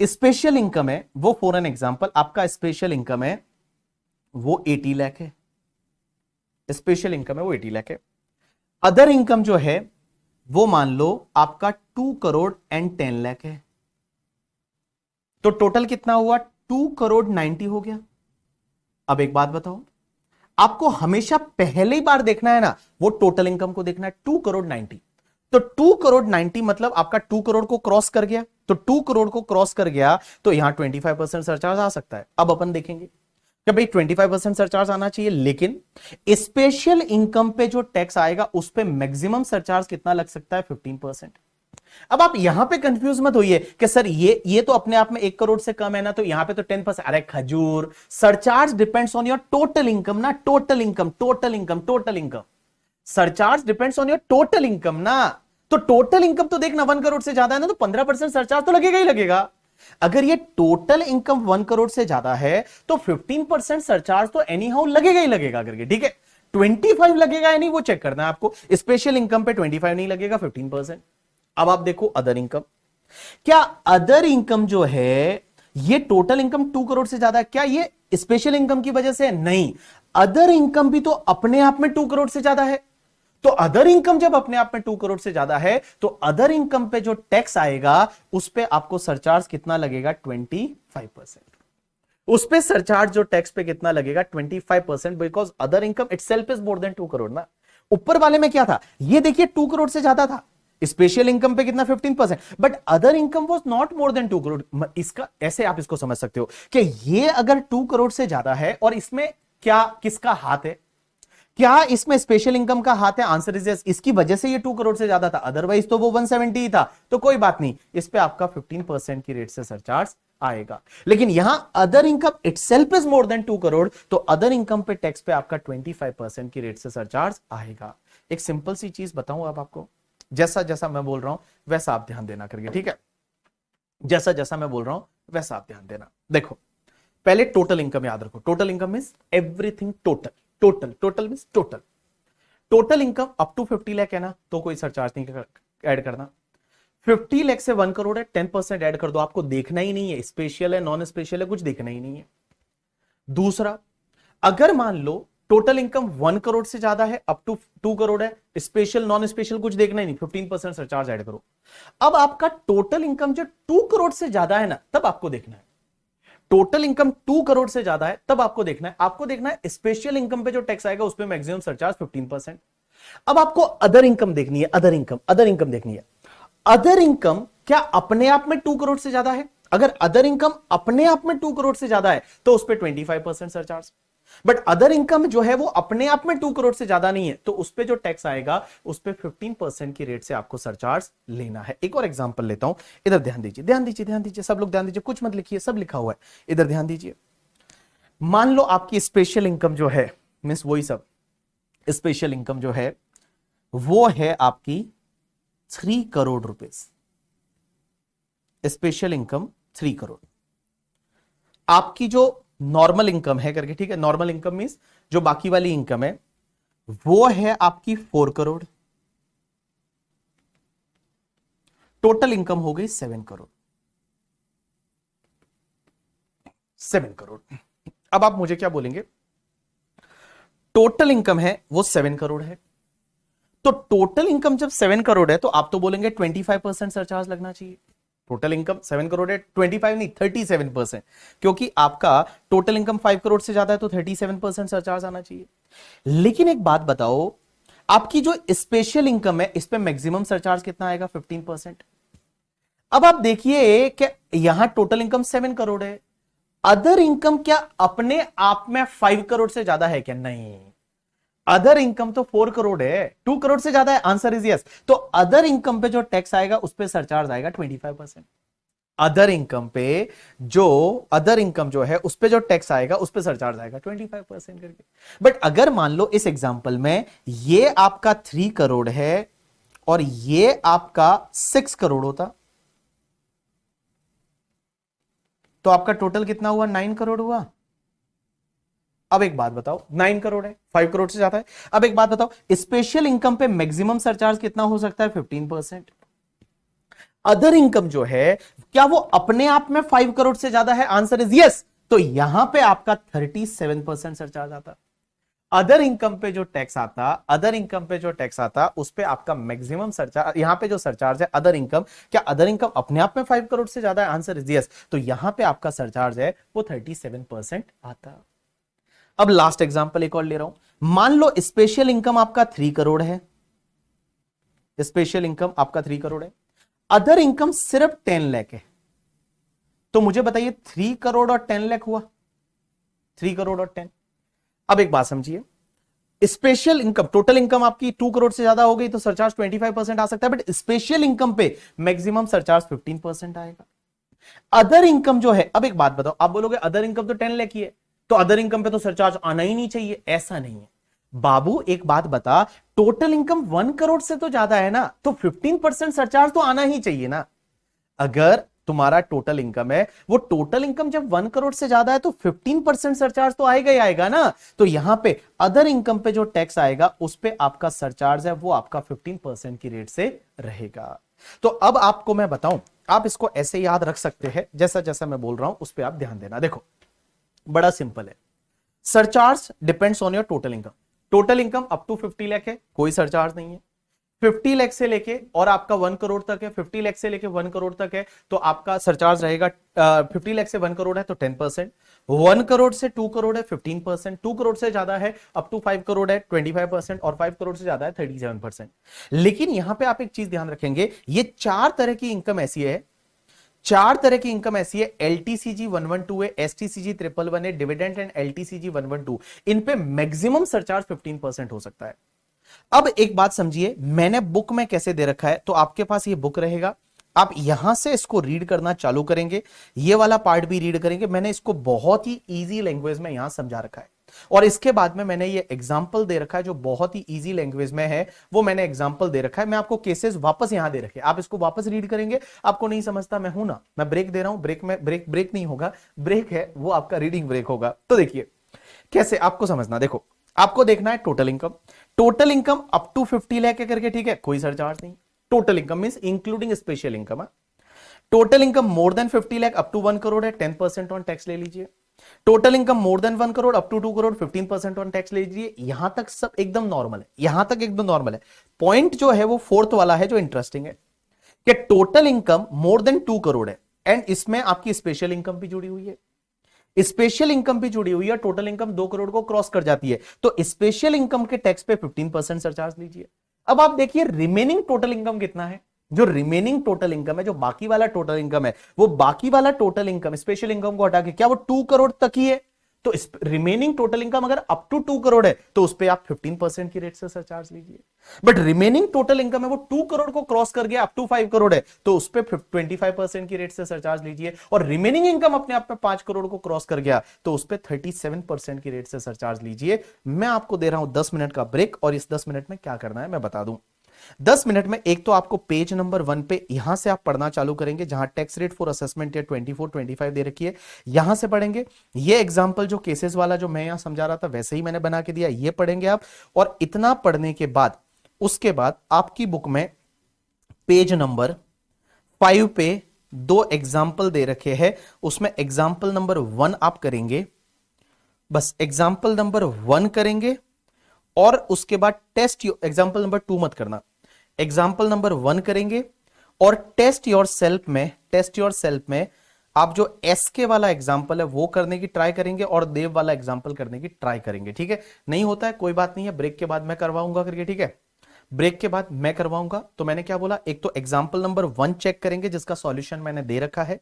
स्पेशल इनकम है वो, फॉर एन एग्जांपल आपका स्पेशल इनकम है वो 80 लाख है, स्पेशल इनकम है वो 80 लाख है। अदर इनकम जो है वो मान लो आपका 2 करोड़ एंड 10 लाख है, तो टोटल कितना हुआ, 2 करोड़ 90 हो गया। अब एक बात बताओ, आपको हमेशा पहली बार देखना है ना, वो टोटल इनकम को देखना है, 2 करोड़ 90। तो 2 करोड़ 90 मतलब आपका 2 करोड़ को क्रॉस कर गया, तो 2 करोड़ को क्रॉस कर गया तो यहां 25% सरचार्ज आ सकता है। अब अपन देखेंगे कि भाई 25% सरचार्ज आना चाहिए, लेकिन स्पेशल इनकम पे जो टैक्स आएगा उस पे मैक्सिमम सरचार्ज कितना लग सकता है, 15%। अब आप यहां पे कंफ्यूज मत होइए कि सर ये तो अपने आप में 1 करोड़ से कम है ना, तो यहां पे तो 10%। अरे खजूर, surcharge depends on your total income ना, total income, total income, total income. Surcharge depends on your total income ना, तो टोटल इनकम तो देखना 1 करोड़ से ज्यादा है ना, तो 15% सरचार्ज तो लगेगा ही लगेगा। अगर ये टोटल इनकम 1 करोड़ से ज्यादा है तो 15% सरचार्ज तो एनी हाउ लगेगा ही लगेगा करके। ठीक है, 25 लगेगा या नहीं वो चेक करना है आपको। स्पेशल इनकम पे 25 नहीं लगेगा, 15%। अब आप देखो अदर इनकम, क्या अदर इनकम जो है ये टोटल इनकम 2 करोड़ से ज्यादा है, क्या ये स्पेशल इनकम की वजह से? नहीं, अदर इनकम भी तो अपने आप में 2 करोड़ से ज्यादा है। तो अदर इनकम जब अपने आप में 2 करोड़ से ज्यादा है तो अदर इनकम पे जो टैक्स आएगा उस पे आपको सरचार्ज कितना लगेगा, 25%। उस पे सरचार्ज जो टैक्स पे कितना लगेगा, 25%, because other income itself is more than 2 crore ना। ऊपर वाले में क्या था, ये देखिए 2 करोड़ से ज्यादा था, स्पेशल इनकम पे कितना, 15%, but other income was not more than 2 crore. इसका ऐसे आप इसको समझ सकते हो कि ये अगर 2 करोड़ से ज्यादा है और इसमें क्या किसका हाथ है, क्या इसमें स्पेशल इनकम का हाथ है? आंसर इज यस, इसकी वजह से ये 2 करोड़ से ज्यादा था, अदरवाइज तो वो 170 ही था। तो कोई बात नहीं, इस पे आपका 15% की रेट से सरचार्ज आएगा। लेकिन यहां other income itself is more than 2 crore, तो अदर इनकम पे टैक्स पे आपका 25% की रेट से सरचार्ज आएगा। एक सिंपल सी चीज बताऊं अब आपको, जैसा जैसा मैं बोल रहा हूं वैसा आप ध्यान देना करके। ठीक है, जैसा जैसा मैं बोल रहा हूं वैसा आप ध्यान देना। देखो पहले टोटल इनकम याद रखो, total income means everything total, total total means total. Total income up to 50 lakh है ना, तो कोई सरचार्ज नहीं ऐड करना। 50 लाख से 1 करोड़ है, 10% ऐड कर दो, आपको देखना ही नहीं है स्पेशल है नॉन स्पेशल है, कुछ देखना ही नहीं है। दूसरा, अगर मान लो टोटल इनकम 1 करोड़ से ज्यादा है, अप टू 2 करोड़ है, स्पेशल नॉन स्पेशल कुछ देखना ही नहीं, 15% सरचार्ज ऐड करो। अब आपका टोटल इनकम जो 2 करोड़ से ज्यादा है ना, तब आपको देखना है, टोटल इनकम 2 करोड़ से ज्यादा है तब आपको देखना है, आपको देखना है स्पेशल इनकम पे जो टैक्स आएगा उस पे मैक्सिमम सरचार्ज 15%। अब आपको अदर इनकम देखनी है, अदर इनकम, अदर इनकम देखनी है। अदर इनकम क्या अपने आप में 2 करोड़ से ज्यादा है? अगर अदर इनकम अपने आप में 2 करोड़ से ज्यादा है तो उस पर 25% सरचार्ज। बट अदर इनकम जो है वो अपने आप में 2 करोड़ से ज्यादा नहीं है, तो उस पर जो टैक्स आएगा उस पर 15% की रेट से आपको सरचार्ज लेना है। एक और एग्जांपल लेता हूं, इधर ध्यान दीजिए, ध्यान दीजिए, ध्यान दीजिए, सब लोग ध्यान दीजिए, कुछ मत लिखिए, सब लिखा हुआ है, इधर ध्यान दीजिए। मान लो आपकी स्पेशल इनकम जो है, मीन्स वही सब, स्पेशल इनकम जो है वो है आपकी 3 crore rupees, special income 3 crore. आपकी जो नॉर्मल इनकम है करके, ठीक है, नॉर्मल इनकम मींस जो बाकी वाली इनकम है वो है आपकी 4 करोड़, टोटल इनकम हो गई 7 करोड़, 7 करोड़। अब आप मुझे क्या बोलेंगे, टोटल इनकम है वो 7 करोड़ है। तो टोटल इनकम जब 7 करोड़ है तो आप तो बोलेंगे 25% सरचार्ज लगना चाहिए। टोटल इनकम 7 करोड़ है, 25 नहीं 37%, क्योंकि आपका टोटल इनकम 5 करोड़ से ज्यादा है तो 37% सरचार्ज आना चाहिए। लेकिन एक बात बताओ, आपकी जो स्पेशल इनकम है इस पे मैक्सिमम सरचार्ज कितना आएगा? 15%। अब आप देखिए कि यहां टोटल इनकम 7 करोड़ है, अदर इनकम क्या अपने आप में 5 करोड़ से ज्यादा है क्या? नहीं, अदर इनकम तो 4 करोड़ है, 2 करोड़ से ज्यादा है। Answer is yes. तो अदर इनकम पे जो टैक्स आएगा उस पे सरचार्ज आएगा 25%। अदर इनकम पे जो अदर इनकम जो है उस पे जो टैक्स आएगा उस पे सरचार्ज आएगा 25% करके। बट अगर मान लो इस एग्जांपल में ये आपका 3 करोड़ है और ये आपका 6 करोड़ होता, तो आपका टोटल कितना हुआ? 9 करोड़ हुआ। अब एक बात बताओ, 9 करोड़ है, 5 करोड़ से ज्यादा है। अब एक बात बताओ, स्पेशल इनकम पे मैक्सिमम सरचार्ज कितना हो सकता है? 15%। अदर इनकम जो है क्या वो अपने आप में 5 करोड़ से ज्यादा है? Answer is yes. तो यहां पे आपका 37% सरचार्ज आता। अदर इनकम पे जो टैक्स आता, अदर इनकम पे जो टैक्स आता उस पे आपका मैक्सिमम सरचार्ज, यहां पे जो सरचार्ज है अदर इनकम, क्या अदर इनकम अपने आप में 5 करोड़ से ज्यादा है? Answer is yes. तो यहां पे आपका सरचार्ज है वो 37% आता। अब लास्ट एग्जांपल एक और ले रहा हूं। मान लो स्पेशल इनकम आपका 3 करोड़ है, स्पेशल इनकम आपका 3 करोड़ है, अदर इनकम सिर्फ 10 लाख है। तो मुझे बताइए 3 करोड़ और 10 लाख हुआ, 3 करोड़ और 10। अब एक बात समझिए, स्पेशल इनकम, टोटल इनकम आपकी 2 करोड़ से ज्यादा हो गई तो सरचार्ज 25% आ सकता है, बट स्पेशल इनकम पे मैक्सिमम सरचार्ज 15% आएगा। अदर इनकम जो है, अब एक बात बताओ, आप बोलोगे अदर इनकम तो 10 लाख ही है तो अदर इनकम पे तो सरचार्ज आना ही नहीं चाहिए। ऐसा नहीं है बाबू, एक बात बता, टोटल इनकम 1 करोड़ से तो ज्यादा है ना, तो 15% सरचार्ज तो आना ही चाहिए ना। अगर तुम्हारा टोटल इनकम है, वो टोटल इनकम जब 1 करोड़ से ज्यादा है तो 15% सरचार्ज तो आएगा ही आएगा ना। तो यहां पे अदर इनकम पे जो टैक्स आएगा उस पे आपका सरचार्ज है वो आपका 15% की रेट से रहेगा। तो अब आपको मैं बताऊं, आप इसको ऐसे याद रख सकते हैं, जैसा जैसा मैं बोल रहा हूं उस पर आप ध्यान देना। देखो बड़ा सिंपल है, surcharge depends on your total income. Total income up to 50 lakh है, कोई सरचार्ज नहीं है। 50 लाख से लेके और आपका 1 करोड़ तक है, 50 लाख से लेके 1 करोड़ तक है तो आपका सरचार्ज रहेगा 50 लाख से 1 करोड़ है तो 10%, 1 करोड़ से 2 करोड़ है 15%, 2 करोड़ से ज्यादा है अप टू 5 करोड़ है 25% और 5 करोड़ से ज्यादा है 37%। लेकिन यहां पे आप एक चीज ध्यान रखेंगे, ये 4 तरह की इनकम ऐसी है, 4 तरह की इनकम ऐसी है, एलटीसीजी 112 है, एसटीसीजी 111 है, डिविडेंड एंड एलटीसीजी 112, इन पे मैक्सिमम सरचार्ज 15% हो सकता है। अब एक बात समझिए, मैंने बुक में कैसे दे रखा है, तो आपके पास ये बुक रहेगा, आप यहां से इसको रीड करना चालू करेंगे, ये वाला पार्ट भी रीड करेंगे। मैंने इसको बहुत ही इजी लैंग्वेज में यहां समझा रखा है और इसके बाद में मैंने ये एग्जाम्पल दे रखा है जो बहुत ही इजी लैंग्वेज में है, वो मैंने एग्जाम्पल दे रखा है। मैं आपको केसेस वापस यहां दे रखे, आप इसको वापस रीड करेंगे। आपको नहीं समझता, मैं हूं ना, मैं ब्रेक दे रहा हूं, ब्रेक में ब्रेक नहीं होगा, ब्रेक है वो आपका रीडिंग ब्रेक होगा। तो देखिए कैसे आपको समझना, देखो आपको देखना है total income, total income up to 50 lakh करके, ठीक है, कोई सरचार्ज नहीं। Total income means including special income है। Total income more than 50 lakh up to 1 crore है, 10% ऑन टैक्स ले लीजिए। Total income more than 1 crore up to 2 crore, 15% on tax ले लीजिए। यहां तक सब एकदम नॉर्मल है, यहां तक एकदम नॉर्मल है। पॉइंट जो है वो फोर्थ वाला है जो इंटरेस्टिंग है कि total income more then 2 crore है एंड इसमें आपकी स्पेशल इनकम भी जुड़ी हुई है, स्पेशल इनकम भी जुड़ी हुई है, टोटल इनकम 2 करोड़ को क्रॉस कर जाती है तो स्पेशल इनकम के टैक्स पे 15% सरचार्ज लीजिए। अब आप देखिए रिमेनिंग टोटल इनकम कितना है, जो रिमेनिंग टोटल इनकम है, जो बाकी वाला टोटल इनकम है, वो बाकी वाला टोटल इनकम स्पेशल इनकम को हटा के क्या वो 2 करोड़ तक ही है। तो रिमेनिंग टोटल इनकम अगर अप टू 2 करोड़ है तो उस पर आप 15% की रेट से सरचार्ज लीजिए। बट रिमेनिंग टोटल इनकम है वो 2 करोड़ को क्रॉस कर गया, अप टू 5 करोड़ है तो उस पर 25% की रेट से सरचार्ज लीजिए। और रिमेनिंग इनकम अपने आप में 5 करोड़ को क्रॉस कर गया तो उस पर 37% की रेट से सरचार्ज लीजिए। मैं आपको दे रहा हूं 10 मिनट का ब्रेक और इस 10 मिनट में क्या करना है मैं बता दूं। 10 मिनट में एक तो आपको पेज नंबर 1 पे यहां से आप पढ़ना चालू करेंगे जहां टैक्स रेट फॉर असेसमेंट या 24 25 दे रखी है, यहां से पढ़ेंगे। ये एग्जांपल जो केसेस वाला जो मैं यहां समझा रहा था वैसे ही मैंने बना के दिया, ये पढ़ेंगे आप। और इतना पढ़ने के बाद उसके बाद आपकी बुक में पेज नंबर 5 पे 2 एग्जाम्पल दे रखे हैं, उसमें एग्जाम्पल नंबर 1 आप करेंगे, बस एग्जाम्पल नंबर 1 करेंगे और उसके बाद टेस्ट एग्जाम्पल नंबर 2 मत करना, एग्जाम्पल नंबर 1 करेंगे और टेस्ट योर सेल्फ में आप जो एसके वाला एग्जाम्पल है वो करने की ट्राई करेंगे और देव वाला एग्जाम्पल करने की ट्राई करेंगे। ठीक है, नहीं होता है कोई बात नहीं है, ब्रेक के बाद मैं करवाऊंगा करके। ठीक है, ब्रेक के बाद मैं करवाऊंगा। तो मैंने क्या बोला, एक तो एग्जाम्पल नंबर 1 चेक करेंगे जिसका सॉल्यूशन मैंने दे रखा है,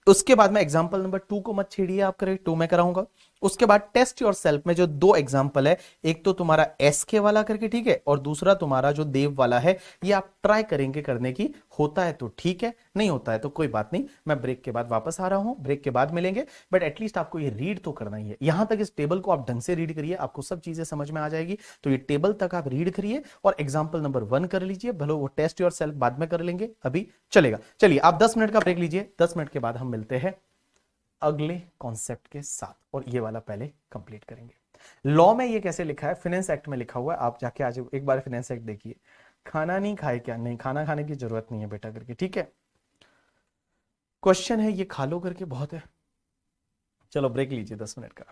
उसके बाद में एग्जाम्पल नंबर 2 को मत छेड़िए, आप करें 2 में कराऊंगा। उसके बाद टेस्ट योर सेल्फ में जो 2 एग्जाम्पल है, एक तो तुम्हारा एसके वाला करके, ठीक है, और दूसरा तुम्हारा जो देव वाला है, ये आप ट्राई करेंगे करने की। होता है तो ठीक है, नहीं होता है तो कोई बात नहीं, मैं ब्रेक के बाद वापस आ रहा हूं, ब्रेक के बाद मिलेंगे। बट एटलीस्ट आपको ये रीड तो करना ही है। यहां तक इस टेबल को आप ढंग से रीड करिए, आपको सब चीजें समझ में आ जाएगी। तो ये टेबल तक आप रीड करिए और एग्जाम्पल नंबर 1 कर लीजिए, भले वो टेस्ट योर सेल्फ बाद में कर लेंगे, अभी चलेगा। चलिए आप 10 मिनट का ब्रेक लीजिए, 10 मिनट के बाद हम मिलते हैं अगले कॉन्सेप्ट के साथ, और ये वाला पहले कंप्लीट करेंगे। लॉ में ये कैसे लिखा है, फाइनेंस एक्ट में लिखा हुआ है, आप जाके आज एक बार फाइनेंस एक्ट देखिए। खाना नहीं खाए क्या, नहीं खाना खाने की जरूरत नहीं है बेटा करके। ठीक है, क्वेश्चन है ये खा लो करके बहुत है। चलो ब्रेक लीजिए 10 मिनट का।